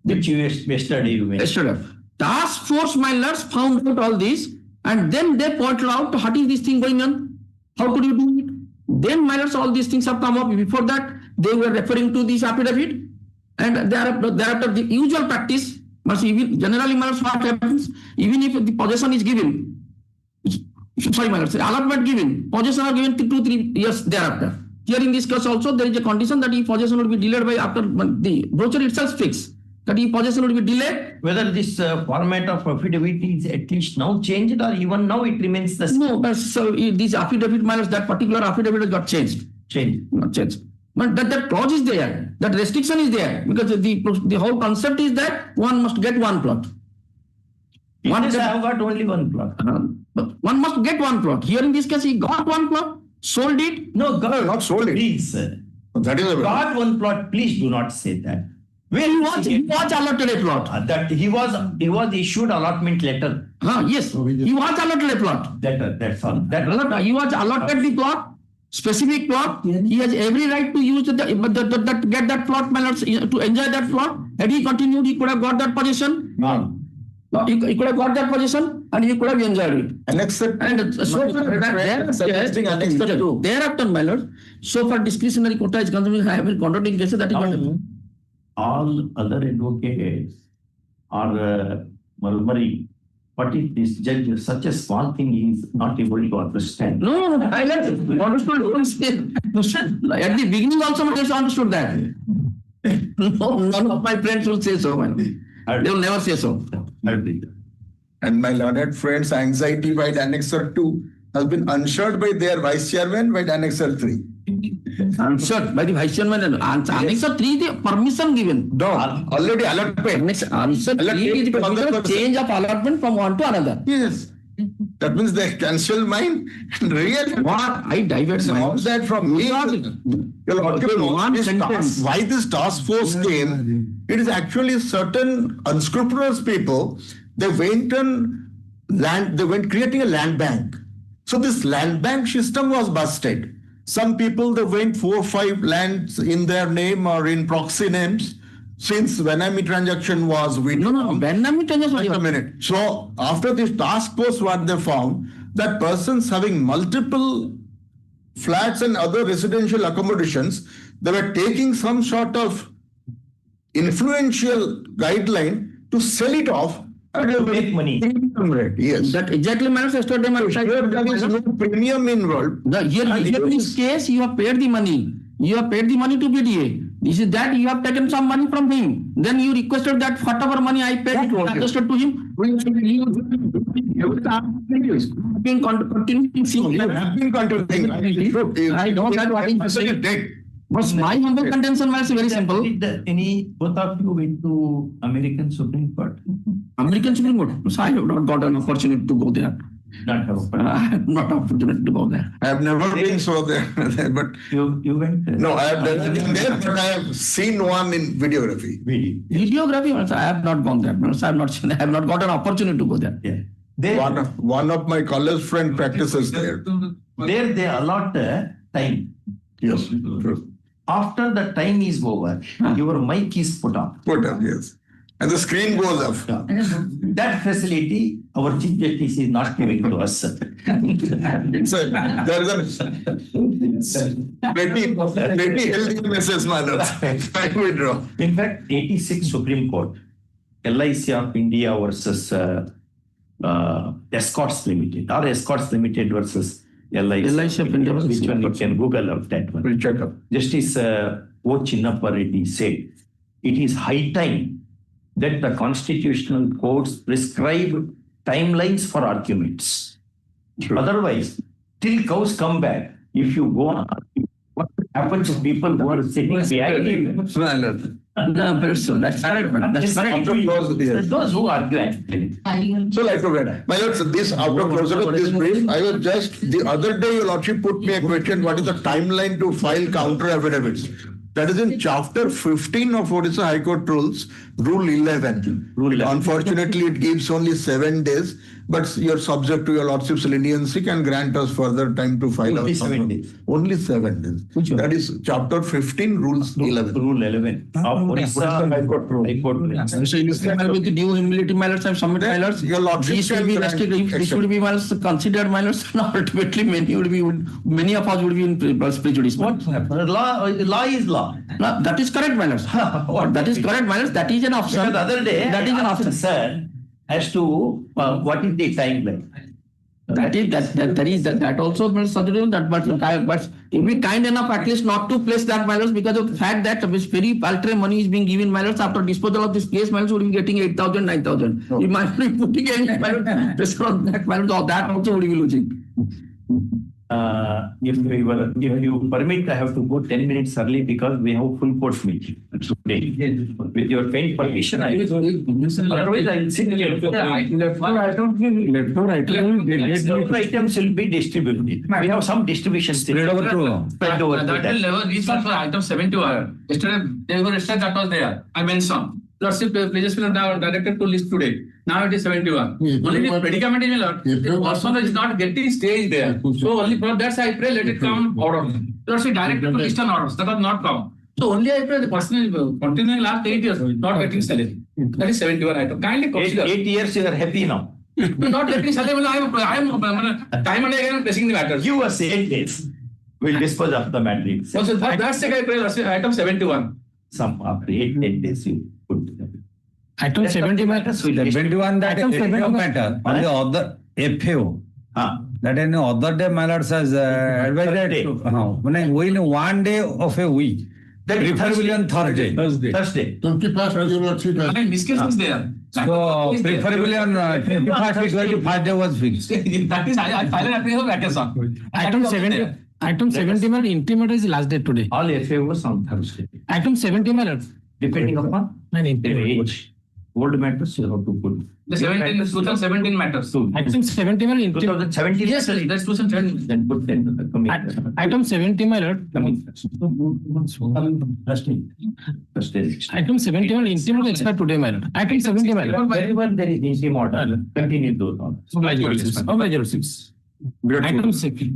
Which yesterday you mentioned. Task force minors found out all this and then they pointed out what is this thing going on? How could you do it? Then minors, all these things have come up. Before that, they were referring to this affidavit, and thereafter the usual practice. But even generally, minors, what happens? Even if the possession is given, minors, allotment given, possession are given 2-3 years thereafter. Here in this case also, there is a condition that if possession will be delayed by after the brochure itself fixed. that his possession will be delayed. Whether this format of affidavit is at least now changed or even now it remains the same. No, but so this affidavit, my lords, that particular affidavit has got changed. Not changed. But that clause is there, that restriction is there, because the whole concept is that one must get one plot. One I have got only one plot. But one must get one plot. Here in this case, he got one plot, sold it. No, not sold it. Please. That is a Got one plot, please do not say that. Where he was allotted a plot. That he was issued allotment letter. Yes, he was allotted a plot. That's all. He was allotted the plot, specific plot. He has every right to use get that plot, my lords, to enjoy that plot. Had he continued, he could have got that possession. He could have got that possession and he could have enjoyed it. And so thereafter, my lord, so far discretionary quota is concerned, I have been conducting cases that is all other advocates are murmuring. What if this judge, such a small thing, he is not able to understand? No, I understood. At the beginning also, I just understood that. No, none of my friends will say so, man. They will never say so. And my learned friends' anxiety by Annexer 2 has been answered by their vice chairman by Annexer 3. Answered by the vice chairman and Annexer 3, the permission given. No, already allotment. Answer 3 is the permission of change of allotment from one to another. Yes. That means they cancel mine. Really? What? I divert all that from me. Why this task force came, it is actually certain unscrupulous people, they went creating a land bank. So this land bank system was busted. Some people, they went 4 or 5 lands in their name or in proxy names. Since Benami transaction was withdrawn. No, Benami transaction. Wait a minute. So after this task force, what they found, that persons having multiple flats and other residential accommodations, they were taking some sort of influential guideline to sell it off to make money. Yes. That exactly matters. Yesterday, there is no premium involved. Here in this case, you have paid the money. You have paid the money to BDA. This is that you have taken some money from him. Then you requested that whatever money I paid, it was adjusted to him. You have been continuing. I don't know what is saying. But my humble contention was very simple. Did both of you went to American Supreme Court? American Supreme Court? So I have not got an opportunity to go there. Not opportunity to go there. I have never been so there, but you went there? No, I have never been there, but I have seen one in videography. Videography? I have not gone there. I have not got an opportunity to go there. Yeah. One of my college friend practices there. There they allot time. Yes, true. After the time is over, your mic is put on. Put up, yes. And the screen goes up. That facility, our Chief Justice is not giving to us. So there is a pretty healthy message, my lord. I withdraw. In fact, 86 Supreme Court, LIC of India versus Escorts Limited, or Escorts Limited versus LIC of India. Which one you can Google of that one. We'll check up. Justice O. Chinnappa Reddy said, it is high time that the constitutional courts prescribe timelines for arguments. True. Otherwise, till cows come back, if you go on, what happens to people who are sitting behind you? That's correct. That's correct. Those who argue actually. So, like my lord, this after closure of this brief, I was just the other day, your lordship put me a question: what is the timeline to file counter affidavits? That is in chapter 15 of Orissa High Court rules, rule 11. Unfortunately, it gives only 7 days, but you're subject to your lordship's leniency and grant us further time to file. Only 7 days. Only 7 days. That is chapter 15, rules 11. Rule 11 of Orissa High Court rule. So in this with the new humility matters and submit matters, your lordship these will be restricted. This would be matters considered matters, and ultimately many of us would be in prejudice. What law is law. No, that is correct matters. That is correct matters. That is an option. The other day, that is an option. Sir, as to what is the timeline. That also means suggesting that, but if we kind enough at least not to place that balance because of the fact that very paltry money is being given balance after disposal of this case balance would be getting 8,000, 9,000. You might be putting any balance on that balance or that also would be losing. If you permit, I have to go 10 minutes early because we have full court meeting today. With your kind permission, I will. Otherwise, I will sit here. Leftover items will be distributed. We have some distribution. Spread over to That will never reach for item 71. Yesterday, they were said that was there. I mentioned. Lordship, please fill now directed to list today. Now it is 71. Only the predicament is Lord. The person is not getting stage there. So only for that I pray let it come order. Lordship directed to list and orders. That was not come. So only I pray the person is continuing last 8 years not getting salary. That is 71 item. Kindly consider. 8 years you are happy now. Not getting salary. I am time and again pressing the matter. Give us 8 days. We'll dispose of the matter. So that's the guy pray item 71. Some after 8 days you put. Item 70 matters. 71 that item 70 matter on the other FAO. That any other day my lord says advised within 1 day of a week. Preferably on Thursday. 21st. I mean, miscase is there. So preferably on 21st because the first day was fixed. That is I filed an application letters on. Item 70. Item 70 matter intimate is last day today. All FAOs on Thursday. Item 70 matter. Depending upon their age. Old matters you have to put. The 2017 matters. Item 70 matter intimate. 2017. Yes, sir. That's 2017. Then put them. Item 70 matter. Item 70 matter intimate expert today matter. Item 70 matter. Very well, there is easy model. Continue those. Congratulations. Item 70.